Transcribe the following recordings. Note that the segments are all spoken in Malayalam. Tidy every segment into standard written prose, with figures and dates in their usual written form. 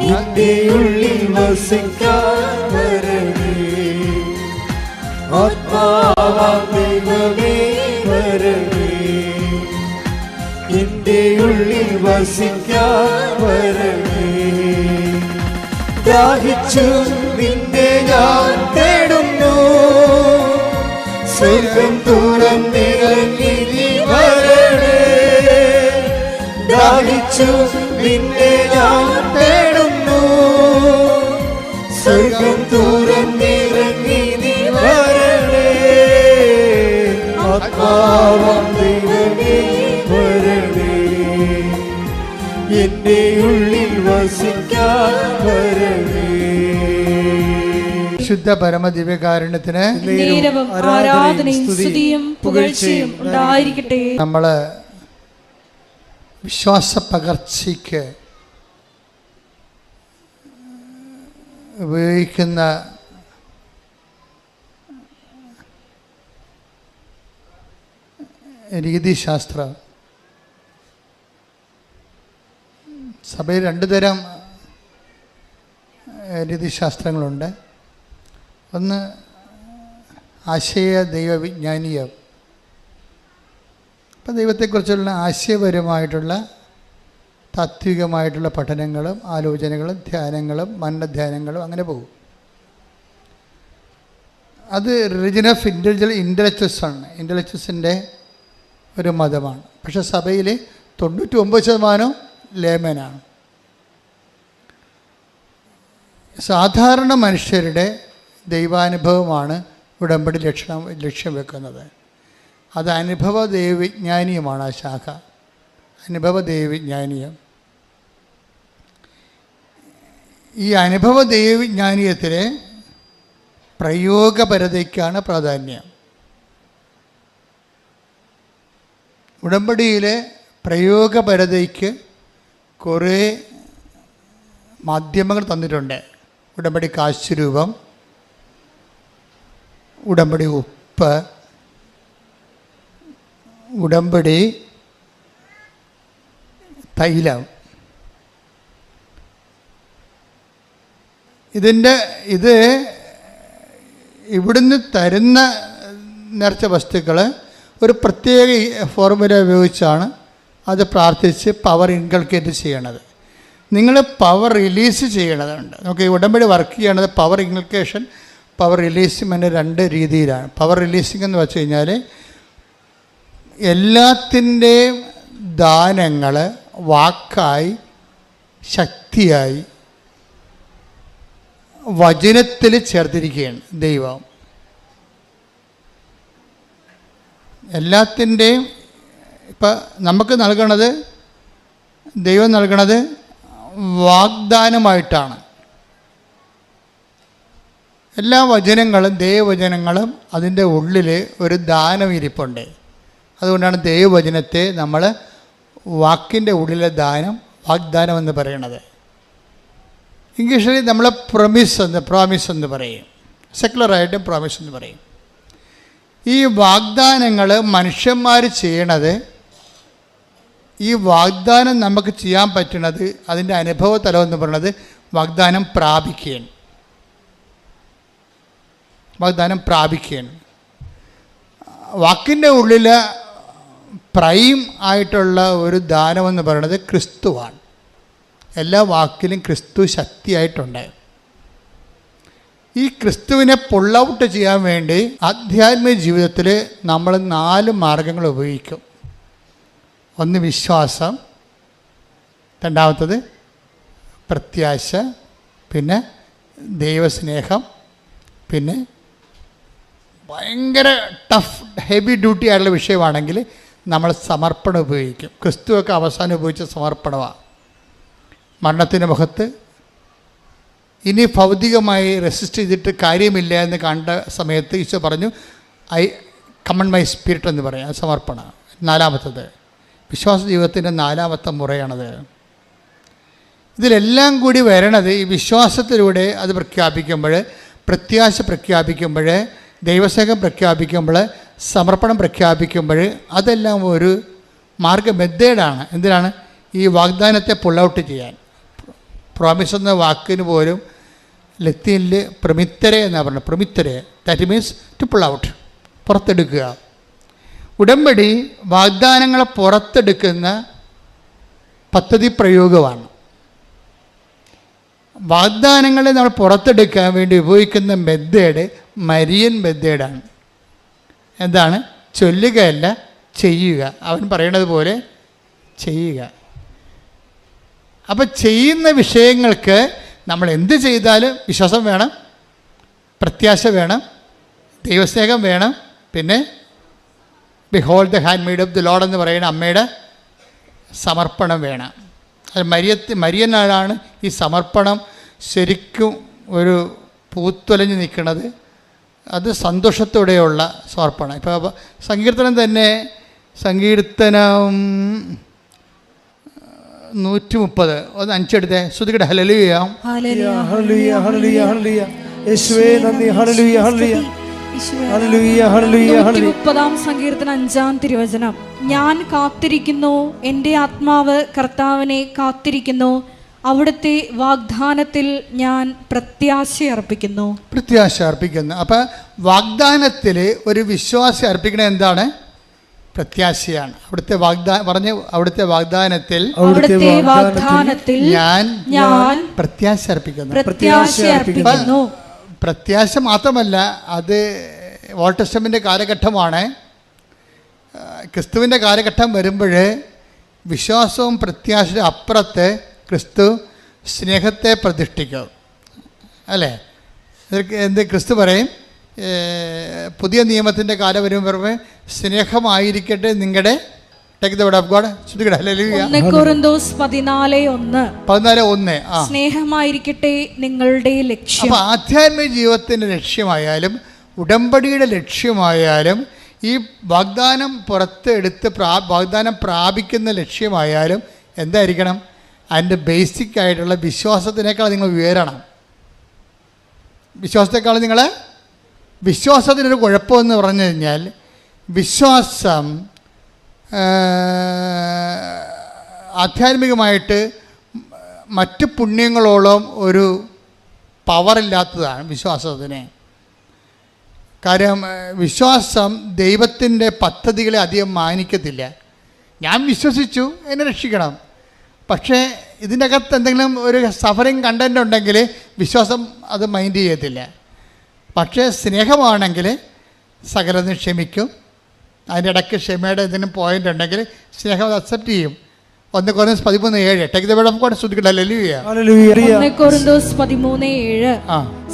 എന്റെ ഉള്ളിൽ വസിക്കാൻ വരണേ. ആത്മാവാം ദൈവമേ വരണേ, എന്റെ ഉള്ളിൽ വസിക്കാൻ വരണേ. ദാഹിച്ചു നിന്നെ ഞാൻ തേടുന്നു, സ്വർഗ്ഗം തുറന്നിറങ്ങി നീ വരണേ. ദാഹിച്ചു നിന്നെ ഞാൻ തേടുന്നു, സ്വർഗ്ഗം തുറന്നിറങ്ങി നീ വരണേ. ആത്മാവാം ദൈവമേ വരണേ, എന്റെ ഉള്ളിൽ വസിക്കാൻ വരണേ. ശുദ്ധ പരമ ദിവ്യകാരുണ്യത്തിന് ആരാധനയും സ്തുതിയും പുകഴ്ചയും ഉണ്ടായിരിക്കട്ടെ. നമ്മള് വിശ്വാസ പകർച്ചയ്ക്ക് ഉപയോഗിക്കുന്ന രീതിശാസ്ത്രം, സഭയിൽ രണ്ട് തരം രീതിശാസ്ത്രങ്ങളുണ്ട്. ഒന്ന് ആശയ ദൈവവിജ്ഞാനീയം. അപ്പം ദൈവത്തെക്കുറിച്ചുള്ള ആശയപരമായിട്ടുള്ള താത്വികമായിട്ടുള്ള പഠനങ്ങളും ആലോചനകളും ധ്യാനങ്ങളും മനനധ്യാനങ്ങളും അങ്ങനെ പോകും. അത് റിലിജൻ ഓഫ് ഇൻ്റലക്ച്വൽസ് ആണ്, ഇൻ്റലക്ച്വൽസിൻ്റെ ഒരു മതമാണ്. പക്ഷെ സഭയിൽ 99% ലേമനാണ്. സാധാരണ മനുഷ്യരുടെ ദൈവാനുഭവമാണ് ഉടമ്പടി ലക്ഷ്യം വെക്കുന്നത്. അത് അനുഭവ ദൈവവിജ്ഞാനീയമാണ്. ആ ശാഖ അനുഭവ ദൈവവിജ്ഞാനീയം. ഈ അനുഭവ ദൈവവിജ്ഞാനീയത്തിലെ പ്രയോഗപരതയ്ക്കാണ് പ്രാധാന്യം. ഉടമ്പടിയിലെ പ്രയോഗപരതയ്ക്ക് കുറേ മാധ്യമങ്ങൾ തന്നിട്ടുണ്ട്. ഉടമ്പടി കാശുരൂപം, ഉടമ്പടി ഉപ്പ്, ഉടമ്പടി തൈലം. ഇത് ഇവിടുന്ന് തരുന്ന നേർച്ച വസ്തുക്കൾ ഒരു പ്രത്യേക ഫോർമുല ഉപയോഗിച്ചാണ് അത് പ്രാർത്ഥിച്ച് പവർ ഇൻകൾക്കേറ്റ് ചെയ്യണത്. നിങ്ങൾ പവർ റിലീസ് ചെയ്യണതുണ്ട്. നമുക്ക് ഈ ഉടമ്പടി വർക്ക് ചെയ്യണത് പവർ ഇൻകൾക്കേഷൻ, പവർ റിലീസിങ് രണ്ട് രീതിയിലാണ്. പവർ റിലീസിങ് എന്ന് വെച്ച് കഴിഞ്ഞാൽ എല്ലാത്തിൻ്റെയും ദാനങ്ങൾ വാക്കായി ശക്തിയായി വചനത്തിൽ ചേർത്തിരിക്കുകയാണ് ദൈവം. എല്ലാത്തിൻ്റെയും ഇപ്പം നമുക്ക് നൽകണത്, ദൈവം നൽകണത് വാഗ്ദാനമായിട്ടാണ്. എല്ലാ വചനങ്ങളും ദൈവവചനങ്ങളും അതിൻ്റെ ഉള്ളിൽ ഒരു ദാനം ഇരിപ്പുണ്ട്. അതുകൊണ്ടാണ് ദൈവവചനത്തെ നമ്മൾ വാക്കിൻ്റെ ഉള്ളിലെ വാഗ്ദാനം എന്ന് പറയണത്. ഇംഗ്ലീഷിൽ നമ്മൾ പ്രോമിസ് എന്ന് പറയും, സെക്കുലറായിട്ടും പ്രോമിസ് എന്ന് പറയും. ഈ വാഗ്ദാനങ്ങൾ മനുഷ്യന്മാർ ചെയ്യണത്, ഈ വാഗ്ദാനം നമുക്ക് ചെയ്യാൻ പറ്റുന്നത്, അതിൻ്റെ അനുഭവതലം എന്ന് പറയുന്നത് വാഗ്ദാനം പ്രാപിക്കുകയാണ്. വാക്കിൻ്റെ ഉള്ളിൽ പ്രൈം ആയിട്ടുള്ള ഒരു ദാനമെന്ന് പറയുന്നത് ക്രിസ്തുവാണ്. എല്ലാ വാക്കിലും ക്രിസ്തു ശക്തിയായിട്ടുണ്ട്. ഈ ക്രിസ്തുവിനെ പുൾ ഔട്ട് ചെയ്യാൻ വേണ്ടി ആധ്യാത്മിക ജീവിതത്തിൽ നമ്മൾ 4 മാർഗങ്ങൾ ഉപയോഗിക്കും. ഒന്ന് വിശ്വാസം, രണ്ടാമത്തത് പ്രത്യാശ, പിന്നെ ദൈവസ്നേഹം, പിന്നെ ഭയങ്കര ടഫ് ഹെവി ഡ്യൂട്ടി ആയിട്ടുള്ള വിഷയമാണെങ്കിൽ നമ്മൾ സമർപ്പണം ഉപയോഗിക്കും. ക്രിസ്തുവൊക്കെ അവസാനം ഉപയോഗിച്ച സമർപ്പണമാണ്. മരണത്തിൻ്റെ മുഖത്ത് ഇനി ഭൗതികമായി റെസിസ്റ്റ് ചെയ്തിട്ട് കാര്യമില്ല എന്ന് കണ്ട സമയത്ത് ഈശോ പറഞ്ഞു, ഐ കമൺ മൈ സ്പിരിറ്റ് എന്ന് പറയും. അത് സമർപ്പണം. 4-മത്തത് വിശ്വാസ ജീവിതത്തിൻ്റെ 4-മത്തെ മുറയാണത്. ഇതിലെല്ലാം കൂടി വരണത് ഈ വിശ്വാസത്തിലൂടെ. അത് പ്രഖ്യാപിക്കുമ്പോൾ, പ്രത്യാശ പ്രഖ്യാപിക്കുമ്പോൾ, ദൈവസ്നേഹം പ്രഖ്യാപിക്കുമ്പോൾ, സമർപ്പണം പ്രഖ്യാപിക്കുമ്പോൾ, അതെല്ലാം ഒരു മെത്തേഡാണ്. എന്തിനാണ്? ഈ വാഗ്ദാനത്തെ പുൾ ഔട്ട് ചെയ്യാൻ. പ്രോമിസ് എന്ന വാക്കിന് പോലും ലത്തീനിൽ പ്രമിത്തരെ എന്നാണ് പറഞ്ഞത്. പ്രമിത്തരെ, that means to pull out, പുറത്തെടുക്കുക. ഉടമ്പടി വാഗ്ദാനങ്ങളെ പുറത്തെടുക്കുന്ന പദ്ധതി പ്രയോഗമാണ്. വാഗ്ദാനങ്ങളെ നമ്മൾ പുറത്തെടുക്കാൻ വേണ്ടി ഉപയോഗിക്കുന്ന മെത്തേഡ് മരിയൻ മെത്തേഡാണ്. എന്താണ്? ചൊല്ലുകയല്ല, ചെയ്യുക. അവൻ പറയണത് പോലെ ചെയ്യുക. അപ്പം ചെയ്യുന്ന വിഷയങ്ങൾക്ക് നമ്മൾ എന്ത് ചെയ്താലും വിശ്വാസം വേണം, പ്രത്യാശ വേണം, ദൈവസ്നേഹം വേണം, പിന്നെ behold the hand made of the Lord എന്ന് പറയുന്ന അമ്മയുടെ സമർപ്പണം വേണം. അത് മരിയനാണ് ഈ സമർപ്പണം ശരിക്കും ഒരു പൂത്തൊലഞ്ഞ് നിൽക്കുന്നത്. അത് സന്തോഷത്തോടെയുള്ള സമർപ്പണം. ഇപ്പോൾ സങ്കീർത്തനം തന്നെ, സങ്കീർത്തനം 130 ഒന്ന് 5 എടുത്തേ. ശ്രുതികട ഹല്ലേലൂയ ഹല്ലേലൂയ ഹല്ലേലൂയ ഹല്ലേലൂയ. യേശുവേ നന്ദി. ഹല്ലേലൂയ ഹല്ലേലൂയ ഹല്ലേലൂയ ഹല്ലേലൂയ ഹല്ലേലൂയ. 30 സങ്കീർത്തനം 5 തിരുവചനം. ഞാൻ കാത്തിരിക്കുന്നു, എൻ്റെ ആത്മാവ് കർത്താവിനെ കാത്തിരിക്കുന്നു, അവിടുത്തെ വാഗ്ദാനത്തിൽ ഞാൻ പ്രത്യാശ അർപ്പിക്കുന്നു. പ്രത്യാശ അർപ്പിക്കുന്നു. അപ്പം വാഗ്ദാനത്തിൽ ഒരു വിശ്വാസം അർപ്പിക്കണത് എന്താണ്? പ്രത്യാശയാണ്. അവിടുത്തെ അവിടുത്തെ വാഗ്ദാനത്തിൽ ഞാൻ പ്രത്യാശ അർപ്പിക്കുന്നു. പ്രത്യാശ മാത്രമല്ല, അത് ഓൾഡ് ടെസ്റ്റമെൻ്റ് കാലഘട്ടമാണ്. ക്രിസ്തുവിൻ്റെ കാലഘട്ടം വരുമ്പോൾ വിശ്വാസവും പ്രത്യാശയുടെ അപ്പുറത്ത് ക്രിസ്തു സ്നേഹത്തെ പ്രതിഷ്ഠിക്കും. അല്ലേ? എന്ത് ക്രിസ്തു പറയും? പുതിയ നിയമത്തിൻ്റെ കാലം വരുമ്പോൾ സ്നേഹമായിരിക്കട്ടെ നിങ്ങളുടെ സ്നേഹമായിരിക്കട്ടെ നിങ്ങളുടെ ലക്ഷ്യം. അപ്പോൾ ആധ്യാത്മിക ജീവിതത്തിൻ്റെ ലക്ഷ്യമായാലും ഉടമ്പടിയുടെ ലക്ഷ്യമായാലും ഈ വാഗ്ദാനം പുറത്തെടുത്ത് വാഗ്ദാനം പ്രാപിക്കുന്ന ലക്ഷ്യമായാലും എന്തായിരിക്കണം? അതിൻ്റെ ബേസിക് ആയിട്ടുള്ള വിശ്വാസത്തിനേക്കാൾ നിങ്ങൾ ഉയരണം. വിശ്വാസത്തെക്കാൾ വിശ്വാസത്തിനൊരു കുഴപ്പമെന്ന് പറഞ്ഞു കഴിഞ്ഞാൽ, വിശ്വാസം ആധ്യാത്മികമായിട്ട് മറ്റ് പുണ്യങ്ങളോളം ഒരു പവറില്ലാത്തതാണ് വിശ്വാസത്തിന്. കാര്യം വിശ്വാസം ദൈവത്തിൻ്റെ പദ്ധതികളെ അധികം മാനിക്കത്തില്ല. ഞാൻ വിശ്വസിച്ചു, എന്നെ രക്ഷിക്കണം. പക്ഷേ ഇതിൻ്റെ അകത്ത് എന്തെങ്കിലും ഒരു സഫറിങ് കണ്ടൻ്റ് ഉണ്ടെങ്കിൽ വിശ്വാസം അത് മൈൻഡ് ചെയ്യത്തില്ല. പക്ഷേ സ്നേഹമാണെങ്കിൽ സകലതും ക്ഷമിക്കും. അതിൻ്റെ ഇടയ്ക്ക് ക്ഷമയുടെ എന്തെങ്കിലും പോയിൻ്റ് ഉണ്ടെങ്കിൽ സ്നേഹം അത് അക്സെപ്റ്റ് ചെയ്യും. 1 Corinthians 13:7 take the word of God. ശ്രുതിക്കട്ടെ. ഹല്ലേലൂയ. 1 കൊരിന്ത്യസ് 13:7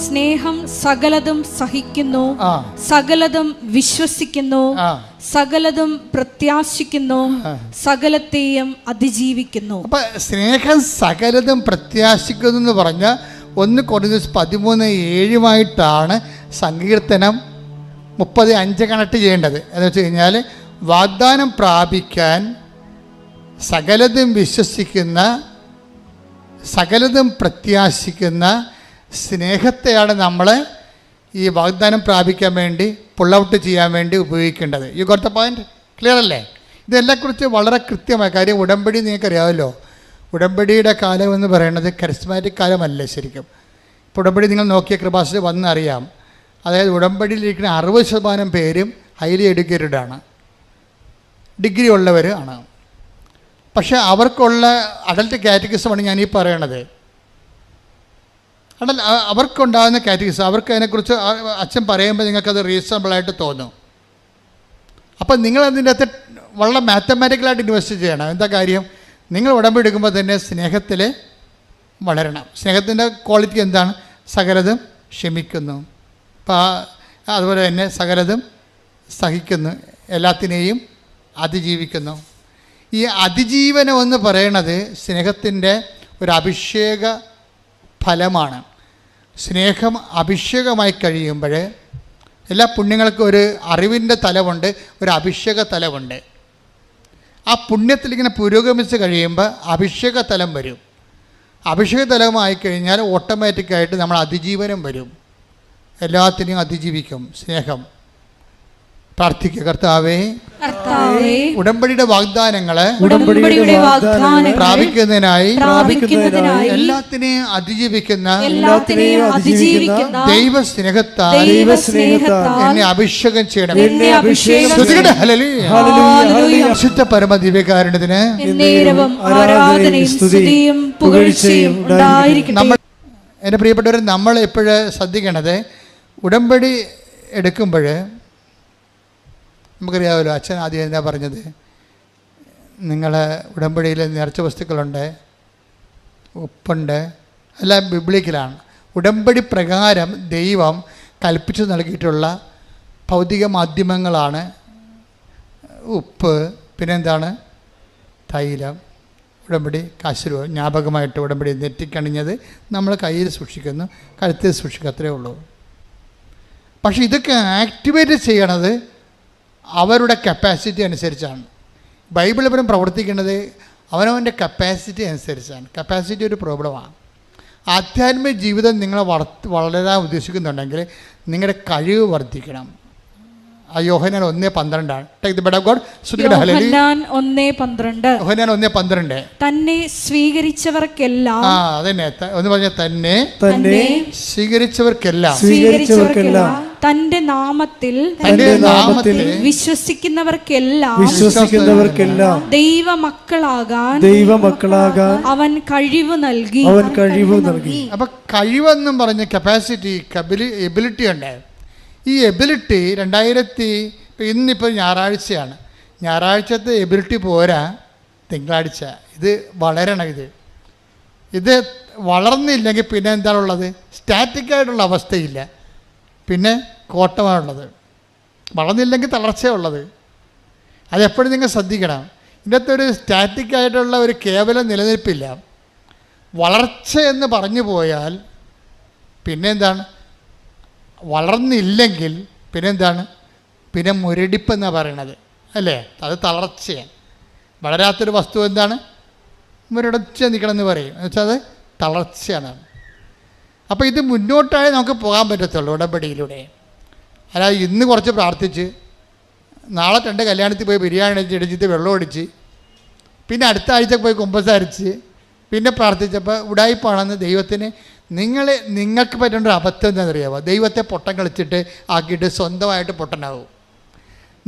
സ്നേഹം സകലതും സഹിക്കുന്നു, സകലതും വിശ്വസിക്കുന്നു, സകലതും പ്രത്യാശിക്കുന്നു, സകലത്തെയും അതിജീവിക്കുന്നു. അപ്പം സ്നേഹം സകലതും പ്രത്യാശിക്കുന്നു എന്ന് പറഞ്ഞ 1 കൊരിന്ത്യസ് 13:7 സങ്കീർത്തനം 30:5 കണക്ട് ചെയ്യേണ്ടത്. എന്ന് വെച്ച് കഴിഞ്ഞാൽ വാഗ്ദാനം പ്രാപിക്കാൻ സകലതും വിശ്വസിക്കുന്ന, സകലതും പ്രത്യാശിക്കുന്ന സ്നേഹത്തെയാണ് നമ്മൾ ഈ വാഗ്ദാനം പ്രാപിക്കാൻ വേണ്ടി പുൾ ഔട്ട് ചെയ്യാൻ വേണ്ടി ഉപയോഗിക്കേണ്ടത്. You got the point? Clear അല്ലേ? ഇതെല്ലാക്കുറിച്ച് വളരെ കൃത്യമായ കാര്യം. ഉടമ്പടി നിങ്ങൾക്കറിയാമല്ലോ. ഉടമ്പടിയുടെ കാലം എന്ന് പറയുന്നത് കരിസ്മാറ്റിക് കാലമല്ല ശരിക്കും. ഇപ്പോൾ ഉടമ്പടി നിങ്ങൾ നോക്കിയ കൃപാസനത്തിൽ വന്നറിയാം. അതായത് ഉടമ്പടിയിലിരിക്കുന്ന 60% പേരും ഹൈലി എഡ്യൂക്കേറ്റഡാണ്, ഡിഗ്രി ഉള്ളവർ ആണ്. പക്ഷേ അവർക്കുള്ള അഡൽട്ട് കാറ്റഗറിസമാണ് ഞാൻ ഈ പറയണത്. അവർക്കുണ്ടാകുന്ന കാറ്റഗറിസം, അവർക്ക് അതിനെക്കുറിച്ച് അച്ഛൻ പറയുമ്പോൾ നിങ്ങൾക്കത് റീസണബിളായിട്ട് തോന്നും. അപ്പം നിങ്ങളതിൻ്റെ അകത്ത് വളരെ മാത്തമാറ്റിക്കലായിട്ട് ഇൻവെസ്റ്റ് ചെയ്യണം. എന്താ കാര്യം? നിങ്ങൾ ഉടമ്പടി എടുക്കുമ്പോൾ തന്നെ സ്നേഹത്തിൽ വളരണം. സ്നേഹത്തിൻ്റെ ക്വാളിറ്റി എന്താണ്? സകലതും ക്ഷമിക്കുന്നു, അതുപോലെ തന്നെ സകലതും സഹിക്കുന്നു, എല്ലാത്തിനെയും അതിജീവിക്കുന്നു. ഈ അതിജീവനം എന്ന് പറയണത് സ്നേഹത്തിൻ്റെ ഒരു അഭിഷേക ഫലമാണ്. സ്നേഹം അഭിഷേകമായി കഴിയുമ്പോൾ എല്ലാ പുണ്യങ്ങൾക്കും ഒരു അറിവിൻ്റെ തലമുണ്ട്, ഒരു അഭിഷേക തലമുണ്ട്. ആ പുണ്യത്തിലിങ്ങനെ പുരോഗമിച്ച് കഴിയുമ്പോൾ അഭിഷേക തലം വരും. അഭിഷേക തലമായി കഴിഞ്ഞാൽ ഓട്ടോമാറ്റിക്കായിട്ട് നമ്മൾ അതിജീവനം വരും. എല്ലാത്തിനെയും അതിജീവിക്കും സ്നേഹം. പ്രാർത്ഥിക്കുക. കർത്താവേ, ഉടമ്പടിയുടെ വാഗ്ദാനങ്ങള് പ്രാപിക്കുന്നതിനായി എല്ലാത്തിനെയും അതിജീവിക്കുന്ന ദൈവസ്നേഹത്താൽ എന്നെ അഭിഷേകം ചെയ്യണം. വിശുദ്ധ പരമ ദിവ്യകാരുണ്യത്തിന് എൻ്റെ പ്രിയപ്പെട്ടവർ, നമ്മൾ എപ്പോഴും ശ്രദ്ധിക്കേണ്ടത്, ഉടമ്പടി എടുക്കുമ്പോൾ നമുക്കറിയാമല്ലോ, അച്ഛൻ ആദ്യം എന്താ പറഞ്ഞത്, നിങ്ങൾ ഉടമ്പടിയിൽ നേർച്ച വസ്തുക്കളുണ്ട്, ഉപ്പുണ്ട്, എല്ലാം ബിബ്ലിക്കലാണ്. ഉടമ്പടി പ്രകാരം ദൈവം കൽപ്പിച്ചു നൽകിയിട്ടുള്ള ഭൗതിക മാധ്യമങ്ങളാണ് ഉപ്പ്, പിന്നെന്താണ്, തൈലം. ഉടമ്പടി കാശുരൂപ ജ്ഞാപകമായിട്ട് ഉടമ്പടി നെറ്റിക്കണിഞ്ഞത് നമ്മൾ കയ്യിൽ സൂക്ഷിക്കുന്നു, കഴുത്തിൽ സൂക്ഷിക്കുക, അത്രയേ ഉള്ളൂ. പക്ഷേ ഇതൊക്കെ ആക്ടിവേറ്റ് ചെയ്യണത് അവരുടെ കപ്പാസിറ്റി അനുസരിച്ചാണ്. ബൈബിൾ എപ്പോഴും പ്രവർത്തിക്കുന്നത് അവനവൻ്റെ കപ്പാസിറ്റി അനുസരിച്ചാണ്. കപ്പാസിറ്റി ഒരു പ്രോബ്ലമാണ്. ആധ്യാത്മിക ജീവിതം നിങ്ങളെ വളരാൻ ഉദ്ദേശിക്കുന്നുണ്ടെങ്കിൽ നിങ്ങളുടെ കഴിവ് വർദ്ധിക്കണം. Yohannan 1:12 take the word of God. Yohannan 1:12. Yohannan 1:12. തന്നെ സ്വീകരിച്ചവർക്കെല്ലാം, അതന്നെ ഒന്ന് പറഞ്ഞ, തന്നെ സ്വീകരിച്ചവർക്കെല്ലാം തന്റെ നാമത്തിൽ വിശ്വസിക്കുന്നവർക്കെല്ലാം ദൈവമക്കളാകാൻ അവൻ കഴിവ് നൽകി. അപ്പൊ കഴിവെന്നും പറഞ്ഞ കപ്പാസിറ്റി, എബിലിറ്റി ഉണ്ട്. ഈ എബിലിറ്റി ഇന്നിപ്പോൾ ഞായറാഴ്ചയാണ്, ഞായറാഴ്ചത്തെ എബിലിറ്റി പോരാ, തിങ്കളാഴ്ച ഇത് വളരണം. ഇത് വളർന്നില്ലെങ്കിൽ പിന്നെ എന്താണുള്ളത്? സ്റ്റാറ്റിക്കായിട്ടുള്ള അവസ്ഥയില്ല, പിന്നെ കോട്ടമാണുള്ളത്. വളർന്നില്ലെങ്കിൽ തളർച്ചയുള്ളത്. അതെപ്പോഴും നിങ്ങൾ ശ്രദ്ധിക്കണം. ഇതിനകത്ത് ഒരു സ്റ്റാറ്റിക്കായിട്ടുള്ള ഒരു കേവലം നിലനിൽപ്പില്ല. വളർച്ച എന്ന് പറഞ്ഞു പോയാൽ പിന്നെന്താണ്? വളർന്നില്ലെങ്കിൽ പിന്നെന്താണ്? പിന്നെ മുരടിപ്പെന്നാണ് പറയണത്, അല്ലേ? അത് തളർച്ചയാണ്. വളരാത്തൊരു വസ്തു എന്താണ്? മുരടിച്ച് നിൽക്കണമെന്ന് പറയും. എന്നുവെച്ചാൽ അത് തളർച്ചയാണ്. അപ്പോൾ ഇത് മുന്നോട്ടായി നമുക്ക് പോകാൻ പറ്റത്തുള്ളൂ ഉടമ്പടിയിലൂടെ. അല്ലാതെ ഇന്ന് കുറച്ച് പ്രാർത്ഥിച്ച് നാളെ 2 കല്യാണത്തിൽ പോയി ബിരിയാണി ഇടിച്ചിട്ട് വെള്ളം ഒടിച്ച് പിന്നെ അടുത്ത ആഴ്ച പോയി കുമ്പസാരിച്ച് പിന്നെ പ്രാർത്ഥിച്ചപ്പോൾ ഉടായിപ്പാണെന്ന് ദൈവത്തിന് നിങ്ങൾക്ക് പറ്റേണ്ട ഒരു അബദ്ധം എന്താണെന്നറിയാമോ? ദൈവത്തെ പൊട്ടം കളിച്ചിട്ട് ആക്കിയിട്ട് സ്വന്തമായിട്ട് പൊട്ടനാവും.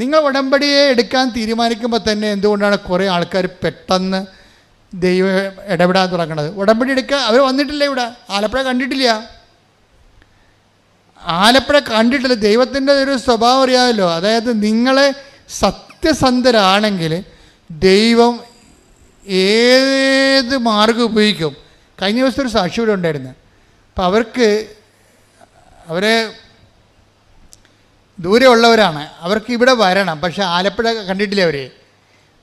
നിങ്ങൾ ഉടമ്പടിയെ എടുക്കാൻ തീരുമാനിക്കുമ്പോൾ തന്നെ എന്തുകൊണ്ടാണ് കുറേ ആൾക്കാർ പെട്ടെന്ന് ദൈവം ഇടപെടാൻ തുടങ്ങുന്നത്? ഉടമ്പടി എടുക്കുക, അവർ വന്നിട്ടില്ല ഇവിടെ, ആലപ്പുഴ കണ്ടിട്ടില്ല. ദൈവത്തിൻ്റെ ഒരു സ്വഭാവം അറിയാമല്ലോ. അതായത് നിങ്ങളെ സത്യസന്ധരാണെങ്കിൽ ദൈവം ഏത് മാർഗം ഉപയോഗിക്കും. കഴിഞ്ഞ ദിവസത്തെ ഒരു സാക്ഷി ഇവിടെ ഉണ്ടായിരുന്നു. അപ്പം അവരെ ദൂരെ ഉള്ളവരാണ്, അവർക്ക് ഇവിടെ വരണം, പക്ഷേ ആലപ്പുഴ കണ്ടിട്ടില്ല.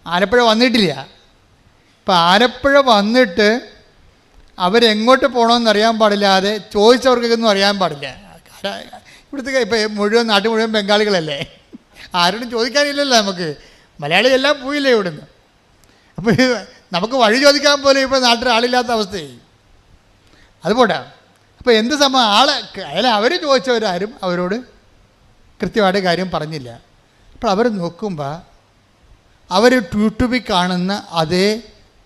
ആലപ്പുഴ വന്നിട്ടില്ല. ഇപ്പം ആലപ്പുഴ വന്നിട്ട് അവരെങ്ങോട്ട് പോകണമെന്ന് അറിയാൻ പാടില്ലാതെ ചോദിച്ചവർക്കൊന്നും അറിയാൻ പാടില്ല. ഇവിടുത്തെ ഇപ്പം നാട്ടിൽ മുഴുവൻ ബംഗാളികളല്ലേ, ആരോടും ചോദിക്കാനില്ലല്ലോ. നമുക്ക് മലയാളി എല്ലാം പോയില്ലേ ഇവിടുന്ന്. അപ്പോൾ നമുക്ക് വഴി ചോദിക്കാൻ പോലും ഇപ്പോൾ നാട്ടിൽ ആളില്ലാത്ത അവസ്ഥയായി. അതുപോട്ടെ. അപ്പോൾ എന്ത് സംഭവം? അവർ ചോദിച്ചവരാരും അവരോട് കൃത്യമായിട്ട് കാര്യം പറഞ്ഞില്ല. അപ്പോൾ അവർ നോക്കുമ്പോൾ അവർ യൂട്യൂബിൽ കാണുന്ന അതേ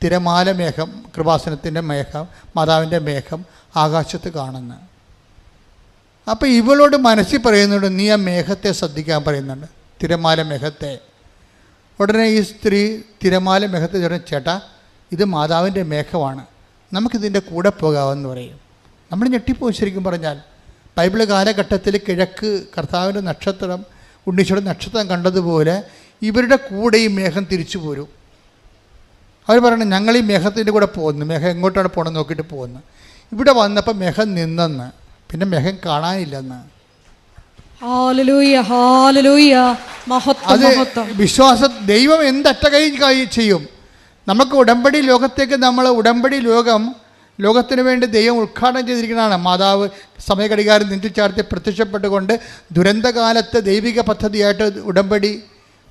തിരമാല മേഘം, കൃപാസനത്തിൻ്റെ മേഘം, മാതാവിൻ്റെ മേഘം ആകാശത്ത് കാണുന്നു. അപ്പോൾ ഇവളോട് മനസ്സിൽ പറയുന്നുണ്ട്, നീ ആ മേഘത്തെ ശ്രദ്ധിക്കാൻ പറയുന്നുണ്ട്, തിരമാല മേഘത്തെ. ഉടനെ ഈ സ്ത്രീ തിരമാല മേഘത്തെ പറഞ്ഞു, ചേട്ടാ ഇത് മാതാവിൻ്റെ മേഘമാണ്, നമുക്കിതിൻ്റെ കൂടെ പോകാമെന്ന് പറയും. നമ്മൾ ഞെട്ടിപ്പോയി. ശരിക്കും പറഞ്ഞാൽ ബൈബിൾ കാലഘട്ടത്തിൽ കിഴക്ക് കർത്താവിൻ്റെ നക്ഷത്രം, ഉണ്ണീശോയുടെ നക്ഷത്രം കണ്ടതുപോലെ ഇവരുടെ കൂടെ ഈ മേഘം തിരിച്ചു പോരും. അവർ പറയണം, ഞങ്ങൾ ഈ മേഘത്തിൻ്റെ കൂടെ പോകുന്നു. മേഘം എങ്ങോട്ടാണ് പോകണമെന്ന് നോക്കിയിട്ട് പോകുന്നു. ഇവിടെ വന്നപ്പോൾ മേഘം നിന്നെന്ന്, പിന്നെ മേഘം കാണാനില്ലെന്ന്. അത് വിശ്വാസം. ദൈവം എന്തറ്റ കൈ ചെയ്യും. നമുക്ക് ഉടമ്പടി ലോകത്തേക്ക് ഉടമ്പടി ലോകത്തിന് വേണ്ടി ദൈവം ഉദ്ഘാടനം ചെയ്തിരിക്കുന്നതാണ്. മാതാവ് സമയഘടികാരം നെഞ്ചിൽ ചാർത്തി പ്രത്യക്ഷപ്പെട്ടുകൊണ്ട് ദുരന്തകാലത്ത് ദൈവിക പദ്ധതിയായിട്ട് ഉടമ്പടി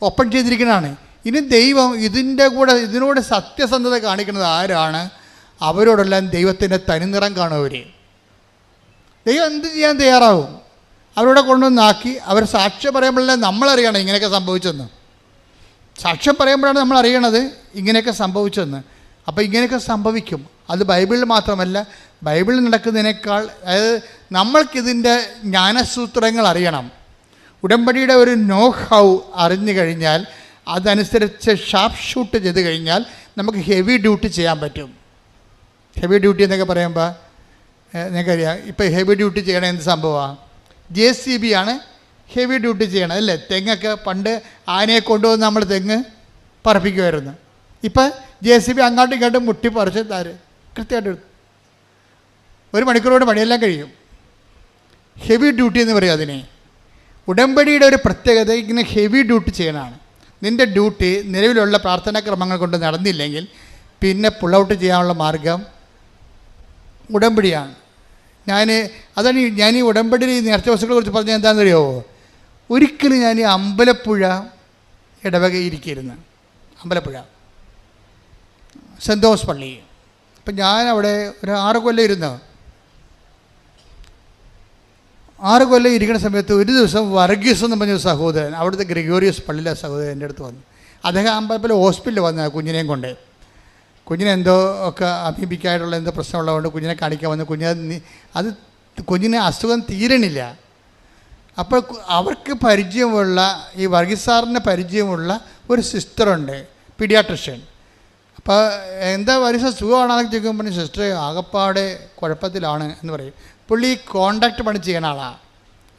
ഓപ്പൺ ചെയ്തിരിക്കുന്നതാണ്. ഇനി ദൈവം ഇതിനോട് സത്യസന്ധത കാണിക്കുന്നത് ആരാണ്? അവരോടെല്ലാം ദൈവത്തിൻ്റെ തനിനിറം കാണും. ദൈവം എന്ത് ചെയ്യാൻ തയ്യാറാവും? അവരോടെ കൊണ്ടുവന്നാക്കി അവർ സാക്ഷ്യം പറയുമ്പോഴല്ലേ നമ്മളറിയണം ഇങ്ങനെയൊക്കെ സംഭവിച്ചെന്ന്. സാക്ഷ്യം പറയുമ്പോഴാണ് നമ്മൾ അറിയണത് ഇങ്ങനെയൊക്കെ സംഭവിച്ചെന്ന്. അപ്പോൾ ഇങ്ങനെയൊക്കെ സംഭവിക്കും. അത് ബൈബിളിൽ മാത്രമല്ല, ബൈബിളിൽ നടക്കുന്നതിനേക്കാൾ, അതായത് നമ്മൾക്കിതിൻ്റെ ജ്ഞാനസൂത്രങ്ങൾ അറിയണം. ഉടമ്പടിയുടെ ഒരു നോ ഹൗ അറിഞ്ഞു കഴിഞ്ഞാൽ അതനുസരിച്ച് ഷാർപ്പ് ഷൂട്ട് ചെയ്ത് കഴിഞ്ഞാൽ നമുക്ക് ഹെവി ഡ്യൂട്ടി ചെയ്യാൻ പറ്റും. ഹെവി ഡ്യൂട്ടി എന്നൊക്കെ പറയുമ്പോൾ നിങ്ങൾക്കറിയാം, ഇപ്പോൾ ഹെവി ഡ്യൂട്ടി ചെയ്യണ എന്ത് സംഭവമാണ്? JCB ആണ് ഹെവി ഡ്യൂട്ടി ചെയ്യണം അല്ലേ? തെങ്ങൊക്കെ പണ്ട് ആനയെ കൊണ്ടുവന്ന് നമ്മൾ തെങ്ങ് പറപ്പിക്കുമായിരുന്നു. ഇപ്പം JCB അങ്ങോട്ടും ഇങ്ങോട്ടും മുട്ടി പറിച്ച് കൃത്യമായിട്ട് എടുത്തു. 1 മണിക്കൂറോട് പണിയെല്ലാം കഴിയും. ഹെവി ഡ്യൂട്ടി എന്ന് പറയും അതിനെ. ഉടമ്പടിയുടെ ഒരു പ്രത്യേകത ഇങ്ങനെ ഹെവി ഡ്യൂട്ടി ചെയ്യണതാണ്. നിൻ്റെ ഡ്യൂട്ടി നിലവിലുള്ള പ്രാർത്ഥനാക്രമങ്ങൾ കൊണ്ട് നടന്നില്ലെങ്കിൽ പിന്നെ പുൾ ഔട്ട് ചെയ്യാനുള്ള മാർഗം ഉടമ്പടിയാണ്. അതാണ് ഞാൻ ഈ ഉടമ്പടിയിൽ ഈ നേർച്ച വസ്തുക്കളെ കുറിച്ച് പറഞ്ഞാൽ എന്താണെന്ന് അറിയാമോ? ഒരിക്കലും ഞാൻ ഈ അമ്പലപ്പുഴ ഇടവകയിരിക്കുന്നു. അമ്പലപ്പുഴ സെൻറ് തോമസ് പള്ളി. അപ്പം ഞാനവിടെ ഒരു 6 കൊല്ലം ഇരുന്നു. 6 കൊല്ലം ഇരിക്കുന്ന സമയത്ത് ഒരു ദിവസം വർഗീസ് എന്ന് പറഞ്ഞ സഹോദരൻ, അവിടുത്തെ ഗ്രിഗോറിയസ് പള്ളിയിലെ സഹോദരൻ എൻ്റെ അടുത്ത് വന്നു. അദ്ദേഹം അമ്പലപ്പുഴ ഹോസ്പിറ്റലിൽ വന്ന കുഞ്ഞിനെയും കൊണ്ട്. കുഞ്ഞിനെന്തോ ഒക്കെ അമീബിക്കായിട്ടുള്ള എന്തോ പ്രശ്നമുള്ളതുകൊണ്ട് കുഞ്ഞിനെ കാണിക്കാൻ വന്നു. കുഞ്ഞിന് അസുഖം തീരണില്ല. അപ്പോൾ അവർക്ക് പരിചയമുള്ള, ഈ വർഗീസ് സാറിന് പരിചയമുള്ള ഒരു സിസ്റ്ററുണ്ട്, പീഡിയാട്രിഷ്യൻ. അപ്പോൾ എന്താ വർഗീസ് സുഖമാണെന്ന് ചോദിക്കുമ്പോൾ സിസ്റ്റർ ആകപ്പാടെ കുഴപ്പത്തിലാണ് എന്ന് പറയും. പുള്ളി കോൺട്രാക്ട് പണി ചെയ്യണ ആളാണ്,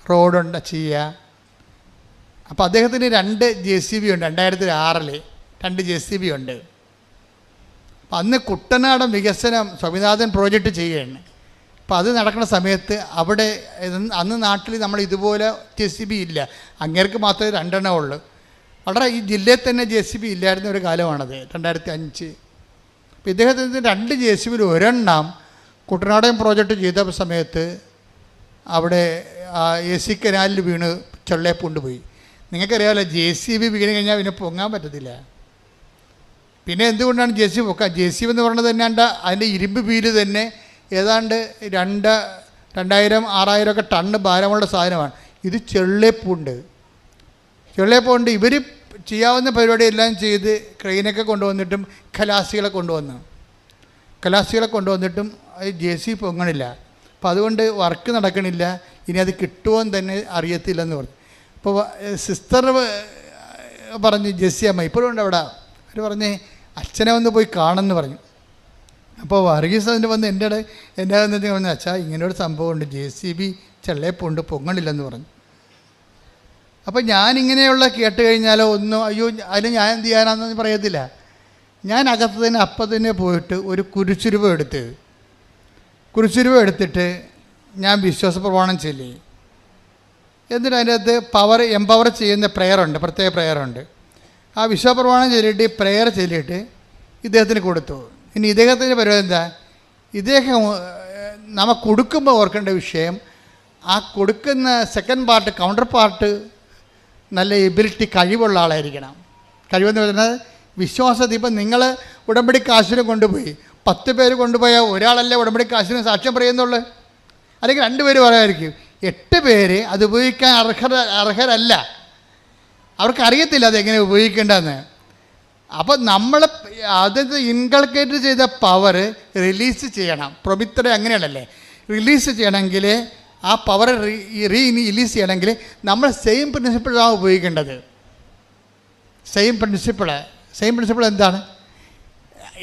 റോഡുണ്ട് ചെയ്യുക. അപ്പോൾ അദ്ദേഹത്തിന് 2 JCB ഉണ്ട്. 2006 2 JCB ഉണ്ട്. അപ്പം അന്ന് കുട്ടനാടൻ വികസനം സ്വാമിനാഥൻ പ്രോജക്റ്റ് ചെയ്യുകയാണ്. അപ്പോൾ അത് നടക്കുന്ന സമയത്ത് അവിടെ അന്ന് നാട്ടിൽ നമ്മൾ ഇതുപോലെ JCB ഇല്ല. അങ്ങേർക്ക് മാത്രമേ 2 എണ്ണം ഉള്ളൂ. വളരെ ഈ ജില്ലയിൽ തന്നെ JCB ഇല്ലായിരുന്ന ഒരു കാലമാണത്, 2005. അപ്പോൾ ഇദ്ദേഹത്തിന് 2 JCB 1 എണ്ണം കുട്ടനാടൻ പ്രോജക്റ്റ് ചെയ്ത സമയത്ത് അവിടെ AC കനാലിൽ വീണ് ചെള്ളയെ കൊണ്ടുപോയി. നിങ്ങൾക്കറിയാമല്ലോ, JCB വീണ് കഴിഞ്ഞാൽ പിന്നെ പൊങ്ങാൻ പറ്റത്തില്ല. പിന്നെ എന്തുകൊണ്ടാണ് JCB പൊക്കാൻ? JCB എന്ന് പറയുന്നത് തന്നെ അതിൻ്റെ ഇരുമ്പ് വീല് തന്നെ ഏതാണ്ട് 2000-6000 ഒക്കെ ടണ്ണ് ഭാരമുള്ള സാധനമാണ്. ഇത് ചെള്ളേപ്പുണ്ട്. ഇവർ ചെയ്യാവുന്ന പരിപാടിയെല്ലാം ചെയ്ത് ക്രെയിനൊക്കെ കൊണ്ടുവന്നിട്ടും ഖലാസികളെ കൊണ്ടുവന്നിട്ടും JCB പൊങ്ങണില്ല. അപ്പോൾ അതുകൊണ്ട് വർക്ക് നടക്കണില്ല. ഇനി അത് കിട്ടുമോയെന്ന് തന്നെ അറിയത്തില്ലെന്ന് പറഞ്ഞു. അപ്പോൾ സിസ്റ്റർ പറഞ്ഞ് ജെസ്സി അമ്മ ഇപ്പോഴും ഉണ്ട് അവിടെ. അവർ പറഞ്ഞ് അച്ഛനെ ഒന്ന് പോയി കാണുമെന്ന് പറഞ്ഞു. അപ്പോൾ വർഗീസ് അതിൻ്റെ വന്ന് എൻ്റെ വന്നിട്ട് പറഞ്ഞു, അച്ഛാ ഇങ്ങനെയൊരു സംഭവമുണ്ട്, JCB ചെള്ളേപ്പുണ്ട്, പൊങ്ങണില്ലെന്ന് പറഞ്ഞു. അപ്പോൾ ഞാനിങ്ങനെയുള്ള കേട്ട് കഴിഞ്ഞാലോ ഒന്നും അയ്യോ അതിന് ഞാൻ എന്ത് ചെയ്യാനാണെന്ന് പറയത്തില്ല. ഞാൻ അകത്ത് തന്നെ അപ്പം തന്നെ പോയിട്ട് ഒരു കുരിശുരൂപം എടുത്തിട്ട് ഞാൻ വിശ്വാസ പ്രമാണം ചൊല്ലി. എന്നിട്ട് അതിൻ്റെ അകത്ത് എംപവർ ചെയ്യുന്ന പ്രേയറുണ്ട്, പ്രത്യേക പ്രേയറുണ്ട്. ആ വിശ്വാസ പ്രമാണം ചൊല്ലിയിട്ട് പ്രേയർ ചൊല്ലിയിട്ട് ഇദ്ദേഹത്തിന് കൊടുത്തു. ഇനി ഇദ്ദേഹത്തിൻ്റെ പരിപാടി എന്താ? ഇദ്ദേഹം നമ്മൾ കൊടുക്കുമ്പോൾ ഓർക്കേണ്ട വിഷയം, ആ കൊടുക്കുന്ന സെക്കൻഡ് പാർട്ട്, കൗണ്ടർ പാർട്ട് നല്ല എബിലിറ്റി, കഴിവുള്ള ആളായിരിക്കണം. കഴിവെന്ന് പറയുന്നത് വിശ്വാസത്തിൽ. ഇപ്പം നിങ്ങൾ ഉടമ്പടി കാശിന് കൊണ്ടുപോയി 10 പേര് കൊണ്ടുപോയാൽ ഒരാളല്ലേ ഉടമ്പടി കാശിന് സാക്ഷ്യം പറയുന്നുള്ളൂ, അല്ലെങ്കിൽ 2 പേര് പറയാമായിരിക്കും. 8 പേര് അത് ഉപയോഗിക്കാൻ അർഹരല്ല. അവർക്കറിയത്തില്ല അതെങ്ങനെ ഉപയോഗിക്കേണ്ടതെന്ന്. അപ്പോൾ നമ്മൾ അത് ഇൻകൾക്കേറ്റ് ചെയ്ത പവർ റിലീസ് ചെയ്യണം. പ്രൊമിത്തറെ അങ്ങനെയാണല്ലേ, റിലീസ് ചെയ്യണമെങ്കിൽ ആ പവർ റിലീസ് ചെയ്യണമെങ്കിൽ നമ്മൾ സെയിം പ്രിൻസിപ്പിളാണ് ഉപയോഗിക്കേണ്ടത്. സെയിം പ്രിൻസിപ്പിൾ എന്താണ്?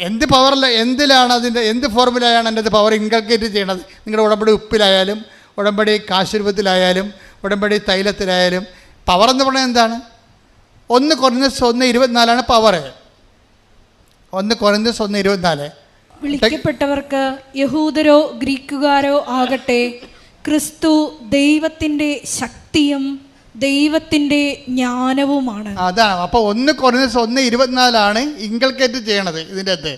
എന്ത് പവറല്ല, എന്തിലാണ് അതിൻ്റെ, എന്ത് ഫോർമുലയാണ് എൻ്റെ അത് പവർ ഇൻകൾക്കേറ്റ് ചെയ്യണത്? നിങ്ങളുടെ ഉടമ്പടി ഉപ്പിലായാലും ഉടമ്പടി കാശുരൂപത്തിലായാലും ഉടമ്പടി തൈലത്തിലായാലും പവർ എന്ന് പറയുന്നത് എന്താണ്? 1 കൊറിന്തോസ് 1:24 പവർ. 1 കൊറിന്തോസ് 1:24. വിളിക്കപ്പെട്ടവർക്ക് യഹൂദരോ ഗ്രീക്കുകാരോ ആകട്ടെ, ക്രിസ്തു ദൈവത്തിൻ്റെ ശക്തിയും ദൈവത്തിൻ്റെ ജ്ഞാനവുമാണ്. അതാണ്. അപ്പോൾ 1 കൊറിന്തോസ് 1:24 ഇൻകൾക്കേറ്റ് ചെയ്യണത് ഇതിൻ്റെ അകത്ത്.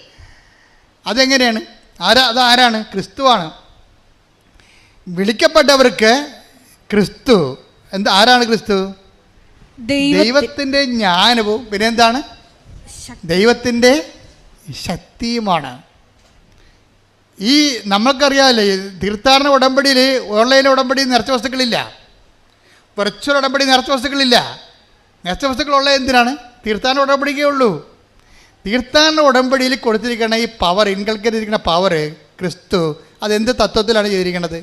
അതെങ്ങനെയാണ്? അതാരാണ്? ക്രിസ്തുവാണ്. വിളിക്കപ്പെട്ടവർക്ക് ക്രിസ്തു ആരാണ്? ക്രിസ്തു ദൈവത്തിൻ്റെ ജ്ഞാനവും പിന്നെ എന്താണ്? ദൈവത്തിൻ്റെ ശക്തിയുമാണ്. ഈ നമ്മൾക്കറിയാമല്ലേ, തീർത്ഥാടന ഉടമ്പടിയിൽ ഓൺലൈൻ ഉടമ്പടി നിറച്ച വസ്തുക്കളില്ല. വെർച്വൽ ഉടമ്പടി നേർച്ച വസ്തുക്കളില്ല. നേർച്ച വസ്തുക്കളുള്ള എന്തിനാണ്? തീർത്ഥാടന ഉടമ്പടിക്കേ ഉള്ളൂ. തീർത്ഥാടന ഉടമ്പടിയിൽ കൊടുത്തിരിക്കുന്ന ഈ പവർ, ഇൻകൾക്കേറ്റ് ചെയ്തിരിക്കുന്ന പവർ, ക്രിസ്തു അതെന്ത് തത്വത്തിലാണ് ചെയ്തിരിക്കുന്നത്?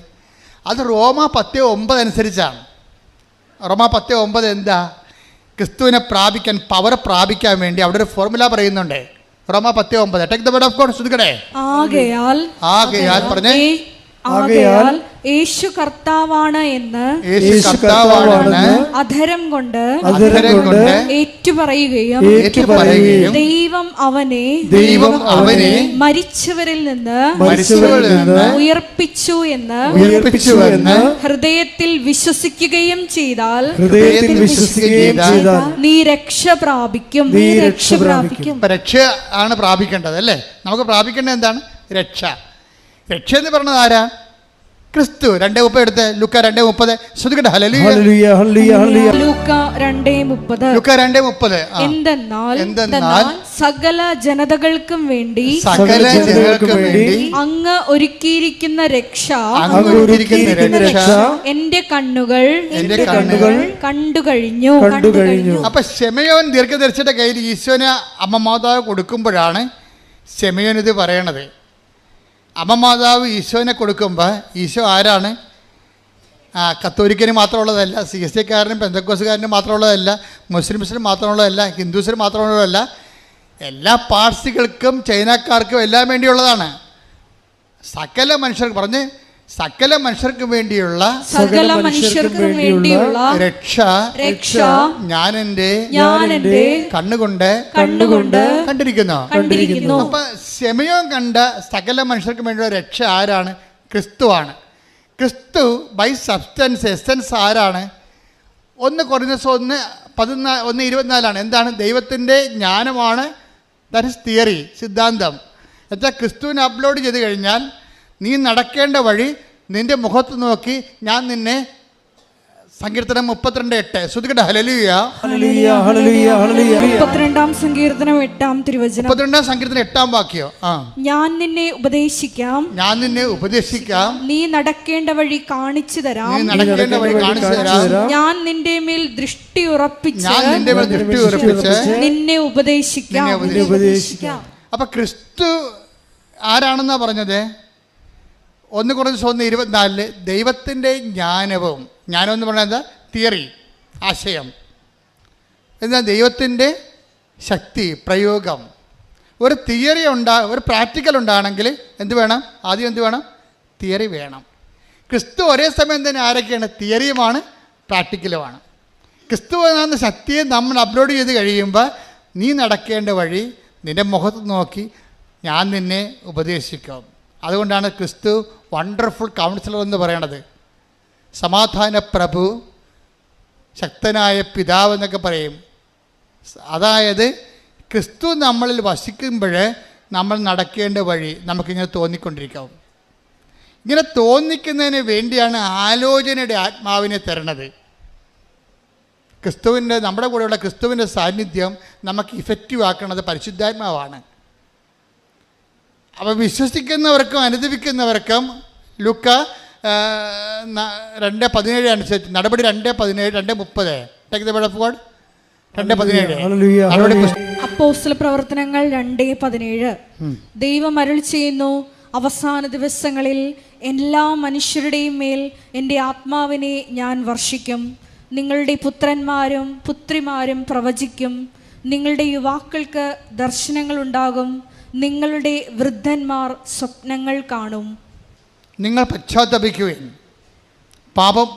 അത് റോമ 10:9 അനുസരിച്ചാണ്. റോമ 10:9 എന്താ? ക്രിസ്തുവിനെ പ്രാപിക്കാൻ, പവർ പ്രാപിക്കാൻ വേണ്ടി അവിടെ ഒരു ഫോർമുല പറയുന്നുണ്ട്. റോമ 10:9. Take the word of God. ശ്രദ്ധിക്കണേ. ആകയാൽ പറഞ്ഞേ, ആകയാൽ യേശു കർത്താവാണ് എന്ന് അധരം കൊണ്ട് ഏറ്റുപറയുകയും ദൈവം അവനെ മരിച്ചവരിൽ നിന്ന് ഉയർപ്പിച്ചു എന്ന് ഹൃദയത്തിൽ വിശ്വസിക്കുകയും ചെയ്താൽ നീ രക്ഷ പ്രാപിക്കും. രക്ഷ ആണ് പ്രാപിക്കേണ്ടത് അല്ലേ? നമുക്ക് പ്രാപിക്കേണ്ടത് എന്താണ്? രക്ഷ. രക്ഷ എന്ന് പറഞ്ഞത് ആരാ? ക്രിസ്തു. 2:30 എടുത്ത്. ലൂക്ക 2:30. ശ്രദ്ധിക്കട്ടെ. ലൂക്ക 2:30. എന്തെന്നാൽ സകല ജനതകൾക്കും വേണ്ടി അങ്ങ് ഒരുക്കിയിരിക്കുന്ന രക്ഷ എന്റെ കണ്ണുകൾ കണ്ടു കഴിഞ്ഞു. അപ്പൊ ശെമയോൻ ദീർഘദർശിയുടെ കയ്യിൽ ഈശോനെ അമ്മമാതാവ് കൊടുക്കുമ്പോഴാണ് ശെമയോൻ ഇത് പറയണത്. അമ്മമാതാവ് ഈശോനെ കൊടുക്കുമ്പോൾ ഈശോ ആരാണ്? കത്തോലിക്കന് മാത്രമുള്ളതല്ല, CSCക്കാരനും പെന്തക്കോസുകാരനും മാത്രമുള്ളതല്ല, മുസ്ലിംസിനും മാത്രമുള്ളതല്ല, ഹിന്ദുസിന് മാത്രമുള്ളതല്ല, എല്ലാ പാർസികൾക്കും ചൈനക്കാർക്കും എല്ലാം വേണ്ടിയുള്ളതാണ്. സകല മനുഷ്യർക്ക് പറഞ്ഞ് സകല മനുഷ്യർക്കും വേണ്ടിയുള്ള രക്ഷ ഞാൻ എൻ്റെ കണ്ണുകൊണ്ട് കണ്ടിരിക്കുന്നു. അപ്പൊ ശെമയോൻ കണ്ട സകല മനുഷ്യർക്കും വേണ്ടിയുള്ള രക്ഷ ആരാണ്? ക്രിസ്തുവാണ്. ക്രിസ്തു ബൈ സബ്സ്റ്റൻസ്, എസൻസ് ആരാണ്? 1 കൊരിന്ത്യസ് 1:24 എന്താണ്? ദൈവത്തിൻ്റെ ജ്ഞാനമാണ്. ദാറ്റ് ഇസ് തിയറി, സിദ്ധാന്തം. എന്നുവെച്ചാൽ ക്രിസ്തുവിനെ അപ്ലോഡ് ചെയ്ത് കഴിഞ്ഞാൽ നീ നടക്കേണ്ട വഴി നിന്റെ മുഖത്ത് നോക്കി ഞാൻ നിന്നെ, സങ്കീർത്തനം 32:8. ശ്രദ്ധിക്കട്ടെ. ഹല്ലേലൂയ. 32-ാം സങ്കീർത്തനം 8-ാം തിരുവചനം. 32-ാം സങ്കീർത്തനം 8-ാം വാക്യം. ഞാൻ നിന്നെ ഉപദേശിക്കാം, നീ നടക്കേണ്ട വഴി കാണിച്ചു തരാം, ഞാൻ നിന്റെ മേൽ ദൃഷ്ടി ഉറപ്പിച്ച് നിന്നെ ഉപദേശിക്കാം. അപ്പൊ ക്രിസ്തു ആരാണെന്നാ പറഞ്ഞത്? 1 കൊരിന്ത്യസ് 1:24 ദൈവത്തിൻ്റെ ജ്ഞാനവും, ജ്ഞാനം എന്ന് പറഞ്ഞാൽ എന്താ? തിയറി, ആശയം. എന്താ? ദൈവത്തിൻ്റെ ശക്തി, പ്രയോഗം. ഒരു തിയറി ഒരു പ്രാക്ടിക്കൽ ഉണ്ടാകണമെങ്കിൽ എന്ത് വേണം? ആദ്യം എന്ത് വേണം? തിയറി വേണം. ക്രിസ്തു ഒരേ സമയം തന്നെ ആരൊക്കെയാണ്? തിയറിയുമാണ് പ്രാക്ടിക്കലുമാണ്. ക്രിസ്തു എന്ന ശക്തിയെ നമ്മൾ അപ്ലോഡ് ചെയ്ത് കഴിയുമ്പോൾ നീ നടക്കേണ്ട വഴി നിൻ്റെ മുഖത്ത് നോക്കി ഞാൻ നിന്നെ ഉപദേശിക്കും. അതുകൊണ്ടാണ് ക്രിസ്തു വണ്ടർഫുൾ കൗൺസിലർ എന്ന് പറയണത്. സമാധാന പ്രഭു, ശക്തനായ പിതാവ് എന്നൊക്കെ പറയും. അതായത് ക്രിസ്തു നമ്മളിൽ വസിക്കുമ്പോൾ നമ്മൾ നടക്കേണ്ട വഴി നമുക്കിങ്ങനെ തോന്നിക്കൊണ്ടിരിക്കും. ഇങ്ങനെ തോന്നിക്കുന്നതിന് വേണ്ടിയാണ് ആലോചനയുടെ ആത്മാവിനെ തരണത്. ക്രിസ്തുവിൻ്റെ, നമ്മുടെ കൂടെയുള്ള ക്രിസ്തുവിൻ്റെ സാന്നിധ്യം നമുക്ക് ഇഫക്റ്റീവ് ആക്കുന്നത് പരിശുദ്ധാത്മാവാണ്. അപ്പോൾ വിശ്വസിക്കുന്നവർക്കും അനുദപിക്കുന്നവർക്കും ലൂക്ക 2:17 അനുസരിച്ച് നടപടി 2:17, 2:30. Take the word of God. 2:17. അപ്പോസ്തല പ്രവർത്തനങ്ങൾ 2:17. ദൈവം അരുളി ചെയ്യുന്നു, അവസാന ദിവസങ്ങളിൽ എല്ലാ മനുഷ്യരുടെയും മേൽ എൻ്റെ ആത്മാവിനെ ഞാൻ വർഷിക്കും. നിങ്ങളുടെ പുത്രന്മാരും പുത്രിമാരും പ്രവചിക്കും, നിങ്ങളുടെ യുവാക്കൾക്ക് ദർശനങ്ങൾ ഉണ്ടാകും, നിങ്ങളുടെ വൃദ്ധന്മാർ സ്വപ്നങ്ങൾ കാണും. നിങ്ങൾ പശ്ചാത്തപിക്കുകയും പാപം.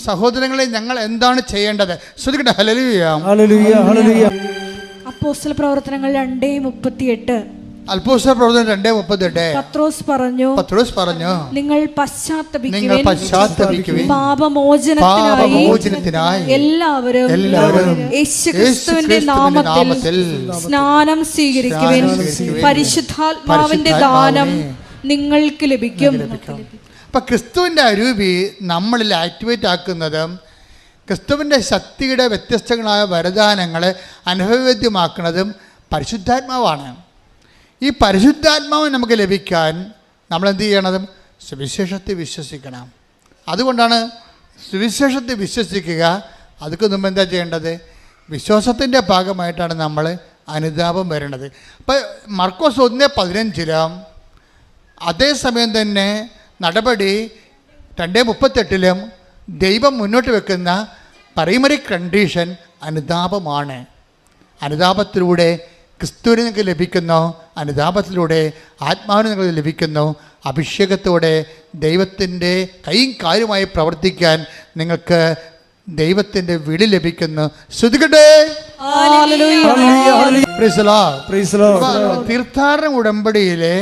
സഹോദരങ്ങളെ, ഞങ്ങൾ എന്താണ് ചെയ്യേണ്ടത്? ശ്രദ്ധിക്കട്ടെ. ഹല്ലേലൂയ. അപ്പോസ്തല പ്രവർത്തനങ്ങൾ 2:38. അപ്പോസ്തല പ്രവർത്തനം 2:38. പത്രോസ് പറഞ്ഞു, നിങ്ങൾ പശ്ചാത്തപിക്കുവിൻ, പാപമോചനത്തിനായി എല്ലാവരും യേശുക്രിസ്തുവിന്റെ നാമത്തിൽ സ്നാനം സ്വീകരിക്കുവിൻ, പരിശുദ്ധാത്മാവിന്റെ ദാനം നിങ്ങൾക്ക് ലഭിക്കും. അപ്പം ക്രിസ്തുവിൻ്റെ അരൂപി നമ്മളിൽ ആക്ടിവേറ്റ് ആക്കുന്നതും ക്രിസ്തുവിൻ്റെ ശക്തിയുടെ വ്യത്യസ്തങ്ങളായ വരദാനങ്ങളെ അനുഭവവേദ്യമാക്കുന്നതും പരിശുദ്ധാത്മാവാണ്. ഈ പരിശുദ്ധാത്മാവ് നമുക്ക് ലഭിക്കാൻ നമ്മൾ എന്ത് ചെയ്യണതും സുവിശേഷത്തെ വിശ്വസിക്കണം. അതുകൊണ്ടാണ് സുവിശേഷത്തെ വിശ്വസിക്കുക. അതൊക്കെ മുമ്പ് എന്താ ചെയ്യേണ്ടത്? വിശ്വാസത്തിൻ്റെ ഭാഗമായിട്ടാണ് നമ്മൾ അനുതാപം വരേണ്ടത്. അപ്പോൾ മർക്കോസ് 1:15 അതേസമയം തന്നെ നടപടി 2:38 ദൈവം മുന്നോട്ട് വെക്കുന്ന പ്രൈമറി കണ്ടീഷൻ അനുതാപമാണ്. അനുതാപത്തിലൂടെ ക്രിസ്തുവിന് നിങ്ങൾക്ക് ലഭിക്കുന്നു, അനുതാപത്തിലൂടെ ആത്മാവിന് നിങ്ങൾക്ക് ലഭിക്കുന്നു, അഭിഷേകത്തോടെ ദൈവത്തിൻ്റെ കൈയും കാലുമായി പ്രവർത്തിക്കാൻ നിങ്ങൾക്ക് ദൈവത്തിൻ്റെ വിളി ലഭിക്കുന്നു. ശ്രുതികട്ടെ. തീർത്ഥാടന ഉടമ്പടിയിലെ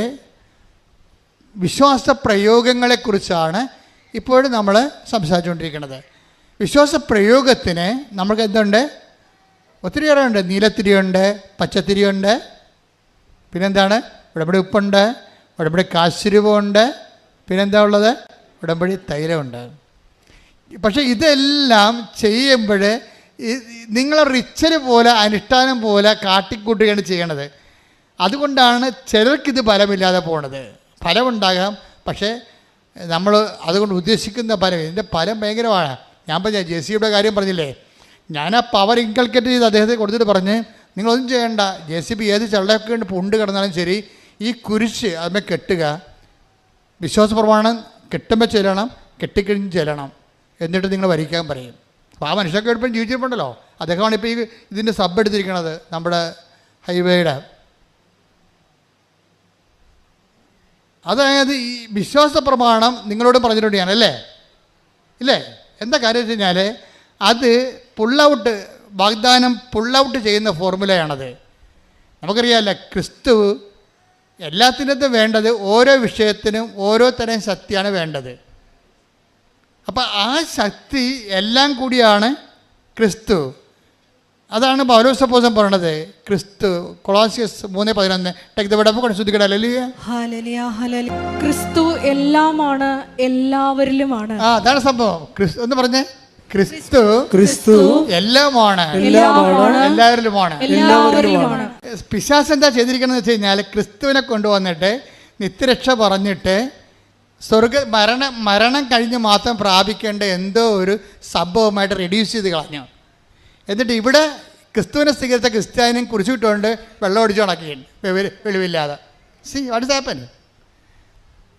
വിശ്വാസ പ്രയോഗങ്ങളെക്കുറിച്ചാണ് ഇപ്പോഴും നമ്മൾ സംസാരിച്ചുകൊണ്ടിരിക്കുന്നത്. വിശ്വാസ പ്രയോഗത്തിന് നമുക്ക് എന്തുണ്ട്? ഒത്തിരിയേറെ ഉണ്ട്. നീലത്തിരിയുണ്ട്, പച്ചത്തിരിയുണ്ട്, പിന്നെന്താണ്? ഉടമ്പടി ഉപ്പുണ്ട്, ഉടമ്പടി കാശുരൂപമുണ്ട്, പിന്നെന്താ ഉള്ളത്? ഉടമ്പടി തൈലമുണ്ട്. പക്ഷേ ഇതെല്ലാം ചെയ്യുമ്പോൾ നിങ്ങൾ റിച്വൽ പോലെ അനുഷ്ഠാനം പോലെ കാട്ടിക്കൂട്ടുകയാണ് ചെയ്യണത്. അതുകൊണ്ടാണ് ചിലർക്കിത് ഫലമില്ലാതെ പോണത്. ഫലമുണ്ടാകാം, പക്ഷേ നമ്മൾ അതുകൊണ്ട് ഉദ്ദേശിക്കുന്ന ഫലം, ഇതിൻ്റെ ഫലം ഭയങ്കരമാണ്. ഞാൻ പറഞ്ഞ JCBയുടെ കാര്യം പറഞ്ഞില്ലേ, ഞാൻ ആ പവർ ഇൻകൾക്കേറ്റ് ചെയ്ത് അദ്ദേഹത്തെ കൊടുത്തിട്ട് പറഞ്ഞ്, നിങ്ങളൊന്നും ചെയ്യേണ്ട, JCB ഏത് ചള്ളയൊക്കെ ഉണ്ട് പുണ്ട് കിടന്നാലും ശരി, ഈ കുരിശ് അതിന്മേൽ കെട്ടുക, വിശ്വാസ പ്രമാണം കെട്ടുമ്പോൾ ചെല്ലണം, കെട്ടിക്കഴിഞ്ഞ് ചെല്ലണം, എന്നിട്ട് നിങ്ങൾ വരിക്കാൻ പറയും. അപ്പോൾ ആ മനുഷ്യർക്ക് എളുപ്പം ജീവിച്ചിട്ടുണ്ടല്ലോ. അദ്ദേഹമാണ് ഇപ്പോൾ ഈ ഇതിൻ്റെ സബ് എടുത്തിരിക്കുന്നത്, നമ്മുടെ ഹൈവേയുടെ. അതായത് ഈ വിശ്വാസ പ്രമാണം നിങ്ങളോട് പറഞ്ഞിട്ടുണ്ട് ഞാൻ, അല്ലേ? ഇല്ലേ? എന്താ കാര്യം വെച്ച് കഴിഞ്ഞാൽ അത് പുള്ളൗട്ട്, വാഗ്ദാനം പുള്ളൗട്ട് ചെയ്യുന്ന ഫോർമുലയാണത്. നമുക്കറിയാമല്ലോ, ക്രിസ്തു എല്ലാത്തിനകത്തും വേണ്ടത് ഓരോ വിഷയത്തിനും ഓരോ തരം ശക്തിയാണ് വേണ്ടത്. അപ്പം ആ ശക്തി എല്ലാം കൂടിയാണ് ക്രിസ്തു. അതാണ് പൗലോസ് അപ്പോസ്തലൻ പറയണത്. ക്രിസ്തു കൊളോസ്യസ് 3:11 ക്രിസ്തു എല്ലാമാണ്, എല്ലാവരിലുമാണ്. അതാണ് സംഭവം. ഒന്ന് പറഞ്ഞേ, ക്രിസ്തു എല്ലാമാണ്, എല്ലാവരിലുമാണ്. പിശാച് എന്താ ചെയ്തിരിക്കണമെന്ന് വെച്ച് കഴിഞ്ഞാൽ, ക്രിസ്തുവിനെ കൊണ്ടുവന്നിട്ട് നിത്യരക്ഷ പറഞ്ഞിട്ട് മരണം കഴിഞ്ഞ് മാത്രം പ്രാപിക്കേണ്ട എന്തോ ഒരു സംഭവമായിട്ട് റെഡ്യൂസ് ചെയ്ത് കളഞ്ഞു. എന്നിട്ട് ഇവിടെ ക്രിസ്തുവിനെ സ്വീകരിച്ച ക്രിസ്ത്യാനിയും കുറിച്ചിട്ടുകൊണ്ട് വെള്ളം ഒടിച്ചു കണക്കുകയാണ് വെളിവില്ലാതെ. What is happen?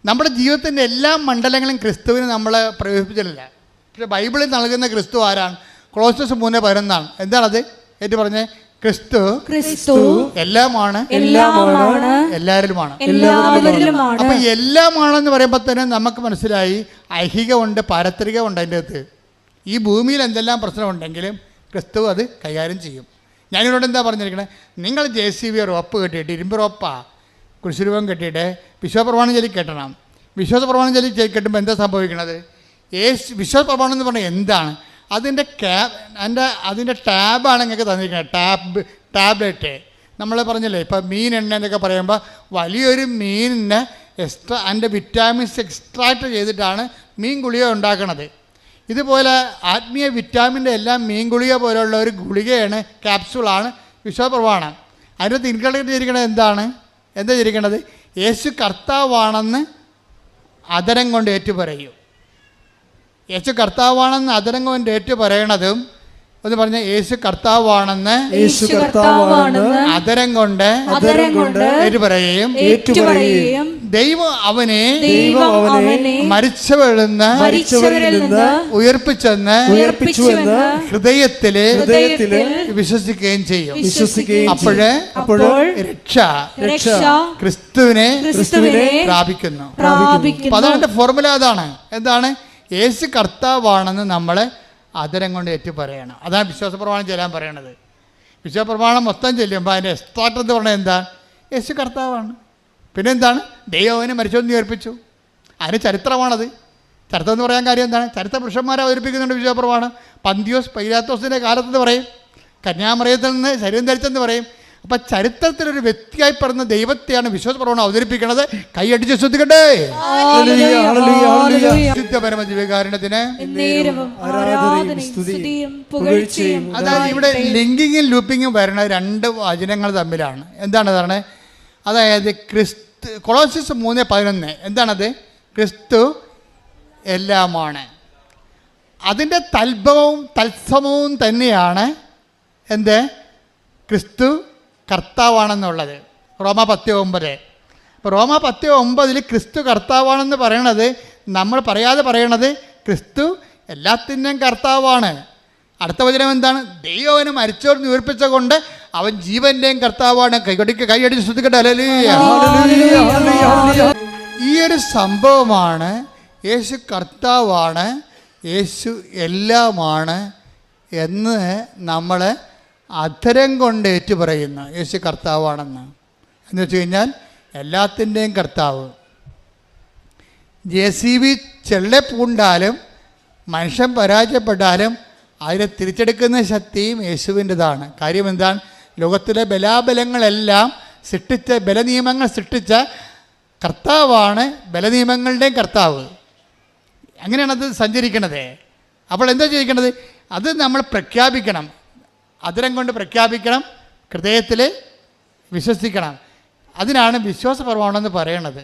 നമ്മുടെ ജീവിതത്തിൻ്റെ എല്ലാ മണ്ഡലങ്ങളും ക്രിസ്തുവിന് നമ്മൾ പ്രയോജിപ്പിച്ചിട്ടില്ല. പക്ഷേ ബൈബിളിൽ നൽകുന്ന ക്രിസ്തു ആരാണ്? കൊളോസ്യസ് 3:11 എന്താണത്? ഏറ്റു പറഞ്ഞേ, ക്രിസ്തു എല്ലാമാണ്, എല്ലാവരിലുമാണ്. അപ്പം എല്ലാമാണെന്ന് പറയുമ്പോൾ തന്നെ നമുക്ക് മനസ്സിലായി ഐഹികമുണ്ട്, പാരത്രികമുണ്ട്. അതിൻ്റെ അകത്ത് ഈ ഭൂമിയിൽ എന്തെല്ലാം പ്രശ്നമുണ്ടെങ്കിലും ക്രിസ്തു അത് കൈകാര്യം ചെയ്യും. ഞാനിവിടെ എന്താ പറഞ്ഞിരിക്കണേ, നിങ്ങൾ JCB റോപ്പ് കെട്ടിയിട്ട്, ഇരുമ്പ് റോപ്പാ കുരിശുരൂപം കെട്ടിയിട്ട് വിശ്വാസപ്രമാണം ചൊല്ലി കെട്ടണം. വിശ്വാസപ്രമാണം ചൊല്ലി കെട്ടുമ്പോൾ എന്താ സംഭവിക്കണത്? വിശ്വാസ പ്രമാണം എന്ന് പറഞ്ഞാൽ എന്താണ്? അതിൻ്റെ ടാബാണ് നിങ്ങൾക്ക് തന്നിരിക്കുന്നത്. ടാബ്ലറ്റ് നമ്മൾ പറഞ്ഞില്ലേ, ഇപ്പോൾ മീൻ എണ്ണ എന്നൊക്കെ പറയുമ്പോൾ വലിയൊരു മീനിനെ എക്സ്ട്രാ അതിൻ്റെ വിറ്റാമിൻസ് എക്സ്ട്രാക്ട് ചെയ്തിട്ടാണ് മീൻ ഗുളിക ഉണ്ടാക്കണത്. ഇതുപോലെ ആത്മീയ വിറ്റാമിൻ്റെ എല്ലാം മീൻ ഗുളിക പോലെയുള്ള ഒരു ഗുളികയാണ്, ക്യാപ്സൂളാണ് വിശ്വാസ പ്രമാണം. അതിനകത്ത് ഇൻകൾക്കേറ്റ് ചെയ്തിരിക്കുന്നത് എന്താ ചെയ്തിരിക്കുന്നത്? യേശു കർത്താവാണെന്ന് അതരം കൊണ്ട് ഏറ്റുപറയും. യേശു കർത്താവാണെന്ന് അതരം കൊണ്ട് ഏറ്റുപറയണതും ഒന്ന് പറഞ്ഞ, യേശു കർത്താവാണെന്ന് അതരം കൊണ്ട് ഏറ്റുപറയുകയും ദൈവം അവനെ മരിച്ചവരിൽ നിന്ന് ഉയർപ്പിച്ചെന്ന് ഹൃദയത്തില് വിശ്വസിക്കുകയും ചെയ്യും. അപ്പോഴ് രക്ഷ ക്രിസ്തുവിനെ പ്രാപിക്കുന്നു. അതാണ് ഫോർമുല. അതാണ് എന്താണ്? യേശു കർത്താവാണെന്ന് നമ്മൾ അതരം കൊണ്ട് ഏറ്റു പറയണം. അതാണ് വിശ്വാസ പ്രമാണം ചെല്ലാൻ പറയണത്. വിശ്വാസ പ്രമാണം മൊത്തം ചെല്ലുമ്പോൾ അതിൻ്റെ എക്സ്ട്രാക്ട് എന്ന് പറഞ്ഞാൽ എന്താ? യേശു കർത്താവാണ്. പിന്നെന്താണ്? ദൈവനെ മരിച്ചൊന്ന് ഉയർപ്പിച്ചു. അതിന് ചരിത്രമാണത്. ചരിത്രം എന്ന് പറയാൻ കാര്യം എന്താണ്? ചരിത്ര പുരുഷന്മാരെ അവതരിപ്പിക്കുന്നുണ്ട് വിശ്വാസ പ്രമാണം. പന്തിയോസ് പൈലാത്തോസിൻ്റെ കാലത്തെന്ന് പറയും, കന്യാമറിയത്തിൽ നിന്ന് ശരീരം ധരിച്ചെന്ന് പറയും. അപ്പം ചരിത്രത്തിലൊരു വ്യക്തിയായി പറഞ്ഞ ദൈവത്തെയാണ് വിശ്വാസ പ്രമാണം അവതരിപ്പിക്കുന്നത്. കൈയടിച്ച് ശ്രദ്ധിക്കട്ടെ. ദിവ്യകാരുണ്യത്തിന് അതായത് ഇവിടെ ലിങ്കിങ്ങും ലൂപ്പിങ്ങും വരുന്ന രണ്ട് വചനങ്ങൾ തമ്മിലാണ്. എന്താണ് പറഞ്ഞത്? അതായത് കൊളോസ്യസ് 3:11 എന്താണത്? ക്രിസ്തു എല്ലാമാണ്. അതിൻ്റെ തത്ഭവവും തത്സമവും തന്നെയാണ് എന്ത്? ക്രിസ്തു കർത്താവാണെന്നുള്ളത്. റോമ 10:9. അപ്പോൾ റോമ 10:9 ക്രിസ്തു കർത്താവാണെന്ന് പറയണത് നമ്മൾ പറയാതെ പറയണത് ക്രിസ്തു എല്ലാത്തിൻ്റെയും കർത്താവാണ്. അടുത്ത വചനം എന്താണ്? ദൈവം അവന് മരിച്ചവർ ഉയർപ്പിച്ച കൊണ്ട് അവൻ ജീവൻ്റെയും കർത്താവാണ്. കൈയടിച്ച് ശ്രദ്ധിക്കട്ടെ. ഹല്ലേലൂയ. ഈ ഒരു സംഭവമാണ് യേശു കർത്താവാണ്, യേശു എല്ലാമാണ് എന്ന് നമ്മൾ അധരം കൊണ്ട് ഏറ്റുപറയുന്നു. യേശു കർത്താവാണെന്ന് എന്ന് വെച്ച് കഴിഞ്ഞാൽ എല്ലാത്തിൻ്റെയും കർത്താവ്. JCB ചെള്ളപ്പൂണ്ടാലും മനുഷ്യൻ പരാജയപ്പെട്ടാലും അതിനെ തിരിച്ചെടുക്കുന്ന ശക്തിയും യേശുവിൻ്റെതാണ്. കാര്യം എന്താണ്? ലോകത്തിലെ ബലാബലങ്ങളെല്ലാം സൃഷ്ടിച്ച, ബലനിയമങ്ങൾ സൃഷ്ടിച്ച കർത്താവാണ് ബലനിയമങ്ങളുടെയും കർത്താവ്. അങ്ങനെയാണ് അത് സഞ്ചരിക്കണത്. അപ്പോൾ എന്താ ചെയ്യിക്കണത്? അത് നമ്മൾ പ്രഖ്യാപിക്കണം, അതിരം കൊണ്ട് പ്രഖ്യാപിക്കണം, ഹൃദയത്തിൽ വിശ്വസിക്കണം. അതിനാണ് വിശ്വാസ പ്രമാണം എന്ന് പറയണത്.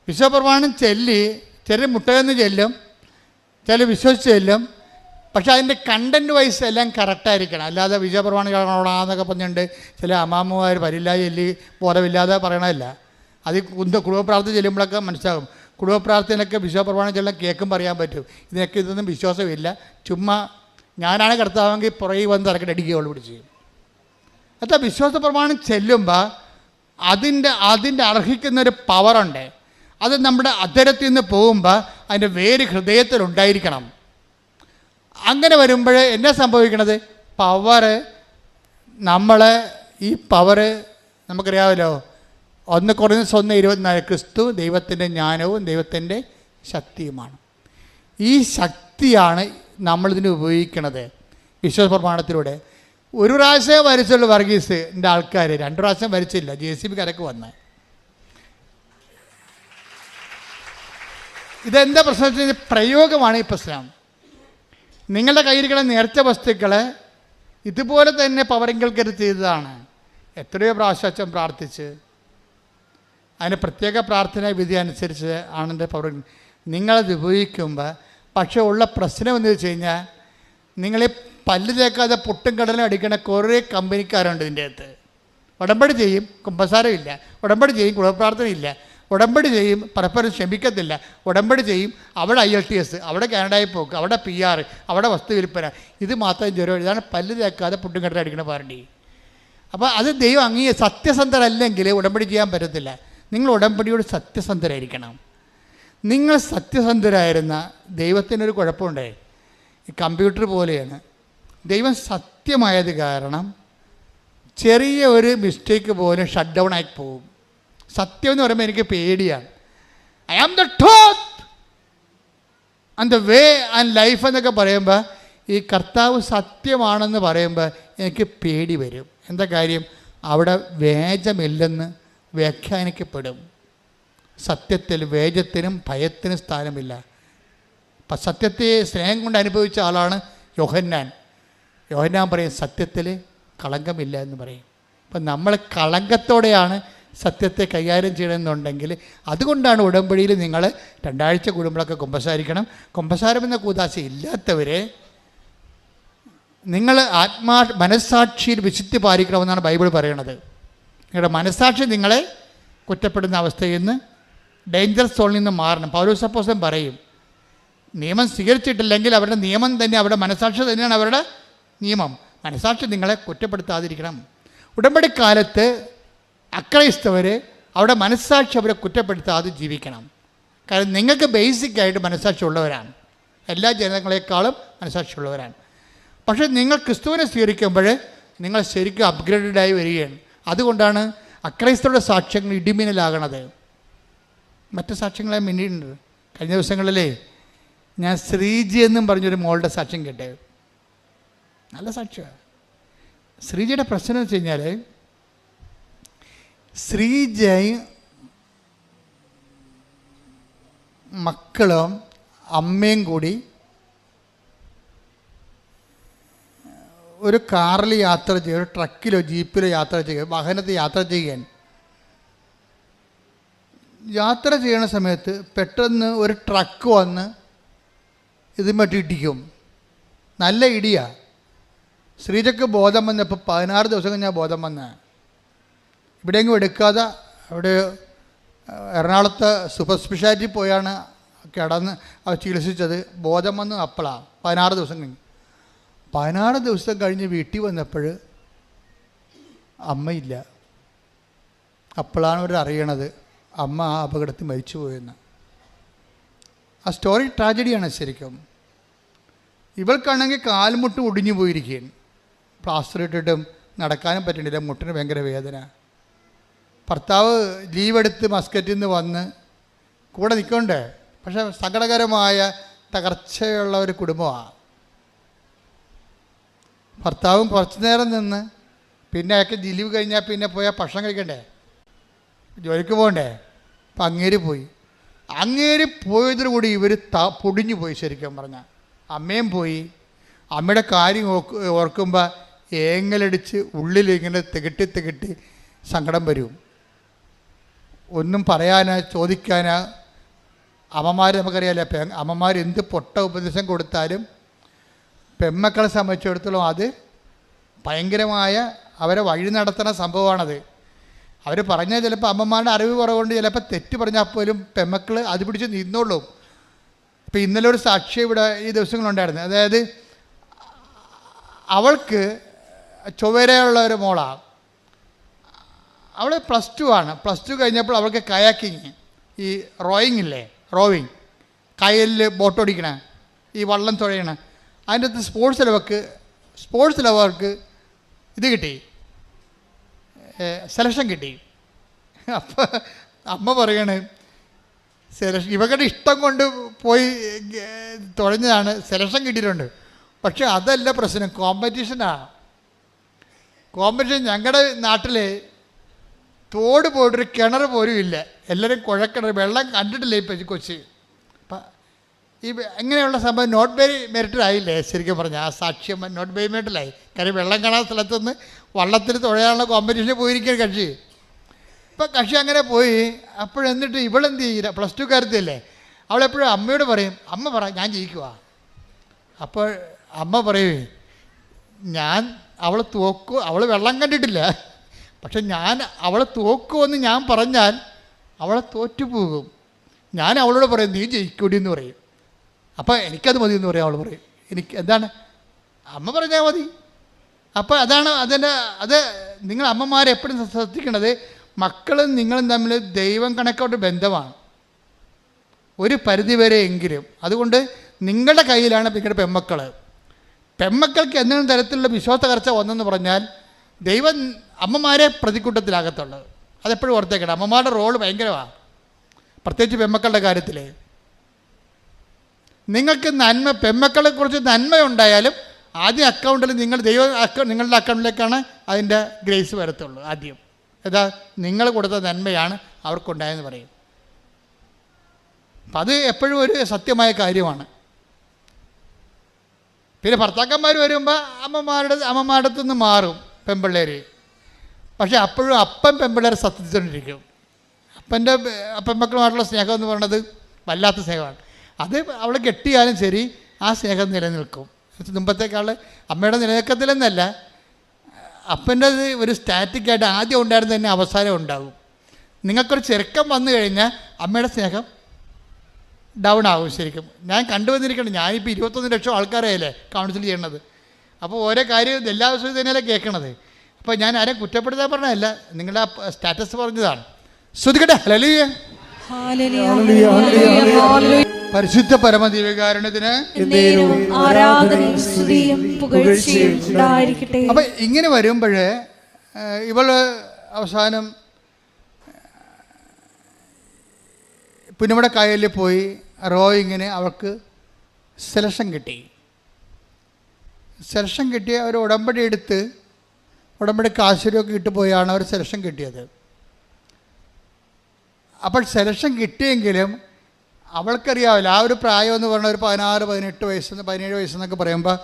വിശ്വാസ പ്രമാണം ചൊല്ലി ചില മുട്ടയെന്ന് ചെല്ലും, ചില വിശ്വസിച്ച് ചെല്ലും. പക്ഷെ അതിൻ്റെ കണ്ടൻറ്റ് വൈസ് എല്ലാം കറക്റ്റായിരിക്കണം. അല്ലാതെ വിശ്വാസ പ്രമാണം കാണണമെന്നൊക്കെ പറഞ്ഞുകൊണ്ട് ചില അമ്മാമ്മമാർ പരില്ല ചൊല്ലി ബോധമില്ലാതെ പറയണമല്ല. അത് കുടുംബ പ്രാർത്ഥന ചെല്ലുമ്പോഴൊക്കെ മനസ്സിലാകും. കുടുംബ പ്രാർത്ഥനയൊക്കെ വിശ്വാസ പ്രമാണം ചെല്ലാൻ കേൾക്കും പറയാൻ പറ്റും. ഇതിനൊക്കെ ഇതൊന്നും വിശ്വാസമില്ല, ചുമ്മാ ഞാനാണ് കർത്താവെങ്കിൽ പുറകെ വന്ന് തിരക്കിട്ട് അടിക്കുകയുള്ളൂ പിടിച്ച്. അത്ര വിശ്വാസ പ്രമാണം ചെല്ലുമ്പോൾ അതിൻ്റെ അർഹിക്കുന്നൊരു പവറുണ്ട്. അത് നമ്മുടെ അധരത്തിൽ നിന്ന് പോകുമ്പോൾ അതിൻ്റെ വേര് ഹൃദയത്തിലുണ്ടായിരിക്കണം. അങ്ങനെ വരുമ്പോൾ എന്നാ സംഭവിക്കണത്? പവറ് ഈ പവറ് നമുക്കറിയാമല്ലോ. 1 Corinthians 1:24 ക്രിസ്തു ദൈവത്തിൻ്റെ ജ്ഞാനവും ദൈവത്തിൻ്റെ ശക്തിയുമാണ്. ഈ ശക്തിയാണ് നമ്മളിതിന് ഉപയോഗിക്കണത് വിശ്വാസ പ്രമാണത്തിലൂടെ. ഒരു പ്രാവശ്യം വരച്ചുള്ളൂ വർഗീസിൻ്റെ ആൾക്കാർ, 2 പ്രാവശ്യം വരച്ചില്ല. JCB കരക്ക് വന്ന് ഇതെന്താ പ്രശ്നം വെച്ച് കഴിഞ്ഞാൽ പ്രയോഗമാണ് ഈ പ്രശ്നം. നിങ്ങളുടെ കയ്യിരിക്കുന്ന നേർച്ച വസ്തുക്കൾ ഇതുപോലെ തന്നെ പവറിങ്കൽക്കരുത് ചെയ്തതാണ്. എത്രയോ പ്രാവശ്യം അച്ഛൻ പ്രാർത്ഥിച്ച് അതിന് പ്രത്യേക പ്രാർത്ഥനാ വിധി അനുസരിച്ച് ആണെൻ്റെ പവർ നിങ്ങളത് ഉപയോഗിക്കുമ്പോൾ. പക്ഷേ ഉള്ള പ്രശ്നം എന്ന് വെച്ച് കഴിഞ്ഞാൽ നിങ്ങളീ പല്ല് തേക്കാതെ പൊട്ടും കടലും അടിക്കുന്ന കുറേ കമ്പനിക്കാരുണ്ട് ഇതിൻ്റെ അകത്ത്. ഉടമ്പടി ചെയ്യും, കുമ്പസാരമില്ല. ഉടമ്പടി ചെയ്യും, കുടുംബപ്രാർത്ഥനയില്ല. ഉടമ്പടി ചെയ്യും, പരസ്പരം ക്ഷമിക്കത്തില്ല. ഉടമ്പടി ചെയ്യും, അവിടെ IELTS, അവിടെ കാനഡയിൽ പോക്ക്, അവിടെ PR, അവിടെ വസ്തു വിൽപ്പന. ഇത് മാത്രം ജ്വരം. ഇതാണ് പല്ല് തേക്കാതെ പൊട്ടും കടലും അടിക്കുന്ന പാർട്ടി. അപ്പോൾ അത് ദൈവം സത്യസന്ധരല്ലെങ്കിൽ ഉടമ്പടി ചെയ്യാൻ പറ്റത്തില്ല. നിങ്ങൾ ഉടമ്പടിയോട് സത്യസന്ധരായിരിക്കണം. നിങ്ങൾ സത്യസന്ധരായിരുന്ന ദൈവത്തിനൊരു കുഴപ്പമുണ്ടേ. ഈ കമ്പ്യൂട്ടർ പോലെയാണ്. ദൈവം സത്യമായത് കാരണം ചെറിയ ഒരു മിസ്റ്റേക്ക് പോലും ഷട്ട് ഡൗൺ ആയി പോകും. സത്യം എന്ന് പറയുമ്പോൾ എനിക്ക് പേടിയാണ്. I am the truth and the way and life എന്നൊക്കെ പറയുമ്പോൾ ഈ കർത്താവ് സത്യമാണെന്ന് പറയുമ്പോൾ എനിക്ക് പേടി വരും. എന്താ കാര്യം? അവിടെ വേജമില്ലെന്ന് വ്യാഖ്യാനിക്കപ്പെടും. സത്യത്തിൽ വേജത്തിനും ഭയത്തിനും സ്ഥാനമില്ല. അപ്പം സത്യത്തെ സ്നേഹം കൊണ്ട് അനുഭവിച്ച ആളാണ് യോഹന്നാൻ. യോഹന്നാൻ പറയും സത്യത്തിൽ കളങ്കമില്ല എന്ന് പറയും. അപ്പം നമ്മൾ കളങ്കത്തോടെയാണ് സത്യത്തെ കൈകാര്യം ചെയ്യണമെന്നുണ്ടെങ്കിൽ അതുകൊണ്ടാണ് ഉടമ്പടിയിൽ നിങ്ങൾ 2 ആഴ്ച കൂടുമ്പോഴൊക്കെ കുമ്പസാരിക്കണം. കുമ്പസാരം എന്ന കൂതാശ ഇല്ലാത്തവരെ നിങ്ങൾ മനസ്സാക്ഷിയിൽ വിശുദ്ധി പാലിക്കണമെന്നാണ് ബൈബിൾ പറയണത്. നിങ്ങളുടെ മനസ്സാക്ഷി നിങ്ങളെ കുറ്റപ്പെടുന്ന അവസ്ഥയിൽ നിന്ന്, ഡേഞ്ചർ സോണിൽ നിന്ന് മാറണം. പൗലോസ് അപ്പോസ്തലൻ പറയും, നിയമം സ്വീകരിച്ചിട്ടില്ലെങ്കിൽ അവരുടെ നിയമം തന്നെ, അവരുടെ മനസ്സാക്ഷി തന്നെയാണ് അവരുടെ നിയമം. മനസ്സാക്ഷി നിങ്ങളെ കുറ്റപ്പെടുത്താതിരിക്കണം. ഉടമ്പടിക്കാലത്ത് അക്രൈസ്തവർ അവരുടെ മനസ്സാക്ഷി അവരെ കുറ്റപ്പെടുത്താതെ ജീവിക്കണം. കാരണം നിങ്ങൾക്ക് ബേസിക്കായിട്ട് മനസ്സാക്ഷി ഉള്ളവരാണ്. എല്ലാ ജനങ്ങളെക്കാളും മനസ്സാക്ഷി ഉള്ളവരാണ്. പക്ഷേ നിങ്ങൾ ക്രിസ്തുവിനെ സ്വീകരിക്കുമ്പോൾ നിങ്ങൾ ശരിക്കും അപ്ഗ്രേഡഡായി വരികയാണ്. അതുകൊണ്ടാണ് അക്രൈസ്തവരുടെ സാക്ഷ്യങ്ങൾ ഇടിമിന്നലാകണത്. മറ്റ് സാക്ഷ്യങ്ങളെ മിന്നിട്ടുണ്ട്. കഴിഞ്ഞ ദിവസങ്ങളിലേ ഞാൻ ശ്രീജി എന്നും പറഞ്ഞൊരു മോളുടെ സാക്ഷ്യം കേട്ടേ. നല്ല സാക്ഷ്യമാണ്. ശ്രീജിയുടെ പ്രശ്നം എന്ന് വെച്ച് കഴിഞ്ഞാൽ ശ്രീജയും മക്കളും അമ്മയും കൂടി ഒരു കാറിൽ യാത്ര ചെയ്യുക, ഒരു ട്രക്കിലോ ജീപ്പിലോ യാത്ര ചെയ്യുക, വാഹനത്തിൽ യാത്ര ചെയ്യാൻ. യാത്ര ചെയ്യുന്ന സമയത്ത് പെട്ടെന്ന് ഒരു ട്രക്ക് വന്ന് ഇതുമറ്റ് ഇടിക്കും. നല്ല ഇടിയാ. ശ്രീജയ്ക്ക് ബോധം വന്നപ്പോൾ 16 ദിവസം കഴിഞ്ഞാൽ ബോധം വന്ന. ഇവിടെയെങ്കിലും എടുക്കാതെ അവിടെ എറണാകുളത്ത് സൂപ്പർ സ്പെഷ്യാലിറ്റി പോയാണ് കിടന്ന് അവർ ചികിത്സിച്ചത്. ബോധം വന്ന് അപ്പോഴാണ് 16 ദിവസം കഴിഞ്ഞ്. 16 ദിവസം കഴിഞ്ഞ് വീട്ടിൽ വന്നപ്പോൾ അമ്മയില്ല. അപ്പോഴാണ് അവർ അറിയണത് അമ്മ ആ അപകടത്തിൽ മരിച്ചു പോയെന്ന്. ആ സ്റ്റോറി ട്രാജഡിയാണ് ശരിക്കും. ഇവൾക്കാണെങ്കിൽ കാൽമുട്ട് ഒടിഞ്ഞു പോയിരിക്കുകയാണ്. പ്ലാസ്റ്റർ ഇട്ടിട്ടും നടക്കാനും പറ്റണില്ല, മുട്ടിന് ഭയങ്കര വേദന. ഭർത്താവ് ലീവെടുത്ത് മസ്കറ്റിൽ നിന്ന് വന്ന് കൂടെ നിൽക്കണ്ടേ. പക്ഷേ സങ്കടകരമായ തകർച്ചയുള്ള ഒരു കുടുംബമാണ്. ഭർത്താവും കുറച്ച് നേരം നിന്ന് പിന്നെ അയാൾക്ക് ലീവ് കഴിഞ്ഞാൽ പിന്നെ പോയാൽ ഭക്ഷണം കഴിക്കണ്ടേ, ജോലിക്ക് പോകണ്ടേ. അപ്പം അങ്ങേര് പോയി. അങ്ങേര് പോയതോടുകൂടി ഇവർ പൊടിഞ്ഞു പോയി. ശരിക്കും പറഞ്ഞാൽ അമ്മയും പോയി. അമ്മയുടെ കാര്യം ഓർക്കുമ്പോൾ ഏങ്ങലടിച്ച് ഉള്ളിലിങ്ങനെ തികട്ടി സങ്കടം വരും. ഒന്നും പറയാനോ ചോദിക്കാനോ. അമ്മമാർ നമുക്കറിയാമല്ലോ, അമ്മമാർ എന്ത് പൊട്ട ഉപദേശം കൊടുത്താലും പെമ്മക്കളെ സംബന്ധിച്ചിടത്തോളം അത് ഭയങ്കരമായ അവരെ വഴി നടത്തുന്ന സംഭവമാണത്. അവർ പറഞ്ഞാൽ ചിലപ്പോൾ അമ്മമാരുടെ അറിവ് കുറവുകൊണ്ട് ചിലപ്പോൾ തെറ്റ് പറഞ്ഞാൽ പോലും പെമ്മക്കൾ അത് പിടിച്ച് നിന്നോളും. ഇപ്പോൾ ഇന്നലെ ഒരു സാക്ഷി ഇവിടെ ഈ ദിവസങ്ങളുണ്ടായിരുന്നു. അതായത് അവൾക്ക് ചൊവ്വരയുള്ള ഒരു മോളാണ്. അവൾ +2 ആണ്. +2 കഴിഞ്ഞപ്പോൾ അവൾക്ക് കയാക്കിങ്, ഈ റോവിങ് കയലിൽ ബോട്ടോടിക്കണ, ഈ വള്ളം തുഴയണ, അതിൻ്റെ അകത്ത് സ്പോർട്സിൽ അവർക്ക് ഇത് കിട്ടി, സെലക്ഷൻ കിട്ടി. അപ്പോൾ അമ്മ പറയണ് സെലക്ഷൻ ഇവരുടെ ഇഷ്ടം കൊണ്ട് പോയി തുഴഞ്ഞതാണ്, സെലക്ഷൻ കിട്ടിയിട്ടുണ്ട്. പക്ഷെ അതല്ല പ്രശ്നം, കോമ്പറ്റീഷനാണ്. കോമ്പറ്റീഷൻ ഞങ്ങളുടെ നാട്ടിൽ തോട് പോയിട്ടൊരു കിണർ പോലും ഇല്ല. എല്ലാവരും കുഴക്കിണർ, വെള്ളം കണ്ടിട്ടില്ല ഇപ്പം കൊച്ചി. അപ്പം ഈ എങ്ങനെയുള്ള സംഭവം നോട്ട് ബൈ മെറിറ്റിലായില്ലേ ശരിക്കും പറഞ്ഞാൽ. ആ സാക്ഷ്യം നോട്ട് ബൈ മെറിറ്റിലായി. കാര്യം വെള്ളം കാണാത്ത സ്ഥലത്തുനിന്ന് വള്ളത്തിൽ തുഴയാനുള്ള കോമ്പറ്റീഷന് പോയിരിക്കുക കക്ഷി. ഇപ്പം കക്ഷി അങ്ങനെ പോയി. അപ്പോഴെന്നിട്ട് ഇവളെന്ത് ചെയ്യില്ല, +2 കാരത്തില്ലേ, അവളെപ്പോഴും അമ്മയോട് പറയും, അമ്മ പറ ഞാൻ ജയിക്കുക. അപ്പോൾ അമ്മ പറയേ, ഞാൻ അവൾ തോക്കും, അവൾ വെള്ളം കണ്ടിട്ടില്ല, പക്ഷെ ഞാൻ അവളെ തോക്കുമെന്ന് ഞാൻ പറഞ്ഞാൽ അവളെ തോറ്റുപോകും. ഞാൻ അവളോട് പറയും നീ ജയിക്കൂടി എന്ന് പറയും. അപ്പോൾ എനിക്കത് മതി എന്ന് പറയും. അവൾ പറയും എനിക്ക് എന്താണ് അമ്മ പറഞ്ഞാൽ മതി. അപ്പോൾ അതാണ് അത് നിങ്ങൾ അമ്മമാരെപ്പോഴും ശ്രദ്ധിക്കേണ്ടത്. മക്കളും നിങ്ങളും തമ്മിൽ ദൈവം കണക്കോട്ട് ബന്ധമാണ് ഒരു പരിധിവരെ എങ്കിലും. അതുകൊണ്ട് നിങ്ങളുടെ കയ്യിലാണ് നിങ്ങളുടെ പെമ്മക്കൾക്ക് എന്തെങ്കിലും തരത്തിലുള്ള വിശ്വാസ തകർച്ച വന്നെന്ന് പറഞ്ഞാൽ ദൈവം അമ്മമാരെ പ്രതിക്കൂട്ടത്തിലാകത്തുള്ളത്. അതെപ്പോഴും ഓർത്തേക്കണം. അമ്മമാരുടെ റോള് ഭയങ്കരമാണ്, പ്രത്യേകിച്ച് പെമ്മക്കളുടെ കാര്യത്തിൽ. നിങ്ങൾക്ക് പെമ്മക്കളെക്കുറിച്ച് നന്മയുണ്ടായാലും ആദ്യം അക്കൗണ്ടിൽ നിങ്ങളുടെ അക്കൗണ്ടിലേക്കാണ് അതിൻ്റെ ഗ്രേസ് വരത്തുള്ളൂ. ആദ്യം നിങ്ങൾ കൊടുത്ത നന്മയാണ് അവർക്കുണ്ടായെന്ന് പറയും. അപ്പം അത് എപ്പോഴും ഒരു സത്യമായ കാര്യമാണ്. പിന്നെ ഭർത്താക്കന്മാർ വരുമ്പോൾ അമ്മമാരുടെ അടുത്ത് നിന്ന് മാറും പെൺപിള്ളേർ. പക്ഷേ അപ്പോഴും അപ്പം പെൺപിള്ളേരെ സത്യത്തിക്കൊണ്ടിരിക്കും. പെൺമക്കളുമായിട്ടുള്ള സ്നേഹം എന്ന് പറയുന്നത് വല്ലാത്ത സ്നേഹമാണ്. അത് അവളെ കെട്ടിയാലും ശരി ആ സ്നേഹം നിലനിൽക്കും. മുമ്പത്തേക്കാൾ അമ്മയുടെ നിലനിൽക്കത്തില്ലെന്നല്ല, അപ്പൻ്റെ ഒരു സ്റ്റാറ്റിക്കായിട്ട് ആദ്യം ഉണ്ടായിരുന്ന തന്നെ അവസാനം ഉണ്ടാകും. നിങ്ങൾക്കൊരു ചെറുക്കം വന്നു കഴിഞ്ഞാൽ അമ്മയുടെ സ്നേഹം ഡൗൺ ആകും. ശരിക്കും ഞാൻ കണ്ടുവന്നിരിക്കണം. ഞാനിപ്പോൾ 21 ലക്ഷം ആൾക്കാരെയല്ലേ കൗൺസിൽ ചെയ്യണത്. അപ്പോൾ ഓരോ കാര്യം എല്ലാ ദിവസവും തന്നെയല്ലേ കേൾക്കണത്. അപ്പോൾ ഞാൻ ആരെയും കുറ്റപ്പെടുത്താൻ പറഞ്ഞതല്ല, നിങ്ങളുടെ സ്റ്റാറ്റസ് പറഞ്ഞതാണ്. ശ്രുതികട്ടെ. ഹല്ലേലൂയ, പരിശുദ്ധ പരമദിവ്യകാരുണ്യത്തിന്. അപ്പം ഇങ്ങനെ വരുമ്പോൾ ഇവള് അവസാനം പുന്നമട കായലിൽ പോയി റോയിങ്ങിന് അവൾക്ക് സെലക്ഷൻ കിട്ടി. അവർ ഉടമ്പടി എടുത്ത് ഉടമ്പടി കാശുരൊക്കെ ഇട്ട് പോയാണ് അവർ സെലക്ഷൻ കിട്ടിയത്. അപ്പോൾ സെലക്ഷൻ കിട്ടിയെങ്കിലും അവൾക്കറിയാവില്ല, ആ ഒരു പ്രായം എന്ന് പറഞ്ഞാൽ ഒരു 16, 18 വയസ്സ് 17 വയസ്സെന്നൊക്കെ പറയുമ്പോൾ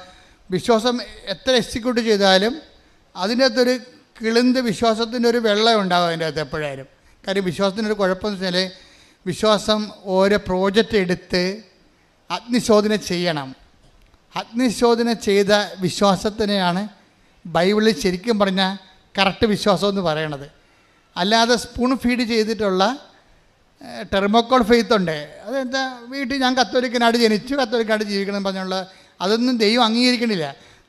വിശ്വാസം എത്ര എക്സിക്യൂട്ട് ചെയ്താലും അതിൻ്റെ അകത്തൊരു കിളിന്ത് വിശ്വാസത്തിൻ്റെ ഒരു വെള്ളം ഉണ്ടാകും അതിൻ്റെ അകത്ത് എപ്പോഴായാലും. കാര്യം വിശ്വാസത്തിനൊരു കുഴപ്പമെന്ന് വെച്ചാൽ വിശ്വാസം ഓരോ പ്രോജക്റ്റ് എടുത്ത് അഗ്നിശോധന ചെയ്യണം. അഗ്നിശോധന ചെയ്ത വിശ്വാസത്തിനെയാണ് ബൈബിളിൽ ശരിക്കും പറഞ്ഞാൽ കറക്റ്റ് വിശ്വാസം എന്ന് പറയണത്. അല്ലാതെ സ്പൂൺ ഫീഡ് ചെയ്തിട്ടുള്ള ടെർമോക്കോൾ ഫെയ്ത്ത് ഉണ്ട്. അതെന്താ, വീട്ടിൽ ഞാൻ കത്തോലിക്കനായിട്ട് ജനിച്ചു, കത്തോലിക്കനായിട്ട് ജീവിക്കണം എന്ന് പറഞ്ഞുള്ള അതൊന്നും ദൈവം അംഗീകരിക്കണില്ല.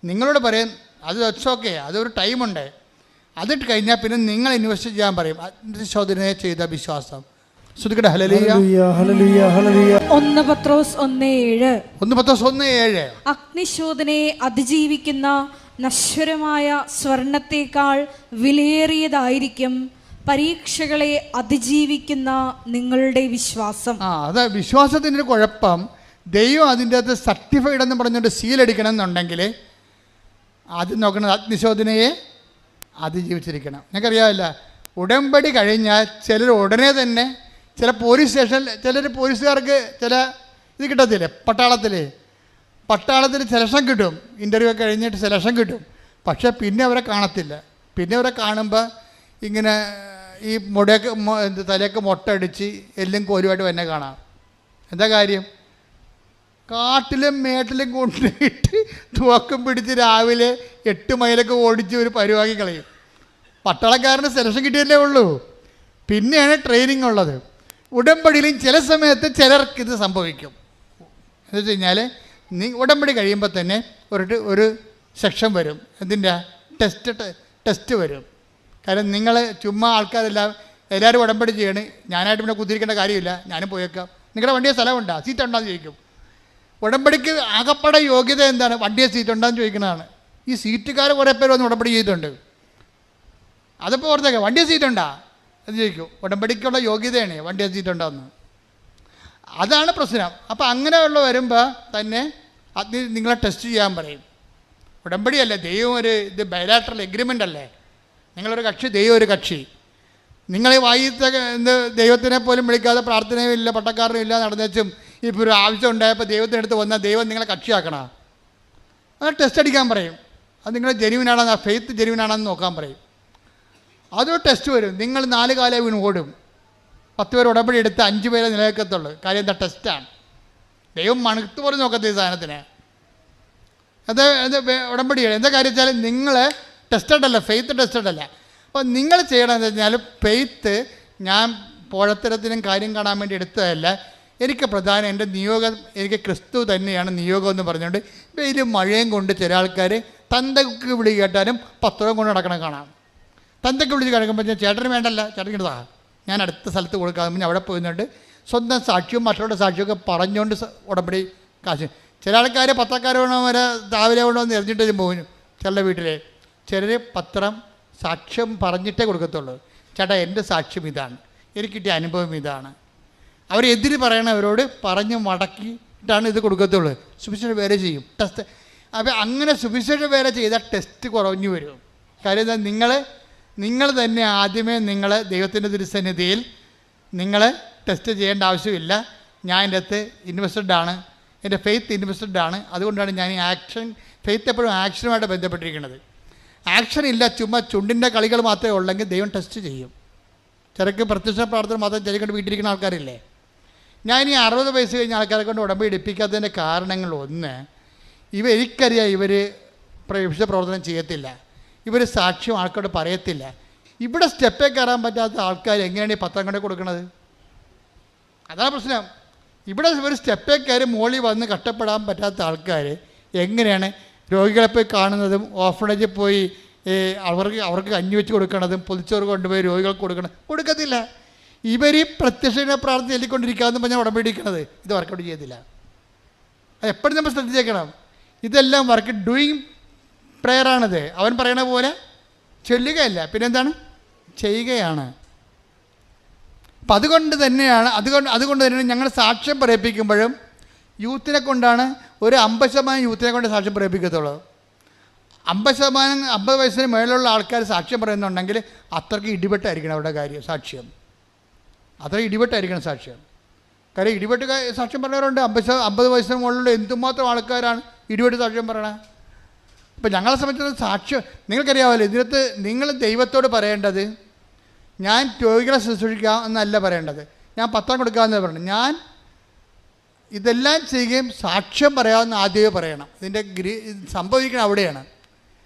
നിങ്ങളോട് പറയും അത് ഇറ്റ്സ് ഓക്കെ, അതൊരു ടൈമുണ്ട്. അതിട്ട് കഴിഞ്ഞാൽ പിന്നെ നിങ്ങൾ ഇൻവെസ്റ്റ് ചെയ്യാൻ പറയും. അഗ്നിശോധന ചെയ്ത വിശ്വാസം. ശ്രുതിക്കട്ടെ ഹല്ലേലൂയ. ഹല്ലേലൂയ, ഹല്ലേലൂയ. 1 പത്രോസ് 1:7. 1 പത്രോസ് 1:7. അഗ്നിശോധനയെ അതിജീവിക്കുന്ന നശ്വരമായ സ്വർണത്തേക്കാൾ വിലയേറിയതായിരിക്കും പരീക്ഷകളെ അതിജീവിക്കുന്ന നിങ്ങളുടെ വിശ്വാസം. അത് വിശ്വാസത്തിൻ്റെ ഒരു കുഴപ്പം, ദൈവം അതിൻ്റെ അകത്ത് സർട്ടിഫൈഡ് എന്ന് പറഞ്ഞുകൊണ്ട് സീലടിക്കണം എന്നുണ്ടെങ്കിൽ ആദ്യം നോക്കണം അഗ്നിശോധനയെ അതിജീവിച്ചിരിക്കണം. ഞങ്ങൾക്കറിയാമല്ല, ഉടമ്പടി കഴിഞ്ഞാൽ ചിലർ ഉടനെ തന്നെ ചില പോലീസ് സ്റ്റേഷനിൽ ചിലർ പോലീസുകാർക്ക് ചില ഇത് കിട്ടത്തില്ലേ, പട്ടാളത്തിൽ സെലക്ഷൻ കിട്ടും, ഇൻ്റർവ്യൂ ഒക്കെ കഴിഞ്ഞിട്ട് സെലക്ഷൻ കിട്ടും. പക്ഷേ പിന്നെ അവരെ കാണത്തില്ല. പിന്നെ അവരെ കാണുമ്പോൾ ഇങ്ങനെ ഈ തലയൊക്കെ മൊട്ടടിച്ച് എല്ലും കോലുമായിട്ട് തന്നെ കാണാം. എന്താ കാര്യം? കാട്ടിലും മേട്ടിലും കൊണ്ടിട്ട് തുവക്കം പിടിച്ച് രാവിലെ 8 മൈലൊക്കെ ഓടിച്ച് ഒരു പരിവാക്കി കളയും. പട്ടാളക്കാരന് സെലക്ഷൻ കിട്ടിയല്ലേ ഉള്ളൂ. പിന്നെയാണ് ട്രെയിനിങ് ഉള്ളത്. ഉടമ്പടിയിലും ചില സമയത്ത് ചിലർക്ക് ഇത് സംഭവിക്കും. എന്ന് വെച്ച് കഴിഞ്ഞാൽ ഉടമ്പടി കഴിയുമ്പോൾ തന്നെ ഒരു സെക്ഷൻ വരും. എന്തിൻ്റെ ടെസ്റ്റ് വരും. കാരണം നിങ്ങൾ ചുമ്മാ എല്ലാവരും ഉടമ്പടി ചെയ്യണേ, ഞാനായിട്ട് പിന്നെ കുത്തിരിക്കേണ്ട കാര്യമില്ല, ഞാനും പോയേക്കാം. നിങ്ങളുടെ വണ്ടിയെ സ്ഥലമുണ്ടോ, സീറ്റ് ഉണ്ടോയെന്ന് ചോദിക്കും. ഉടമ്പടിക്ക് ആകപ്പാടെ യോഗ്യത എന്താണ്? വണ്ടിയെ സീറ്റ് ഉണ്ടോയെന്ന് ചോദിക്കുന്നതാണ്. ഈ സീറ്റുകാർ കുറേ പേര് വന്ന് ഉടമ്പടി ചെയ്തിട്ടുണ്ട്. അതിപ്പോൾ ഓർത്തേക്കാം, വണ്ടിയെ സീറ്റ് ഉണ്ടോ എന്ന് ചോദിക്കും. ഉടമ്പടിക്കുള്ള യോഗ്യതയാണ് വണ്ടിയെ സീറ്റ് ഉണ്ടോയെന്ന്. അതാണ് പ്രശ്നം. അപ്പോൾ അങ്ങനെയുള്ള വരുമ്പോൾ തന്നെ അത് നിങ്ങളെ ടെസ്റ്റ് ചെയ്യാൻ പറയും. ഉടമ്പടിയല്ല, ദൈവം ഇത് ബയലാട്രൽ എഗ്രിമെൻ്റ് അല്ലേ. നിങ്ങളൊരു കക്ഷി, ദൈവം ഒരു കക്ഷി. നിങ്ങൾ ഈ വായിത്തെ ദൈവത്തിനെ പോലും വിളിക്കാതെ പ്രാർത്ഥനയും ഇല്ല, പട്ടക്കാരനും ഇല്ല, നടന്നേച്ചും ഇപ്പോൾ ഒരു ആവശ്യം ഉണ്ടായപ്പോൾ ദൈവത്തിനടുത്ത് വന്നാൽ ദൈവം നിങ്ങളെ കക്ഷിയാക്കണം. അത് ടെസ്റ്റ് അടിക്കാൻ പറയും. അത് നിങ്ങൾ ജെനുവിനാണെന്ന്, ആ ഫെയ്ത്ത് ജെനുവിനാണെന്ന് നോക്കാൻ പറയും. അതൊരു ടെസ്റ്റ് വരും. നിങ്ങൾ 4 കാലം വീണ് ഓടും. 10 പേർ ഉടമ്പടി എടുത്ത് 5 പേരെ നിലനിൽക്കത്തുള്ളൂ. കാര്യം എന്താ? ടെസ്റ്റാണ്. ദൈവം മണുത്ത് പോലും നോക്കത്തെ ഈ സാധനത്തിന്. അത് ഉടമ്പടിയാണ്. എന്താ കാര്യം വെച്ചാൽ നിങ്ങൾ ടെസ്റ്റഡ് അല്ല, ഫെയ്ത്ത് ടെസ്റ്റഡ് അല്ല. അപ്പോൾ നിങ്ങൾ ചെയ്യണമെന്ന് വെച്ചാൽ ഫെയ്ത്ത് ഞാൻ പോഴത്തരത്തിനും കാര്യം കാണാൻ വേണ്ടി എടുത്തതല്ല. എനിക്ക് പ്രധാനം എൻ്റെ നിയോഗം, എനിക്ക് ക്രിസ്തു തന്നെയാണ് നിയോഗം എന്ന് പറഞ്ഞുകൊണ്ട് വെയിലും മഴയും കൊണ്ട് ചില ആൾക്കാർ തന്തക്ക് വിളി കേട്ടാലും പത്രവും കൊണ്ട് നടക്കണം കാണാം. തന്തക്ക് വിളിച്ച് കിടക്കുമ്പോൾ ചേട്ടന് വേണ്ടല്ല, ചേട്ടൻ ഇതാ ഞാൻ അടുത്ത സ്ഥലത്ത് കൊടുക്കാമെന്ന് അവിടെ പോയിന്നുണ്ട് സ്വന്തം സാക്ഷ്യവും മറ്റുള്ള സാക്ഷിയൊക്കെ പറഞ്ഞുകൊണ്ട് ഉടമ്പടി കാശ്. ചില ആൾക്കാർ പത്രക്കാർ വേണോ വരെ രാവിലെ വേണോ എന്ന് എറിഞ്ഞിട്ട് പോകും. ചില വീട്ടിൽ ചിലർ പത്രം സാക്ഷ്യം പറഞ്ഞിട്ടേ കൊടുക്കത്തുള്ളൂ. ചേട്ടാ എൻ്റെ സാക്ഷ്യം ഇതാണ്, എനിക്ക് കിട്ടിയ അനുഭവം ഇതാണ്. അവരെതിര് പറയണവരോട് പറഞ്ഞ് മടക്കിയിട്ടാണ് ഇത് കൊടുക്കത്തുള്ളൂ. സുവിശേഷ വേല ചെയ്യും ടെസ്റ്റ്. അപ്പോൾ അങ്ങനെ സുവിശേഷ വേല ചെയ്താൽ ടെസ്റ്റ് കുറഞ്ഞു വരും. കാര്യം എന്താ? നിങ്ങൾ തന്നെ ആദ്യമേ നിങ്ങൾ ദൈവത്തിൻ്റെ തിരുസന്നിധിയിൽ നിങ്ങൾ ടെസ്റ്റ് ചെയ്യേണ്ട ആവശ്യമില്ല. ഞാൻ എൻ്റെ അകത്ത് ഇൻവെസ്റ്റഡ് ആണ്, എൻ്റെ ഫെയ്ത്ത് ഇൻവെസ്റ്റഡ് ആണ്. അതുകൊണ്ടാണ് ഞാൻ ഈ ഫെയ്ത്ത് എപ്പോഴും ആക്ഷനുമായിട്ട് ബന്ധപ്പെട്ടിരിക്കുന്നത്. ആക്ഷൻ ഇല്ല, ചുമ്മാ ചുണ്ടിൻ്റെ കളികൾ മാത്രമേ ഉള്ളെങ്കിൽ ദൈവം ടെസ്റ്റ് ചെയ്യും. ചിലക്ക് പ്രത്യക്ഷ പ്രാർത്ഥന മാത്രം ചെറിയ വീട്ടിലിരിക്കുന്ന ആൾക്കാരില്ലേ. ഞാൻ ഈ 60 വയസ്സ് കഴിഞ്ഞ ആൾക്കാരെ കൊണ്ട് ഉടമ്പടി എടുപ്പിക്കാത്തതിൻ്റെ കാരണങ്ങൾ ഒന്ന്, എനിക്കറിയാം ഇവർ വിശുദ്ധ പ്രവർത്തനം ചെയ്യത്തില്ല, ഇവർ സാക്ഷ്യം ആൾക്കാരോട് പറയത്തില്ല. ഇവിടെ സ്റ്റെപ്പേ കയറാൻ പറ്റാത്ത ആൾക്കാർ എങ്ങനെയാണ് ഈ പത്രം കൊണ്ട് കൊടുക്കുന്നത്? അതാണ് പ്രശ്നം. ഇവിടെ ഒരു സ്റ്റെപ്പേ കയറി മോളിൽ വന്ന് കഷ്ടപ്പെടാൻ പറ്റാത്ത ആൾക്കാർ എങ്ങനെയാണ് രോഗികളെ പോയി കാണുന്നതും ഓർഫണേജിൽ പോയി അവർക്ക് കഞ്ഞി വെച്ച് കൊടുക്കണതും പൊതിച്ചോറ് കൊണ്ടുപോയി രോഗികൾക്ക് കൊടുക്കത്തില്ല. ഇവർ ഈ പ്രത്യക്ഷ പ്രാർത്ഥന ചൊല്ലിക്കൊണ്ടിരിക്കാമെന്ന് പറഞ്ഞാൽ ഉടമ്പടിക്കുന്നത് ഇത് വർക്കൗട്ട് ചെയ്യത്തില്ല. അത് എപ്പോഴും നമ്മൾ ശ്രദ്ധിച്ചേക്കണം. ഇതെല്ലാം വർക്ക് ഡൂയിങ് പ്രെയറാണിത്. അവൻ പറയണ പോലെ ചൊല്ലുകയല്ല, പിന്നെന്താണ്? ചെയ്യുകയാണ്. അപ്പം അതുകൊണ്ട് തന്നെയാണ് ഞങ്ങൾ സാക്ഷ്യം പറയിപ്പിക്കുമ്പോഴും യൂത്തിനെ കൊണ്ടാണ് ഒരു 50% യൂത്തിനെ കൊണ്ട് സാക്ഷ്യം പറയിപ്പിക്കത്തുള്ളൂ. 50 വയസ്സിന് മേലുള്ള ആൾക്കാർ സാക്ഷ്യം പറയുന്നുണ്ടെങ്കിൽ അത്രയ്ക്ക് ഇടിപെട്ടായിരിക്കണം അവരുടെ കാര്യം സാക്ഷ്യം. അത്ര ഇടിപെട്ടായിരിക്കണം സാക്ഷ്യം. കാര്യം ഇടിപെട്ട് സാക്ഷ്യം പറഞ്ഞവരുണ്ട്. 50 വയസ്സിന് മുകളിലുള്ള എന്തുമാത്രം ആൾക്കാരാണ് ഇടിപെട്ട് സാക്ഷ്യം പറയണത്. ഇപ്പം ഞങ്ങളെ സംബന്ധിച്ചിടത്തോളം സാക്ഷ്യം നിങ്ങൾക്കറിയാമല്ലോ. ഇതിനകത്ത് നിങ്ങൾ ദൈവത്തോട് പറയേണ്ടത് ഞാൻ രോഗികളെ ശുശ്രൂഷിക്കാം എന്നല്ല പറയേണ്ടത്, ഞാൻ പത്രം കൊടുക്കാമെന്ന് പറഞ്ഞു. ഞാൻ ഇതെല്ലാം ചെയ്യുകയും സാക്ഷ്യം പറയാമെന്ന് ആദ്യമേ പറയണം. ഇതിൻ്റെ സംഭവിക്കണം അവിടെയാണ്.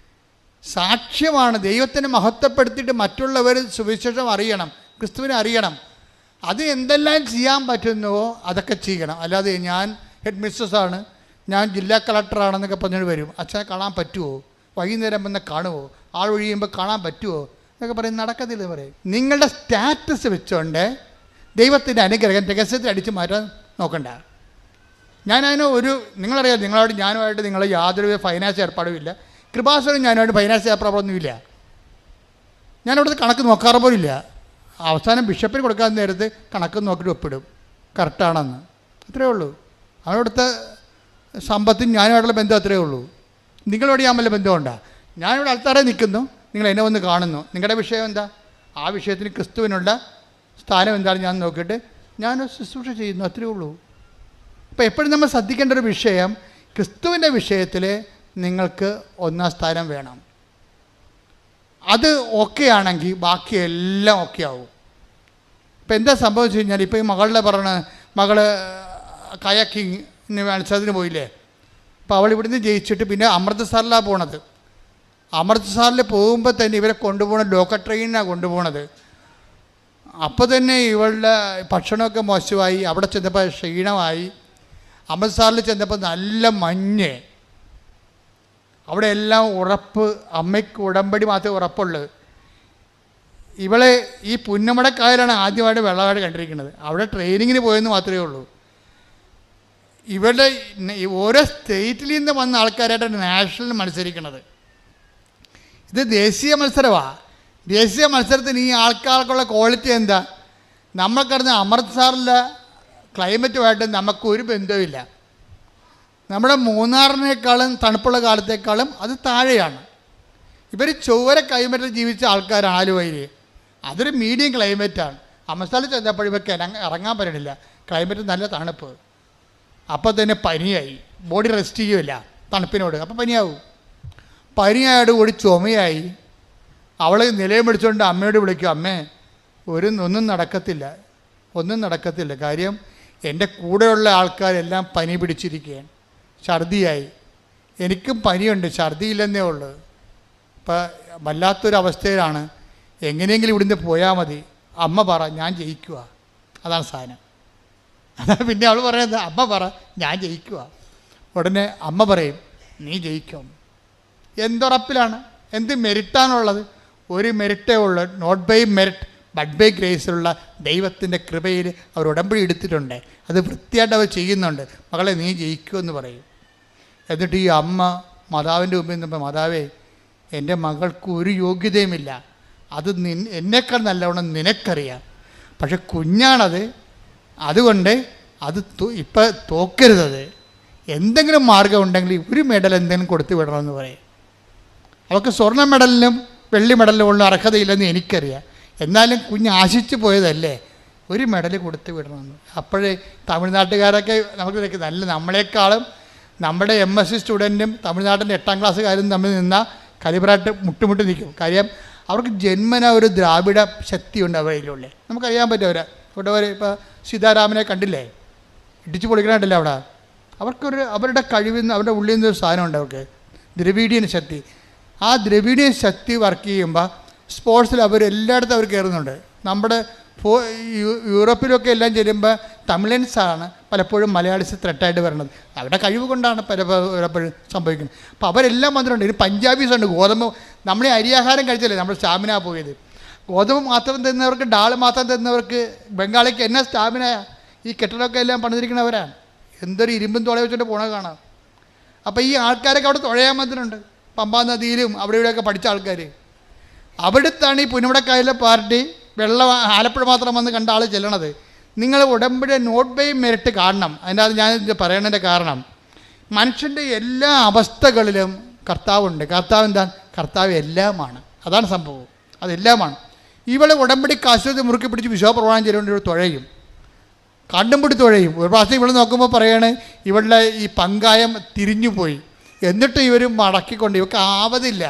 സാക്ഷ്യമാണ്. ദൈവത്തിനെ മഹത്വപ്പെടുത്തിയിട്ട് മറ്റുള്ളവർ സുവിശേഷം അറിയണം, ക്രിസ്തുവിനെ അറിയണം. അത് എന്തെല്ലാം ചെയ്യാൻ പറ്റുന്നുവോ അതൊക്കെ ചെയ്യണം. അല്ലാതെ ഞാൻ ഹെഡ് മിസ്സസ്സാണ്, ഞാൻ ജില്ലാ കളക്ടറാണെന്നൊക്കെ പറഞ്ഞിട്ട് വരും. അച്ഛനെ കാണാൻ പറ്റുമോ, വൈകുന്നേരം വന്ന് കാണുമോ, ആൾ ഒഴിയുമ്പോൾ കാണാൻ പറ്റുമോ എന്നൊക്കെ പറയും. നടക്കത്തില്ല പറയും. നിങ്ങളുടെ സ്റ്റാറ്റസ് വെച്ചുകൊണ്ട് ദൈവത്തിൻ്റെ അനുഗ്രഹം രഹസ്യത്തിൽ അടിച്ചു മാറ്റാൻ നോക്കണ്ട. ഞാനതിന് നിങ്ങളറിയാം, നിങ്ങളോട് ഞാനുമായിട്ട് നിങ്ങൾ യാതൊരു ഫൈനാൻസ് ഏർപ്പാടും ഇല്ല. കൃപാസനം ഞാനുമായിട്ട് ഫൈനാൻസ് ഏർപ്പാടൊന്നുമില്ല. ഞാനവിടുത്തെ കണക്ക് നോക്കാറ് പോലും ഇല്ല. അവസാനം ബിഷപ്പിന് കൊടുക്കാൻ നേരത്ത് കണക്ക് നോക്കിയിട്ട് ഒപ്പിടും കറക്റ്റാണെന്ന്. അത്രയേ ഉള്ളൂ. അവനവിടുത്തെ സമ്പത്തും ഞാനുമായിട്ടുള്ള ബന്ധം അത്രയേ ഉള്ളൂ. നിങ്ങളോട് ഞാൻ വല്ല ബന്ധമുണ്ടോ? ഞാനിവിടെ ആൾക്കാരെ നിൽക്കുന്നു, നിങ്ങൾ എന്നെ വന്ന് കാണുന്നു. നിങ്ങളുടെ വിഷയം എന്താ? ആ വിഷയത്തിന് ക്രിസ്തുവിനുള്ള സ്ഥാനം എന്താണെന്ന് ഞാൻ നോക്കിയിട്ട് ഞാൻ ശുശ്രൂഷ ചെയ്യുന്നു. അത്രയേ ഉള്ളൂ. അപ്പോൾ എപ്പോഴും നമ്മൾ ശ്രദ്ധിക്കേണ്ട ഒരു വിഷയം, ക്രിസ്തുവിൻ്റെ വിഷയത്തിൽ നിങ്ങൾക്ക് ഒന്നാം സ്ഥാനം വേണം. അത് ഓക്കെ ആണെങ്കിൽ ബാക്കിയെല്ലാം ഓക്കെ ആവും. ഇപ്പം എന്താ സംഭവിച്ചു കഴിഞ്ഞാൽ, ഇപ്പോൾ ഈ മകളുടെ മകള് കയാക്കിങ്ങിന് മത്സരത്തിന് പോയില്ലേ. അപ്പോൾ അവൾ ഇവിടുന്ന് ജയിച്ചിട്ട് പിന്നെ അമൃത്സറിലാണ് പോണത്. അമൃത്സറിൽ പോകുമ്പോൾ തന്നെ ഇവരെ കൊണ്ടുപോകണ ലോക്കൽ ട്രെയിനിനാണ് കൊണ്ടുപോകണത്. അപ്പോൾ തന്നെ ഇവളുടെ ഭക്ഷണമൊക്കെ മോശമായി. അവിടെ ചെന്നപ്പോൾ ക്ഷീണമായി. അമൃത്സറിൽ ചെന്നപ്പോൾ നല്ല മഞ്ഞ്. അവിടെ എല്ലാം ഉറപ്പ്, അമ്മയ്ക്ക് ഉടമ്പടി മാത്രമേ ഉറപ്പുള്ളൂ. ഇവളെ ഈ പുന്നമടക്കായലാണ് ആദ്യമായിട്ട് വെള്ളമായിട്ട് കണ്ടിരിക്കുന്നത്. അവിടെ ട്രെയിനിങ്ങിന് പോയെന്ന് മാത്രമേ ഉള്ളൂ. ഇവരുടെ ഓരോ സ്റ്റേറ്റിൽ നിന്ന് വന്ന ആൾക്കാരായിട്ടാണ് നാഷണൽ മത്സരിക്കുന്നത്. ഇത് ദേശീയ മത്സരമാണ്. ദേശീയ മത്സരത്തിന് ഈ ആൾക്കാർക്കുള്ള ക്വാളിറ്റി എന്താ? നമ്മൾക്കറിഞ്ഞ അമൃത്സറിലെ ക്ലൈമറ്റുമായിട്ട് നമുക്കൊരു ബന്ധവുമില്ല. നമ്മുടെ മൂന്നാറിനേക്കാളും തണുപ്പുള്ള കാലത്തേക്കാളും അത് താഴെയാണ്. ഇവർ ചൊവ്വര ക്ലൈമറ്റിൽ ജീവിച്ച ആൾക്കാരാണ്. ആലുവയിൽ അതൊരു മീഡിയം ക്ലൈമറ്റാണ്. അമൃത്സറിൽ ചെന്നപ്പോൾ ഇവർക്ക് ഇറങ്ങാൻ പറ്റണില്ല. ക്ലൈമറ്റ് നല്ല തണുപ്പ്. അപ്പോൾ തന്നെ പനിയായി. ബോഡി റെസ്റ്റ് ചെയ്യുമില്ല തണുപ്പിനോട്. അപ്പോൾ പനിയാവും. പനിയായോടുകൂടി ചുമയായി. അവൾ നിലയം പിടിച്ചുകൊണ്ട് അമ്മയോട് വിളിക്കും, അമ്മേ ഒന്നും നടക്കത്തില്ല. കാര്യം എൻ്റെ കൂടെയുള്ള ആൾക്കാരെല്ലാം പനി പിടിച്ചിരിക്കുകയാണ്. ഛർദിയായി. എനിക്കും പനിയുണ്ട്, ഛർദിയില്ലെന്നേ ഉള്ളൂ. ഇപ്പം വല്ലാത്തൊരവസ്ഥയിലാണ്. എങ്ങനെയെങ്കിലും ഇവിടുന്ന് പോയാൽ മതി. അമ്മ പറ ഞാൻ ജയിക്കുക. അതാണ് സാധനം. അതാണ് പിന്നെ അവൾ പറയുന്നത്, അമ്മ പറ ഞാൻ ജയിക്കുക. ഉടനെ അമ്മ പറയും നീ ജയിക്കും. എന്തുറപ്പിലാണ്? എന്ത് മെരിറ്റാണുള്ളത്? ഒരു മെരിറ്റേ ഉള്ളൂ. Not by merit but by ഗ്രേസിലുള്ള ദൈവത്തിൻ്റെ കൃപയിൽ അവർ ഉടമ്പടി എടുത്തിട്ടുണ്ട്. അത് വൃത്തിയായിട്ട് അവർ ചെയ്യുന്നുണ്ട്. മകളെ നീ ജയിക്കുമെന്ന് പറയും. എന്നിട്ട് ഈ അമ്മ മാതാവിൻ്റെ മുമ്പിൽ നിന്നപ്പോൾ, മാതാവേ എൻ്റെ മകൾക്ക് ഒരു യോഗ്യതയുമില്ല, അത് എന്നേക്കാൾ നല്ലവണ്ണം നിനക്കറിയാം. പക്ഷെ കുഞ്ഞാണത്, അതുകൊണ്ട് അത് ഇപ്പം തോക്കരുതത്. എന്തെങ്കിലും മാർഗം ഉണ്ടെങ്കിൽ ഒരു മെഡൽ എന്തെങ്കിലും കൊടുത്തു വിടണമെന്ന് പറയും. അവൾക്ക് സ്വർണ്ണ മെഡലിനും വെള്ളി മെഡലിനും ഉള്ള അർഹതയില്ലെന്ന് എനിക്കറിയാം. എന്നാലും കുഞ്ഞ് ആശിച്ചു പോയതല്ലേ, ഒരു മെഡൽ കൊടുത്തു വിടണമെന്ന്. അപ്പോഴേ തമിഴ്നാട്ടുകാരൊക്കെ നമുക്ക് നമ്മളെക്കാളും നമ്മുടെ MSc സ്റ്റുഡൻറ്റും തമിഴ്നാട്ടിൻ്റെ 8ാം ക്ലാസ്സുകാരും തമ്മിൽ നിന്നാൽ കലിബറായിട്ട് മുട്ടുമുട്ടി നിൽക്കും. കാര്യം അവർക്ക് ജന്മന ഒരു ദ്രാവിഡ ശക്തിയുണ്ട് അവരിലുള്ള. നമുക്കറിയാൻ പറ്റും. ഇവിടെ ഇപ്പോൾ സീതാരാമനെ കണ്ടില്ലേ, ഇടിച്ചു പൊളിക്കണമായിട്ടില്ല അവിടെ. അവരുടെ കഴിവിൽ നിന്ന്, അവരുടെ ഉള്ളിൽ നിന്നൊരു സാധനമുണ്ട് അവർക്ക്, ദ്രവീഡിയൻ ശക്തി. ആ ദ്രവീഡിയൻ ശക്തി വർക്ക് ചെയ്യുമ്പോൾ സ്പോർട്സിൽ എല്ലായിടത്തും അവർ കയറുന്നുണ്ട്. നമ്മുടെ യൂറോപ്പിലൊക്കെ എല്ലാം ചെല്ലുമ്പോൾ തമിഴൻസാണ് പലപ്പോഴും മലയാളീസ് ത്രെട്ടായിട്ട് വരുന്നത്. അവരുടെ കഴിവ് കൊണ്ടാണ് പലപ്പോഴും സംഭവിക്കുന്നത്. അപ്പോൾ അവരെല്ലാം വന്നിട്ടുണ്ട്. ഇനി പഞ്ചാബീസുണ്ട്. ഗോതമ്പ്, നമ്മൾ അരിയാഹാരം കഴിച്ചല്ലേ നമ്മൾ സ്റ്റാമിന പോയത്. ഗോതമ്പ് മാത്രം തരുന്നവർക്ക്, ഡാൾ മാത്രം തരുന്നവർക്ക്, ബംഗാളിക്ക് എന്നാ സ്റ്റാമിന. ഈ കെട്ടിടമൊക്കെ എല്ലാം പണിതിരിക്കുന്നവരാണ്. എന്തൊരു ഇരുമ്പും തുള വെച്ചിട്ട് പോണത് കാണാം. അപ്പോൾ ഈ ആൾക്കാരൊക്കെ അവിടെ തുഴയാൻ വന്നിട്ടുണ്ട്. പമ്പാ നദിയിലും അവിടെ ഇവിടെയൊക്കെ പഠിച്ച ആൾക്കാർ. അവിടുത്താണ് ഈ പുന്നമടക്കായലിലെ പാർട്ടി ആലപ്പുഴ മാത്രം വന്ന് കണ്ട ആൾ ചെല്ലണത്. നിങ്ങൾ ഉടമ്പടി നോട്ട് ബൈ മെറിറ്റ് കാണണം. അതിൻ്റെ അത് ഞാൻ പറയണതിൻ്റെ കാരണം, മനുഷ്യൻ്റെ എല്ലാ അവസ്ഥകളിലും കർത്താവുണ്ട്. കർത്താവ് എന്താണ്? കർത്താവ് എല്ലാമാണ്. അതാണ് സംഭവം. അതെല്ലാമാണ്. ഇവളെ ഉടമ്പടി കാശ്വതി മുറുക്കി പിടിച്ച് വിശ്വാസപ്രമാണം ചെയ്തുകൊണ്ട് ഇവൾ തുഴയും, കണ്ടും പിടി തുഴയും. ഒരു പ്രാവശ്യം ഇവൾ നോക്കുമ്പോൾ പറയാണ്, ഇവളുടെ ഈ പങ്കായം തിരിഞ്ഞുപോയി. എന്നിട്ട് ഇവർ മടക്കിക്കൊണ്ട്, ഇവർക്ക് ആവതില്ല,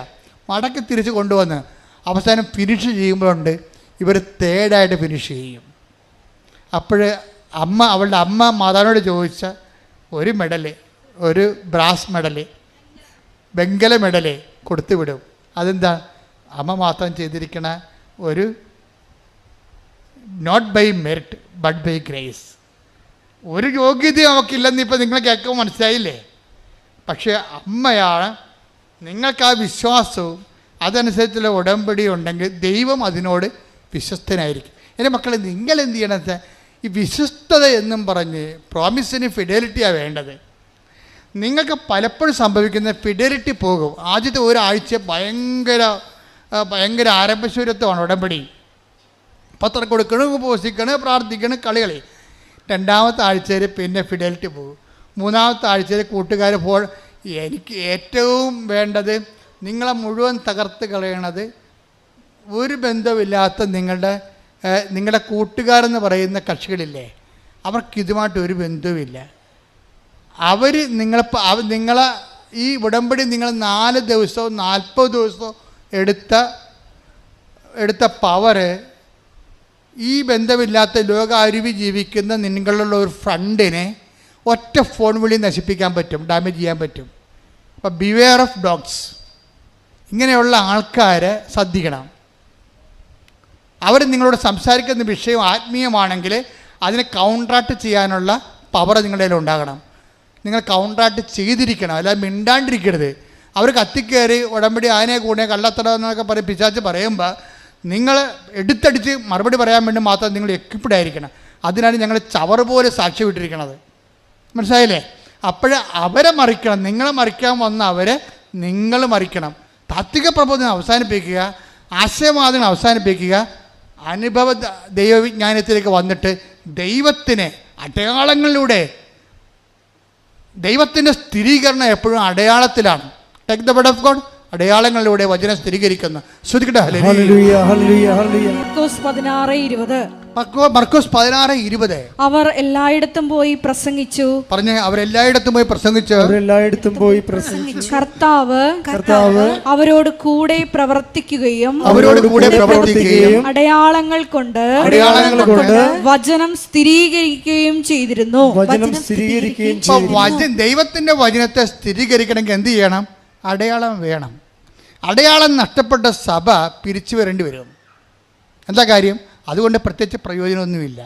മടക്കി തിരിച്ച് കൊണ്ടുവന്ന് അവസാനം ഫിനിഷ് ചെയ്യുമ്പോഴുണ്ട് ഇവർ തേർഡായിട്ട് ഫിനിഷ് ചെയ്യും. അപ്പോൾ അവളുടെ അമ്മ മാതാവിനോട് ചോദിച്ച ഒരു മെഡല്, ഒരു ബ്രാസ് മെഡല്, വെങ്കല മെഡല് കൊടുത്തു വിടും. അതെന്താ? അമ്മ മാത്രം ചെയ്തിരിക്കണ ഒരു not by merit but by grace. ഒരു യോഗ്യതയും അവൾക്കില്ലെന്ന് ഇപ്പോൾ നിങ്ങൾ കേൾക്കുമ്പോൾ മനസ്സിലായില്ലേ? പക്ഷേ അമ്മയാണ്. നിങ്ങൾക്ക് ആ വിശ്വാസവും അതനുസരിച്ചുള്ള ഉടമ്പടി ഉണ്ടെങ്കിൽ ദൈവം അതിനോട് വിശ്വസ്തനായിരിക്കും. എൻ്റെ മക്കളെ, നിങ്ങൾ എന്ത് ചെയ്യണത്? ഈ വിശ്വസ്തത എന്നും പറഞ്ഞ് പ്രോമിസിന് ഫിഡലിറ്റിയാണ് വേണ്ടത്. നിങ്ങൾക്ക് പലപ്പോഴും സംഭവിക്കുന്ന ഫിഡലിറ്റി പോകും. ആദ്യത്തെ ഒരാഴ്ച ഭയങ്കര ആരംഭശൂരത്വമാണ് ഉടമ്പടി. പത്രം കൊടുക്കണം, ഉപവസിക്കണം, പ്രാർത്ഥിക്കണം, കളികളി. രണ്ടാമത്തെ ആഴ്ചയിൽ പിന്നെ ഫിഡലിറ്റി പോകും. മൂന്നാമത്തെ ആഴ്ചയിൽ കൂട്ടുകാർ എനിക്ക് ഏറ്റവും വേണ്ടത് നിങ്ങളെ മുഴുവൻ തകർത്ത് കളയണത് ഒരു ബന്ധമില്ലാത്ത നിങ്ങളുടെ കൂട്ടുകാരെന്ന് പറയുന്ന കക്ഷികളില്ലേ, അവർക്കിതുമായിട്ട് ഒരു ബന്ധവുമില്ല. അവർ നിങ്ങളെ ഈ ഉടമ്പടി നിങ്ങൾ 4 ദിവസവും 40 ദിവസവും എടുത്ത പവറ് ഈ ബന്ധമില്ലാത്ത ലോക അരുവി ജീവിക്കുന്ന നിങ്ങളുള്ള ഒരു ഫ്രണ്ടിനെ ഒറ്റ ഫോൺ വിളി നശിപ്പിക്കാൻ പറ്റും, ഡാമേജ് ചെയ്യാൻ പറ്റും. അപ്പോൾ ബിവെയർ ഓഫ് ഡോഗ്സ്. ഇങ്ങനെയുള്ള ആൾക്കാരെ ശ്രദ്ധിക്കണം. അവർ നിങ്ങളോട് സംസാരിക്കുന്ന വിഷയം ആത്മീയമാണെങ്കിൽ അതിനെ കൗണ്ടറാക്ട് ചെയ്യാനുള്ള പവർ നിങ്ങളുടെ കയ്യിൽ ഉണ്ടാകണം. നിങ്ങൾ കൗണ്ടറാക്ട് ചെയ്തിരിക്കണം, അല്ലാതെ മിണ്ടാണ്ടിരിക്കരുത്. അവർ കത്തിക്കയറി ഉടമ്പടി ആനയെ കൂടെ കള്ളത്തടം എന്നൊക്കെ പറയും പിശാച് പറയുമ്പോൾ നിങ്ങൾ എടുത്തടിച്ച് മറുപടി പറയാൻ വേണ്ടി മാത്രം നിങ്ങൾ എക്വിപ്ഡ് ആയിരിക്കണം. അതിനാണ് ഞങ്ങൾ ചവറ് പോലെ സാക്ഷി വിട്ടിരിക്കണത്. മനസ്സിലായില്ലേ? അപ്പോൾ അവരെ മറിക്കണം. നിങ്ങളെ മറിക്കാൻ വന്ന അവരെ നിങ്ങൾ മറിക്കണം. താത്വിക പ്രബോധനം അവസാനിപ്പിക്കുക, ആശയവാദങ്ങൾ അവസാനിപ്പിക്കുക, അനുഭവ ദൈവവിജ്ഞാനത്തിലേക്ക് വന്നിട്ട് ദൈവത്തിന് അടയാളങ്ങളിലൂടെ, ദൈവത്തിൻ്റെ സ്ഥിരീകരണം എപ്പോഴും അടയാളത്തിലാണ്. Take the word of God. അടയാളങ്ങളിലൂടെ വചനം സ്ഥിരീകരിക്കുന്ന മർക്കോസ് 16:20. അവർ എല്ലായിടത്തും പോയി പ്രസംഗിച്ചു. പറഞ്ഞേ, അവരെല്ലായിടത്തും പോയി പ്രസംഗിച്ചു. കർത്താവ് അവരോട് കൂടെ പ്രവർത്തിക്കുകയും അടയാളങ്ങൾ കൊണ്ട് വചനം സ്ഥിരീകരിക്കുകയും ചെയ്തിരുന്നു. ദൈവത്തിന്റെ വചനത്തെ സ്ഥിരീകരിക്കണമെങ്കിൽ എന്ത് ചെയ്യണം? അടയാളം വേണം. അടയാളം നഷ്ടപ്പെട്ട സഭ പിരിച്ചു വരേണ്ടി വരും. എന്താ കാര്യം? അതുകൊണ്ട് പ്രത്യേകിച്ച് പ്രയോജനമൊന്നുമില്ല.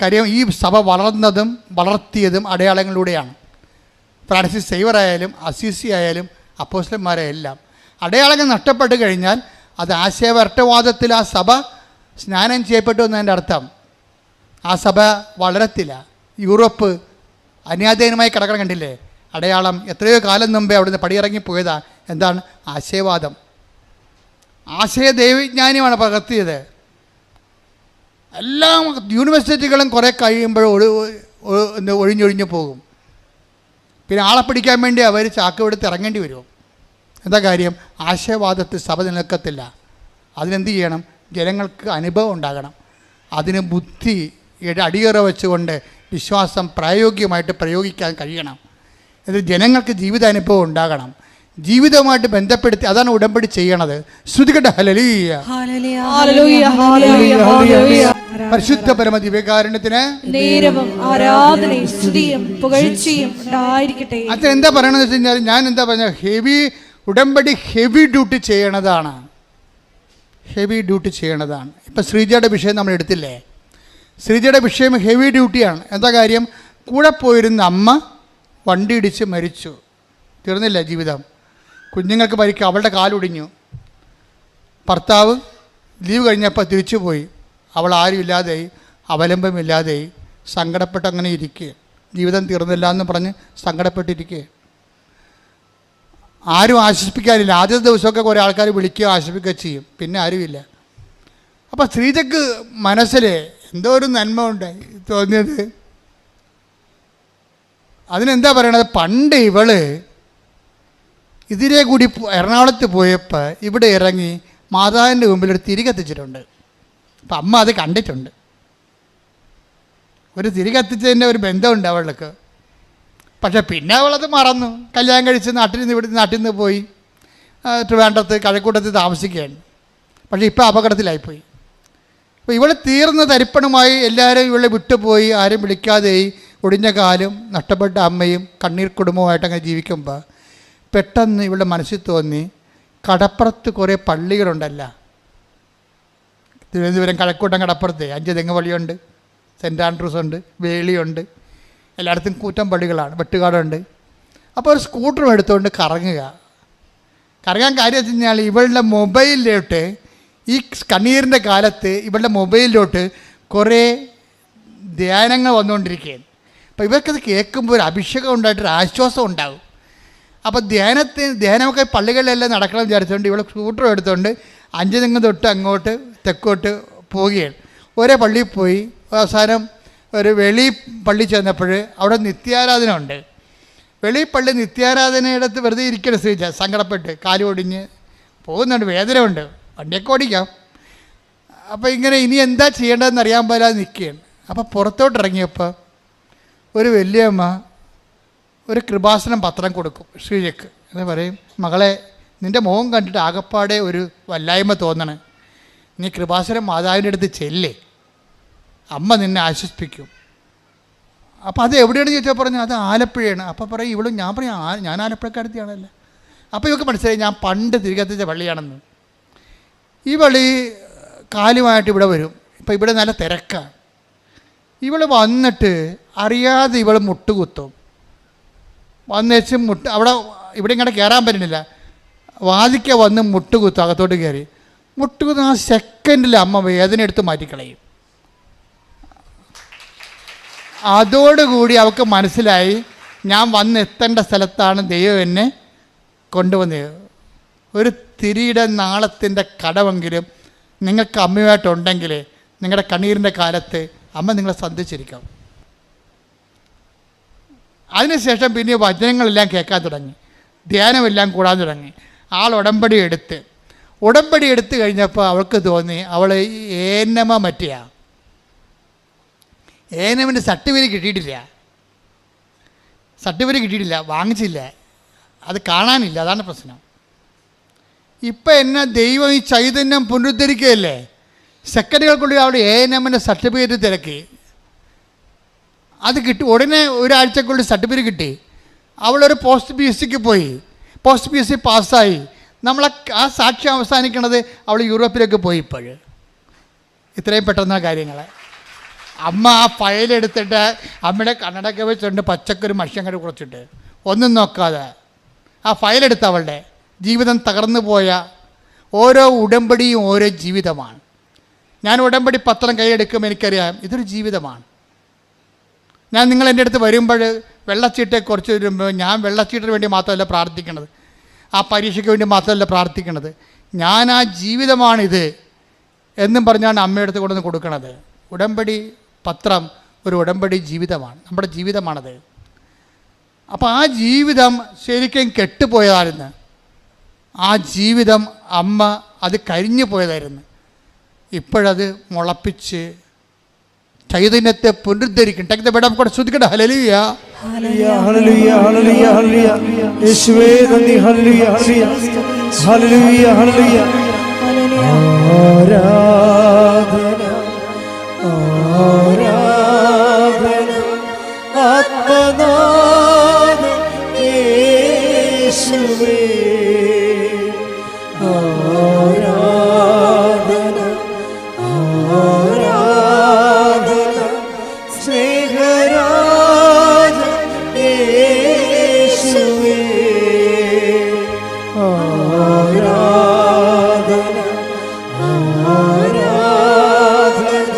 കാര്യം ഈ സഭ വളർത്തിയതും അടയാളങ്ങളിലൂടെയാണ്. ഫ്രാൻസിസ് സേവർ ആയാലും അസീസി ആയാലും അപ്പോസ്തലന്മാരെല്ലാം അടയാളങ്ങൾ നഷ്ടപ്പെട്ട് കഴിഞ്ഞാൽ അത് ആശയവരട്ടവാദത്തിൽ ആ സഭ സ്നാനം ചെയ്യപ്പെട്ടു എന്നതിൻ്റെ അർത്ഥം. ആ സഭ വളരത്തില്ല. യൂറോപ്പ് അന്യാധീനമായി കിടക്കണം, കണ്ടില്ലേ? അടയാളം എത്രയോ കാലം മുമ്പേ അവിടുന്ന് പടിയിറങ്ങിപ്പോയതാ. എന്താണ്? ആശയവാദം. ആശയ ദൈവവിജ്ഞാനിയാണ് പകർത്തിയത്. എല്ലാ യൂണിവേഴ്സിറ്റികളും കുറേ കഴിയുമ്പോൾ ഒഴിഞ്ഞൊഴിഞ്ഞു പോകും. പിന്നെ ആളെ പിടിക്കാൻ വേണ്ടി അവർ ചാക്കുവെടുത്ത് ഇറങ്ങേണ്ടി വരും. എന്താ കാര്യം? ആശയവാദത്തിൽ സഭ നിലനിൽക്കത്തില്ല. അതിനെന്ത് ചെയ്യണം? ജനങ്ങൾക്ക് അനുഭവം ഉണ്ടാകണം. അതിന് ബുദ്ധി അടിയറ വെച്ചുകൊണ്ട് വിശ്വാസം പ്രായോഗികമായിട്ട് പ്രയോഗിക്കാൻ കഴിയണം. ഇത് ജനങ്ങൾക്ക് ജീവിതാനുഭവം ഉണ്ടാകണം. ജീവിതവുമായിട്ട് ബന്ധപ്പെടുത്തി അതാണ് ഉടമ്പടി ചെയ്യണത്. ശ്രുതികട്ടെ ഹല്ലേലൂയ. പരിശുദ്ധ പരമ ദിവ്യകാരുണ്യത്തിന് ആരാധനയും സ്തുതിയും പുകഴ്ചയും ഉണ്ടായിരിക്കട്ടെ. അത് എന്താ പറയണമെന്ന് വെച്ച് കഴിഞ്ഞാൽ, ഞാൻ എന്താ പറഞ്ഞ ഉടമ്പടി ഹെവി ഡ്യൂട്ടി ചെയ്യണതാണ്. ഇപ്പം ശ്രീജയുടെ വിഷയം നമ്മൾ എടുത്തില്ലേ? ശ്രീജയുടെ വിഷയം ഹെവി ഡ്യൂട്ടിയാണ്. എന്താ കാര്യം? കൂടെ പോയിരുന്ന അമ്മ വണ്ടി ഇടിച്ച് മരിച്ചു. തീർന്നില്ല ജീവിതം. കുഞ്ഞുങ്ങൾക്ക് പരിക്ക്, അവളുടെ കാലൊടിഞ്ഞു. ഭർത്താവ് ലീവ് കഴിഞ്ഞപ്പോൾ തിരിച്ചു പോയി. അവൾ ആരുമില്ലാതെയായി, അവലംബമില്ലാതെയായി, സങ്കടപ്പെട്ട് അങ്ങനെ ഇരിക്കുക. ജീവിതം തീർന്നില്ല എന്ന് പറഞ്ഞ് സങ്കടപ്പെട്ടിരിക്കുക. ആരും ആശ്വസിപ്പിക്കാനില്ല. ആദ്യത്തെ ദിവസമൊക്കെ കുറേ ആൾക്കാർ വിളിക്കുക, ആശ്വസിപ്പിക്കുക ചെയ്യും. പിന്നെ ആരുമില്ല. അപ്പോൾ ശ്രീജയ്ക്ക് മനസ്സിൽ എന്തോ ഒരു നന്മ ഉണ്ടായി തോന്നിയത്. അതിനെന്താ പറയണത്? പണ്ട് ഇവള് ഇതിലെ കൂടി എറണാകുളത്ത് പോയപ്പോൾ ഇവിടെ ഇറങ്ങി മാതാവിൻ്റെ മുമ്പിൽ ഒരു തിരി കത്തിച്ചിട്ടുണ്ട്. അപ്പം അമ്മ അത് കണ്ടിട്ടുണ്ട്. ഒരു തിരി കത്തിച്ചതിൻ്റെ ഒരു ബന്ധമുണ്ട് അവൾക്ക്. പക്ഷെ പിന്നെ അവളത് മറന്നു. കല്യാണം കഴിച്ച് നാട്ടിൽ നിന്ന് പോയി ട്രിവാൻഡ്രത്ത് കഴക്കൂട്ടത്ത് താമസിക്കുകയാണ്. പക്ഷേ ഇപ്പോൾ അപകടത്തിലായിപ്പോയി. അപ്പോൾ ഇവൾ തീർന്ന തരിപ്പണമായി, എല്ലാവരും ഇവളെ വിട്ടുപോയി, ആരും വിളിക്കാതെയായി, ഒടിഞ്ഞ കാലും നഷ്ടപ്പെട്ട അമ്മയും കണ്ണീർ കുടുംബമായിട്ട് അങ്ങനെ ജീവിക്കുമ്പോൾ പെട്ടെന്ന് ഇവളുടെ മനസ്സിൽ തോന്നി, കടപ്പുറത്ത് കുറേ പള്ളികളുണ്ടല്ല, തിരുവനന്തപുരം കഴക്കൂട്ടം കടപ്പുറത്ത് 5 തെങ്ങ് പള്ളിയുണ്ട്, സെൻറ്റ് ആൻഡ്രൂസ് ഉണ്ട്, വേളിയുണ്ട്, എല്ലായിടത്തും കൂറ്റം പള്ളികളാണ്, വെട്ടുകാടുണ്ട്. അപ്പോൾ ഒരു സ്കൂട്ടറും എടുത്തുകൊണ്ട് കറങ്ങാൻ കാര്യം വെച്ച് കഴിഞ്ഞാൽ ഇവളുടെ മൊബൈലിലോട്ട്, ഈ കണ്ണീരിൻ്റെ കാലത്ത് ഇവളുടെ മൊബൈലിലോട്ട് കുറേ ധ്യാനങ്ങൾ വന്നുകൊണ്ടിരിക്കുകയാണ്. അപ്പോൾ ഇവർക്കത് കേൾക്കുമ്പോൾ ഒരു അഭിഷേകം ഉണ്ടായിട്ടൊരു ആശ്വാസം ഉണ്ടാകും. അപ്പോൾ ധ്യാനമൊക്കെ പള്ളികളിലെല്ലാം നടക്കണം വിചാരിച്ചുകൊണ്ട് ഇവൾ സ്കൂട്ടറും എടുത്തുകൊണ്ട് 5 തെങ്ങ് തൊട്ട് അങ്ങോട്ട് തെക്കോട്ട് പോവുകയാണ്. ഒരേ പള്ളിയിൽ പോയി അവസാനം ഒരു വെളി പള്ളി ചെന്നപ്പോൾ അവിടെ നിത്യാരാധന ഉണ്ട്. വെളിപ്പള്ളി നിത്യാരാധനയിടത്ത് വെറുതെ ഇരിക്കണം ശ്രീജ, സങ്കടപ്പെട്ട് കാല് ഒടിഞ്ഞ് പോകുന്നുണ്ട്, വേദനയുണ്ട്, വണ്ടിയൊക്കെ ഓടിക്കാം. അപ്പോൾ ഇങ്ങനെ ഇനി എന്താ ചെയ്യേണ്ടതെന്ന് അറിയാൻ പോലാതെ നിൽക്കുകയാണ്. അപ്പോൾ പുറത്തോട്ടിറങ്ങിയപ്പോൾ ഒരു വലിയമ്മ ഒരു കൃപാസനം പത്രം കൊടുക്കും ശ്രീജയ്ക്ക്. എന്ന് പറയും, മകളെ, നിൻ്റെ മുഖം കണ്ടിട്ട് ആകപ്പാടെ ഒരു വല്ലായ്മ തോന്നണം, നീ കൃപാസനം മാതാവിൻ്റെ അടുത്ത് ചെല്ലേ, അമ്മ നിന്നെ ആശ്വസിപ്പിക്കും. അപ്പോൾ അത് എവിടെയാണെന്ന് ചോദിച്ചാൽ പറഞ്ഞു അത് ആലപ്പുഴയാണ്. അപ്പോൾ പറയും ഇവളും, ഞാൻ പറയും ഞാൻ ആലപ്പുഴക്കാരത്തിയാണല്ലോ. അപ്പോൾ ഇവൾക്ക് മനസ്സിലായി ഞാൻ പണ്ട് തിരികെത്തിച്ച പള്ളിയാണെന്ന്. ഈ പള്ളി കാലുമായിട്ട് ഇവിടെ വരും. ഇപ്പോൾ ഇവിടെ നല്ല തിരക്കാണ്. ഇവൾ വന്നിട്ട് അറിയാതെ ഇവൾ മുട്ടുകുത്തും. വന്നേച്ച് അവിടെ ഇവിടെ ഇങ്ങനെ കയറാൻ പറ്റുന്നില്ല, വാതിക്ക വന്ന് മുട്ടുകുത്തും, അകത്തോട്ട് കയറി മുട്ടുകുത്തും. ആ സെക്കൻഡിൽ അമ്മ വേദന എടുത്ത് മാറ്റിക്കളയും. അതോടുകൂടി അവൾക്ക് മനസ്സിലായി, ഞാൻ വന്നെത്തേണ്ട സ്ഥലത്താണ് ദൈവം എന്നെ കൊണ്ടുവന്നത്. ഒരു തിരിയുടെ നാളത്തിൻ്റെ കടമെങ്കിലും നിങ്ങൾക്ക് അമ്മയുമായിട്ടുണ്ടെങ്കിൽ നിങ്ങളുടെ കണ്ണീരിൻ്റെ കാലത്ത് അമ്മ നിങ്ങളെ സന്ധിച്ചിരിക്കും. അതിനുശേഷം പിന്നെ വചനങ്ങളെല്ലാം കേൾക്കാൻ തുടങ്ങി, ധ്യാനമെല്ലാം കൂടാൻ തുടങ്ങി. ആൾ ഉടമ്പടി എടുത്ത് കഴിഞ്ഞപ്പോൾ അവൾക്ക് തോന്നി അവൾ ഏനമ മറ്റിയ ഏനമിൻ്റെ സർട്ടിഫിക്കറ്റ് കിട്ടിയിട്ടില്ല, വാങ്ങിച്ചില്ല, അത് കാണാനില്ല, അതാണ് പ്രശ്നം. ഇപ്പം എന്നെ ദൈവം ഈ ചൈതന്യം പുനരുദ്ധരിക്കുകയല്ലേ, സെക്കൻഡുകൾക്കുള്ളിൽ അവിടെ ഏനമിൻ്റെ സർട്ടിഫിക്കറ്റ് തിരക്കി, അത് കിട്ടി. ഉടനെ ഒരാഴ്ചക്കുള്ളിൽ സർട്ടിഫിക്കറ്റ് കിട്ടി. അവളൊരു പോസ്റ്റ് പി എസ് സിക്ക് പോയി, പോസ്റ്റ് പി എസ് സി പാസ്സായി. ആ സാക്ഷ്യം അവസാനിക്കണത് അവൾ യൂറോപ്പിലേക്ക് പോയി. ഇപ്പോഴും ഇത്രയും പെട്ടെന്ന കാര്യങ്ങൾ. അമ്മ ആ ഫയലെടുത്തിട്ട് അമ്മയുടെ കണ്ണടക്കെ വെച്ചുകൊണ്ട് പച്ചക്കൊരു മഷിയങ്ങട് കുറച്ചിട്ട് ഒന്നും നോക്കാതെ ആ ഫയലെടുത്ത് അവളുടെ ജീവിതം തകർന്നു പോയ ഓരോ ഉടമ്പടിയും ഓരോ ജീവിതമാണ്. ഞാൻ ഉടമ്പടി പത്രം കൈയെടുക്കുമ്പോൾ എനിക്കറിയാം ഇതൊരു ജീവിതമാണ്. ഞാൻ നിങ്ങൾ എൻ്റെ അടുത്ത് വരുമ്പോൾ വെള്ളച്ചീട്ടെക്കുറിച്ച് വരുമ്പോൾ ഞാൻ വെള്ളച്ചീട്ടിന് വേണ്ടി മാത്രമല്ല പ്രാർത്ഥിക്കണത്, ആ പരീക്ഷയ്ക്ക് വേണ്ടി മാത്രമല്ല പ്രാർത്ഥിക്കണത്, ഞാൻ ആ ജീവിതമാണിത് എന്നും പറഞ്ഞാണ് അമ്മയുടെ അടുത്ത് കൊണ്ടുവന്ന് കൊടുക്കണത്. ഉടമ്പടി പത്രം ഒരു ഉടമ്പടി ജീവിതമാണ്, നമ്മുടെ ജീവിതമാണത്. അപ്പോൾ ആ ജീവിതം ശരിക്കും കെട്ടുപോയതായിരുന്നു. ആ ജീവിതം അമ്മ അത് കരിഞ്ഞു പോയതായിരുന്നു. ഇപ്പോഴത് മുളപ്പിച്ച് ചൈതന്യത്തെ പുനരുദ്ധരിക്കും. കൂടെ ശ്രദ്ധിക്കട്ടെ. ഹല്ലേലൂയ, ഹല്ലേലൂയ, ഹല്ലേലൂയ, ഹല്ലേലൂയ. യേശുവേ നന്ദി. ഹല്ലേലൂയ, ഹല്ലേലൂയ, ഹല്ലേലൂയ, ഹല്ലേലൂയ. ആരാധന, ആരാധന, ആത്മനാഥ യേശുവേ. ആരാധന, ആരാധന, സ്നേഹരാജ യേശുവേ. ആരാധന, ആരാധന,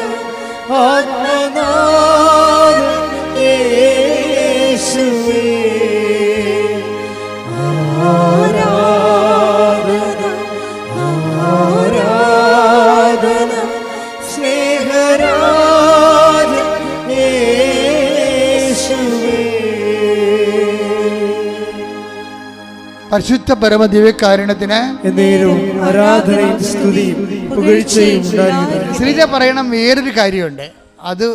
ആത്മനാഥ യേശുവേ. ആരാധന, ആരാധന, സ്നേഹരാജ യേശുവേ. പരിശുദ്ധ പരമദിവ്യകാരുണ്യത്തിന് എന്നേരവും ആരാധനയും സ്തുതിയും പുകഴ്ചയും ഉണ്ടായിരിക്കട്ടെ. ശ്രീജ പറയണം വേറൊരു കാര്യമുണ്ട്, അത്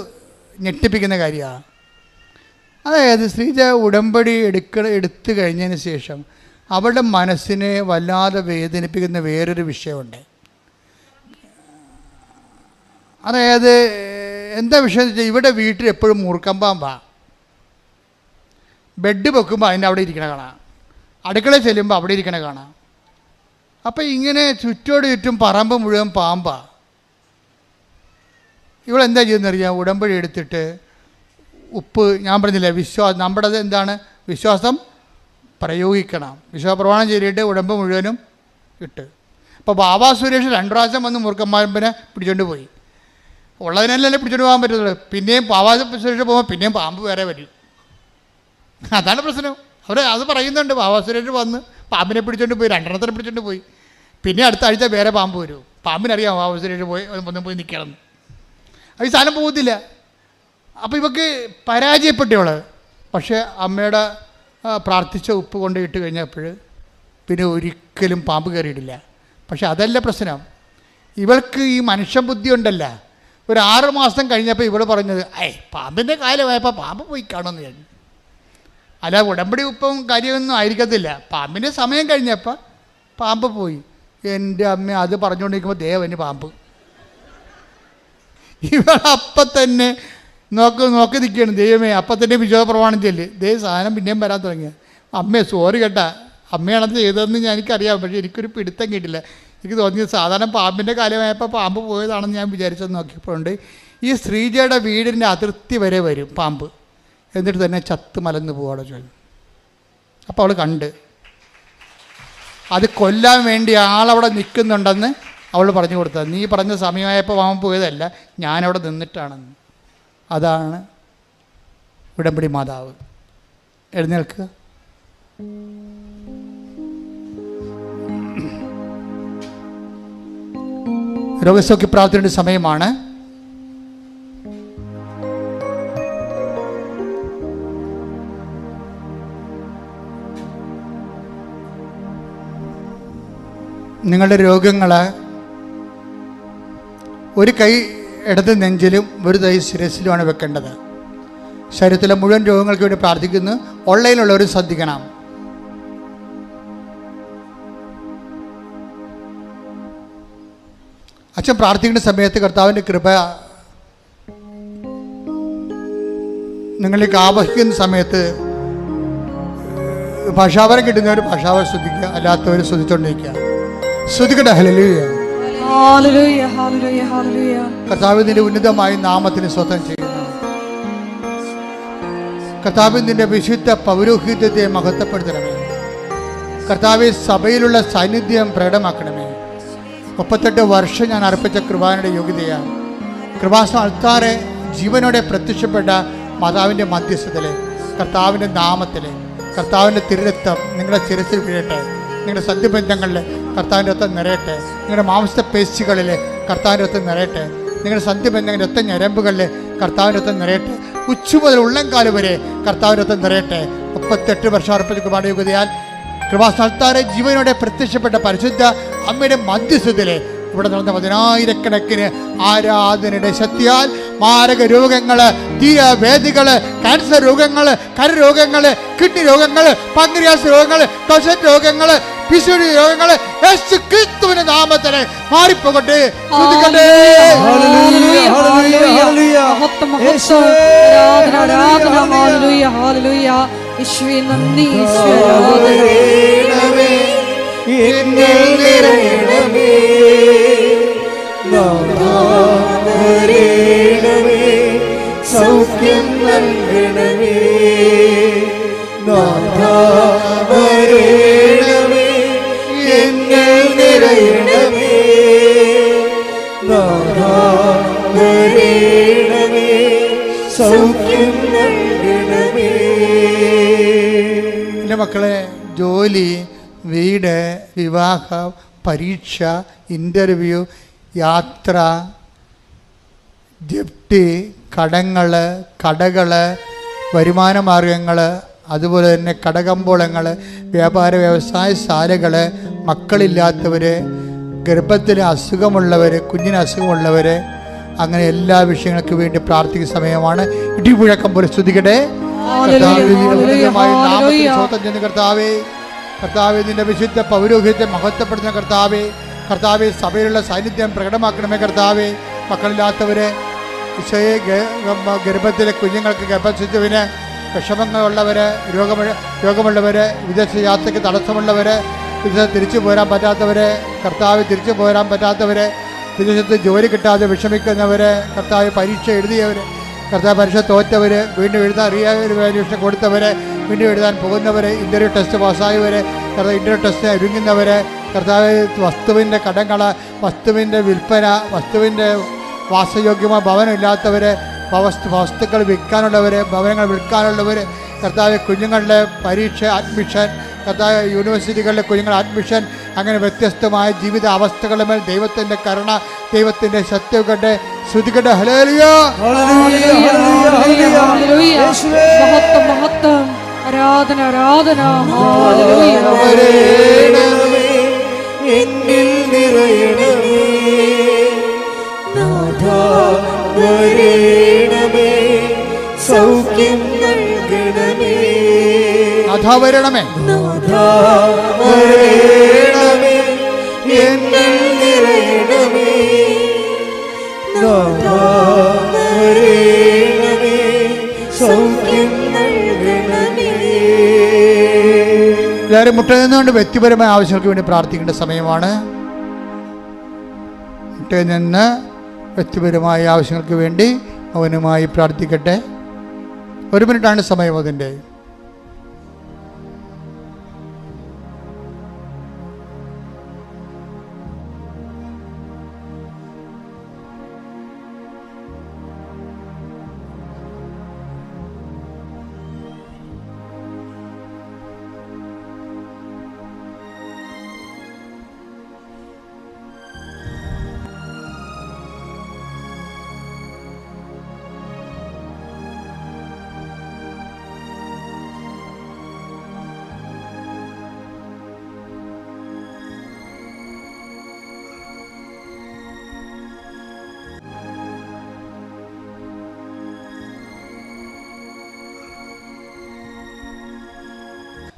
ഞെട്ടിപ്പിക്കുന്ന കാര്യമാണ്. അതായത് ശ്രീജ ഉടമ്പടി എടുത്തു കഴിഞ്ഞതിന് ശേഷം അവളുടെ മനസ്സിനെ വല്ലാതെ വേദനിപ്പിക്കുന്ന വേറൊരു വിഷയമുണ്ട്. അതായത് എന്താ വിഷയം എന്ന് വെച്ചാൽ ഇവിടെ വീട്ടിൽ എപ്പോഴും മൂർക്കം പാമ്പാ. ബെഡ് വെക്കുമ്പോൾ അതിൻ്റെ അവിടെ ഇരിക്കണ കാണാം, അടുക്കളയിൽ ചെല്ലുമ്പോൾ അവിടെ ഇരിക്കണ കാണാം. അപ്പം ഇങ്ങനെ ചുറ്റോട് ചുറ്റും പറമ്പ് മുഴുവൻ പാമ്പാ. ഇവളെന്താ ചെയ്യുന്നറിയാം, ഉടമ്പടി എടുത്തിട്ട് ഉപ്പ്, ഞാൻ പറഞ്ഞില്ലേ നമ്മുടെ എന്താണ് വിശ്വാസം പ്രയോഗിക്കണം. വിശ്വാസപ്രമാണം ചെയ്തിട്ട് ഉടമ്പ് മുഴുവനും ഇട്ട്. അപ്പോൾ ബാബാ സുരേഷ് 2 പ്രാവശ്യം വന്ന് മൂർഖന്മാരമ്പനെ പിടിച്ചോണ്ട് പോയി. ഉള്ളതിനല്ലേ പിടിച്ചോണ്ട് പോകാൻ പറ്റുള്ളൂ. പിന്നെയും ബാബാ സുരേഷ് പോകുമ്പോൾ പിന്നെയും പാമ്പ് വേറെ വരും. അതാണ് പ്രശ്നം. അവർ അത് പറയുന്നുണ്ട്. ബാബാ സുരേഷ് വന്ന് പാമ്പിനെ പിടിച്ചോണ്ട് പോയി, 2 എണ്ണത്തിനെ പിടിച്ചോണ്ട് പോയി. പിന്നെ അടുത്ത ആഴ്ച വേറെ പാമ്പ് വരും. പാമ്പിനറിയാം ബാബാ സുരേഷ് ഒന്നും പോയി നിൽക്കണം. അത് ഈ സാധനം പോകത്തില്ല. അപ്പോൾ ഇവക്ക് പരാജയപ്പെട്ടവള്. പക്ഷേ അമ്മയുടെ പ്രാർത്ഥിച്ച ഉപ്പ് കൊണ്ട് ഇട്ട് കഴിഞ്ഞപ്പോൾ പിന്നെ ഒരിക്കലും പാമ്പ് കയറിയിട്ടില്ല. പക്ഷെ അതല്ല പ്രശ്നം. ഇവൾക്ക് ഈ മനുഷ്യ ബുദ്ധി ഉണ്ടല്ല. ഒരു 6 മാസം കഴിഞ്ഞപ്പോൾ ഇവൾ പറഞ്ഞത്, പാമ്പിൻ്റെ കാലമായപ്പോൾ പാമ്പ് പോയി കാണുമെന്ന് ഞാൻ. അല്ല, ഉടമ്പടി ഉപ്പും കാര്യമൊന്നും ആയിരിക്കത്തില്ല. പാമ്പിൻ്റെ സമയം കഴിഞ്ഞപ്പോൾ പാമ്പ് പോയി. എൻ്റെ അമ്മ അത് പറഞ്ഞുകൊണ്ടിരിക്കുമ്പോൾ ദേവന് പാമ്പ്. ഇവളപ്പം തന്നെ നോക്കി നിൽക്കുകയാണ്. ദൈവമേ, അപ്പം തന്നെ വിശ്വാസ പ്രമാണം ചെല്ല്. സാധനം പിന്നെയും വരാൻ തുടങ്ങിയ. അമ്മേ സോറി കേട്ടാ, അമ്മയാണത് ചെയ്തതെന്ന് എനിക്കറിയാം. പക്ഷേ എനിക്കൊരു പിടുത്തം കിട്ടില്ല. എനിക്ക് തോന്നിയത് സാധാരണ പാമ്പിൻ്റെ കാലമായപ്പോൾ പാമ്പ് പോയതാണെന്ന് ഞാൻ വിചാരിച്ചത്. നോക്കിയപ്പോഴുണ്ട് ഈ ശ്രീജയുടെ വീടിൻ്റെ അതിർത്തി വരെ വരും പാമ്പ്. എന്നിട്ട് തന്നെ ചത്ത് മലന്ന് പോവാടെ ചോദിച്ചു. അപ്പോൾ അവൾ കണ്ട് അത് കൊല്ലാൻ വേണ്ടി ആളവിടെ നിൽക്കുന്നുണ്ടെന്ന് അവൾ പറഞ്ഞു കൊടുത്തത്. നീ പറഞ്ഞ സമയമായപ്പോൾ പാമ്പ് പോയതല്ല, ഞാനവിടെ നിന്നിട്ടാണെന്ന്. അതാണ് ഉടമ്പടി മാതാവ്. എഴുന്നേൽക്കുക. രോഗസൗഖ്യ പ്രാർത്ഥനയുടെ സമയമാണ്. നിങ്ങളുടെ രോഗങ്ങൾ ഒരു കൈ ഇടത് നെഞ്ചിലും ഒരു കൈ ശിരസിലുമാണ് വെക്കേണ്ടത്. ശരീരത്തിലെ മുഴുവൻ രോഗങ്ങൾക്ക് വേണ്ടി പ്രാർത്ഥിക്കുന്നു. ഓൺലൈനിലുള്ളവർ ശ്രദ്ധിക്കണം. അച്ഛൻ പ്രാർത്ഥിക്കുന്ന സമയത്ത് കർത്താവിൻ്റെ കൃപ നിങ്ങളിലേക്ക് ആവഹിക്കുന്ന സമയത്ത് ഭാഷാവരം കിട്ടുന്നവർ ഭാഷാവരം ശ്രദ്ധിക്കുക, അല്ലാത്തവർ ശ്രദ്ധിച്ചുകൊണ്ടിരിക്കുക. ശ്രദ്ധിക്കട്ടെ. ഹല്ലേലൂയ, ഹല്ലേലൂയ, ഹല്ലേലൂയ, ഹല്ലേലൂയ. കർത്താവ് നിന്റെ ഉന്നതമായ നാമത്തിന് സ്വതം ചെയ്യുന്നു. കർത്താവ് നിന്റെ വിശുദ്ധ പൗരോഹിത്യത്തെ മഹത്വപ്പെടുത്തണമേ. കർത്താവ് സഭയിലുള്ള സാന്നിധ്യം പ്രകടമാക്കണമേ. 38 വർഷം ഞാൻ അർപ്പിച്ച കൃപാനയുടെ യോഗ്യതയാണ്. കൃപാസന അൾത്താറെ ജീവനോടെ പ്രത്യക്ഷപ്പെട്ട മാതാവിൻ്റെ മധ്യസ്ഥതയിൽ, കർത്താവിൻ്റെ നാമത്തിൽ, കർത്താവിൻ്റെ തിരുരക്തം നിങ്ങളുടെ ശിരസിൽ വീഴട്ടെ. നിങ്ങളുടെ സദ്യബന്ധങ്ങളിൽ കർത്താവിൻ്റെ രക്തം നിറയട്ടെ. നിങ്ങളുടെ മാംസപേശികളിൽ കർത്താവിൻ്റെ രക്തം നിറയട്ടെ. നിങ്ങളുടെ സദ്യബന്ധങ്ങളുടെ രക്ത ഞരമ്പുകളിൽ കർത്താവിൻ്റെ രക്തം നിറയട്ടെ. ഉച്ച മുതൽ ഉള്ളംകാല് വരെ കർത്താവിൻ്റെ രക്തം നിറയട്ടെ. 38 വർഷം അർപ്പിച്ച കൃപാനയുടെ യോഗ്യതയാൽ കൃപാസനത്താറെ ജീവനോടെ പ്രത്യക്ഷപ്പെട്ട പരിശുദ്ധ അമ്മയുടെ മധ്യസ്ഥതയിലെ ഇവിടെ നടന്ന 10,000-കണക്കിന് ആരാധനയുടെ ശക്തിയാൽ മാരക രോഗങ്ങൾ, തീരവേദികൾ, ക്യാൻസർ രോഗങ്ങൾ, കരരോഗങ്ങൾ, കിഡ്നി രോഗങ്ങൾ, പാൻക്രിയാസ് രോഗങ്ങൾ, ടോൺസിൽ രോഗങ്ങൾ, പിസിഒഡി രോഗങ്ങൾ യേശു ക്രിസ്തുവിന്റെ നാമത്തിൽ മാറിപ്പോകട്ടെ. സൗഖ്യം നൽകണമേ, എന്നിൽ നിറയണമേ, സൗഖ്യം നൽകണമേ. എൻ്റെ മക്കളെ, ജോലി, വീട്, വിവാഹം, പരീക്ഷ, ഇൻ്റർവ്യൂ, യാത്ര, ജപ്തി, കടങ്ങൾ, കടകൾ, വരുമാന മാർഗങ്ങൾ, അതുപോലെ തന്നെ കടകമ്പോളങ്ങൾ, വ്യാപാര വ്യവസായശാലകൾ, മക്കളില്ലാത്തവർ, ഗർഭത്തിൽ അസുഖമുള്ളവർ, കുഞ്ഞിന് അസുഖമുള്ളവർ, അങ്ങനെ എല്ലാ വിഷയങ്ങൾക്ക് വേണ്ടി പ്രാർത്ഥിക്കുന്ന സമയമാണ്. ഇടിമുഴക്കം പോലെ സ്തുതിക്കട്ടെ. കർത്താവേ, കർത്താവേ, നിന്റെ വിശുദ്ധ പൗരോഹിത്യത്തെ മഹത്വപ്പെടുത്തുന്ന കർത്താവേ, കർത്താവെ സഭയിലുള്ള സാന്നിധ്യം പ്രകടമാക്കണമേ. കർത്താവെ മക്കളില്ലാത്തവർ, ഈശോയെ ഗർഭത്തിലെ കുഞ്ഞുങ്ങൾക്ക് ഗർഭശിശുവിന് വിഷമങ്ങളുള്ളവർ, രോഗമുള്ളവർ, വിദേശ യാത്രയ്ക്ക് തടസ്സമുള്ളവർ, വിദേശത്ത് തിരിച്ചു പോരാൻ പറ്റാത്തവർ, കർത്താവ് തിരിച്ചു പോരാൻ പറ്റാത്തവർ, വിദേശത്ത് ജോലി കിട്ടാതെ വിഷമിക്കുന്നവർ, കർത്താവ് പരീക്ഷ എഴുതിയവർ, കർത്താവ് പരീക്ഷ തോറ്റവർ, വീണ്ടും എഴുതാൻ റിവാലുവേഷൻ കൊടുത്തവർ, വീണ്ടും എഴുതാൻ പോകുന്നവർ, ഇൻ്റർവ്യൂ ടെസ്റ്റ് പാസ്സായവർ, കർത്താവ് ഇൻ്റർവ്യൂ ടെസ്റ്റ് ഒരുങ്ങുന്നവർ, കർത്താവ് വസ്തുവിൻ്റെ കടങ്ങൾ, വസ്തുവിൻ്റെ വിൽപ്പന, വസ്തുവിൻ്റെ വാസയോഗ്യമായ ഭവനമില്ലാത്തവർ, വസ്തുക്കൾ വിൽക്കാനുള്ളവർ, ഭവനങ്ങൾ വിൽക്കാനുള്ളവർ, കർത്താവ് കുഞ്ഞുങ്ങളുടെ പരീക്ഷ, അഡ്മിഷൻ, കർത്താവ് യൂണിവേഴ്സിറ്റികളിലെ കുഞ്ഞുങ്ങളുടെ അഡ്മിഷൻ, അങ്ങനെ വ്യത്യസ്തമായ ജീവിത അവസ്ഥകളുടെ മേൽ ദൈവത്തിൻ്റെ കരുണ, ദൈവത്തിൻ്റെ സത്യങ്ങളുടെ ശ്രുതികട്ടെ. ഹല്ലേലൂയ, മഹത്വം മഹത്വം, ആരാധന ആരാധന. എന്നിൽ നിറയണമേ നാഥാ, വരണമേ സൗഖ്യം നൽകണമേ. നാഥാ വരണമേ, നാഥാ വരണമേ എന്നിൽ നിറയണമേ. നാഥാ വരണമേ സൗഖ്യം നൽകണമേ. എല്ലാവരും മുട്ടയിൽ വ്യക്തിപരമായ ആവശ്യങ്ങൾക്ക് വേണ്ടി പ്രാർത്ഥിക്കേണ്ട സമയമാണ്. മുട്ടയിൽ നിന്ന് വ്യക്തിപരമായ ആവശ്യങ്ങൾക്ക് വേണ്ടി മൗനമായി പ്രാർത്ഥിക്കട്ടെ. 1 മിനിറ്റാണ് സമയം അതിൻ്റെ.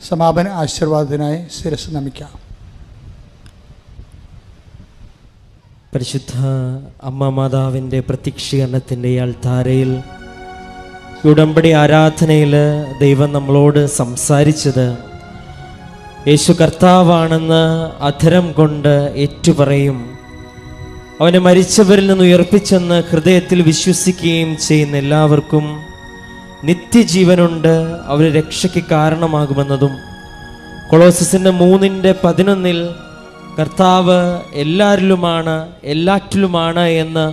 സമാപന ആശീർവാദത്തിനായി ശിരസ് നമിക്കാം. പരിശുദ്ധ അമ്മ മാതാവിൻ്റെ പ്രത്യക്ഷീകരണത്തിൻ്റെ അൾത്താരയിൽ ഉടമ്പടി ആരാധനയിൽ ദൈവം നമ്മളോട് സംസാരിച്ചത് യേശു കർത്താവാണെന്ന് അധരം കൊണ്ട് ഏറ്റുപറയും, അവനെ മരിച്ചവരിൽ നിന്ന് ഉയർപ്പിച്ചെന്ന് ഹൃദയത്തിൽ വിശ്വസിക്കുകയും ചെയ്യുന്ന എല്ലാവർക്കും നിത്യജീവനുണ്ട്, അവർ രക്ഷയ്ക്ക് കാരണമാകുമെന്നതും കൊളോസസിൻ്റെ 3:11 കർത്താവ് എല്ലാവരിലുമാണ്, എല്ലാറ്റിലുമാണ് എന്ന്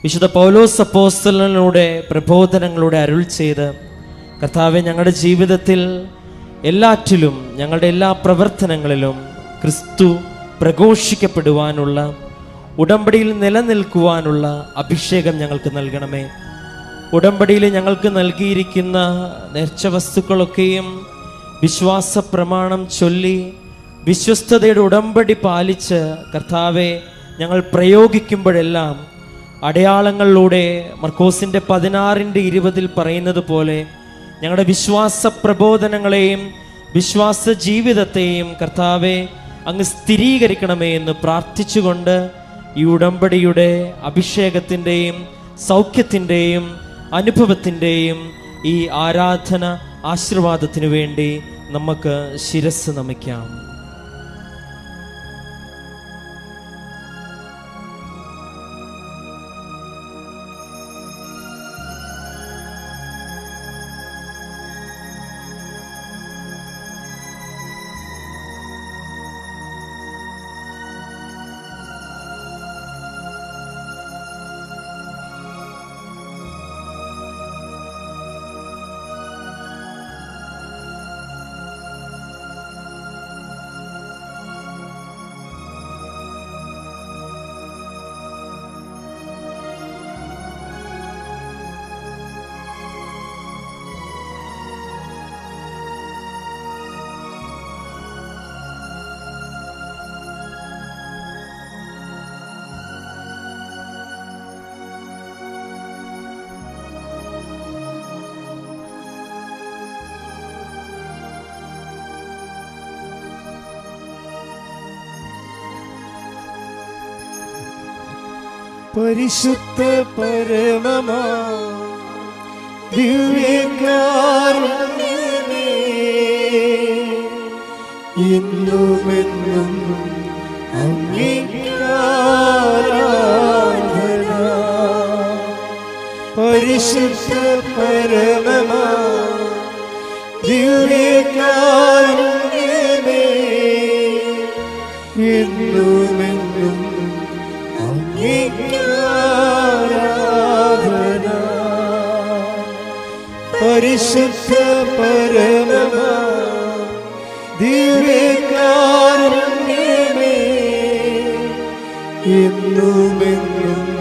വിശുദ്ധ പൗലോസ് അപ്പോസ്തലനിലൂടെ പ്രബോധനങ്ങളുടെ അരുൾ ചെയ്ത്, കർത്താവെ ഞങ്ങളുടെ ജീവിതത്തിൽ എല്ലാറ്റിലും, ഞങ്ങളുടെ എല്ലാ പ്രവർത്തനങ്ങളിലും ക്രിസ്തു പ്രഘോഷിക്കപ്പെടുവാനുള്ള, ഉടമ്പടിയിൽ നിലനിൽക്കുവാനുള്ള അഭിഷേകം ഞങ്ങൾക്ക് നൽകണമേ. ഉടമ്പടിയിൽ ഞങ്ങൾക്ക് നൽകിയിരിക്കുന്ന നേർച്ച വസ്തുക്കളൊക്കെയും വിശ്വാസ പ്രമാണം ചൊല്ലി വിശ്വസ്തതയുടെ ഉടമ്പടി പാലിച്ച് കർത്താവെ ഞങ്ങൾ പ്രയോഗിക്കുമ്പോഴെല്ലാം അടയാളങ്ങളിലൂടെ മർക്കോസിൻ്റെ 16:20 പറയുന്നത് പോലെ ഞങ്ങളുടെ വിശ്വാസ പ്രബോധനങ്ങളെയും വിശ്വാസ ജീവിതത്തെയും കർത്താവെ അങ്ങ് സ്ഥിരീകരിക്കണമേ എന്ന് പ്രാർത്ഥിച്ചുകൊണ്ട് ഈ ഉടമ്പടിയുടെ അഭിഷേകത്തിൻ്റെയും സൗഖ്യത്തിൻ്റെയും അനുഭവത്തിൻ്റെയും ഈ ആരാധന ആശീർവാദത്തിനു വേണ്ടി നമുക്ക് ശിരസ് നമിക്കാം. പരിശുദ്ധ പരമമാ ദിവ്യകാരുണ്യമേ, ഇന്നുമെന്നും അങ്ങേക്കാരാധന. പരിശുദ്ധ പരമമാ ദിവ്യകാരുണ്യമേ, എന്നുമെന്നും അങ്ങേക്കാരാധന. പരിശുദ്ധ പരമമാ ദിവ്യകാരുണ്യമേ, എന്നുമെന്നും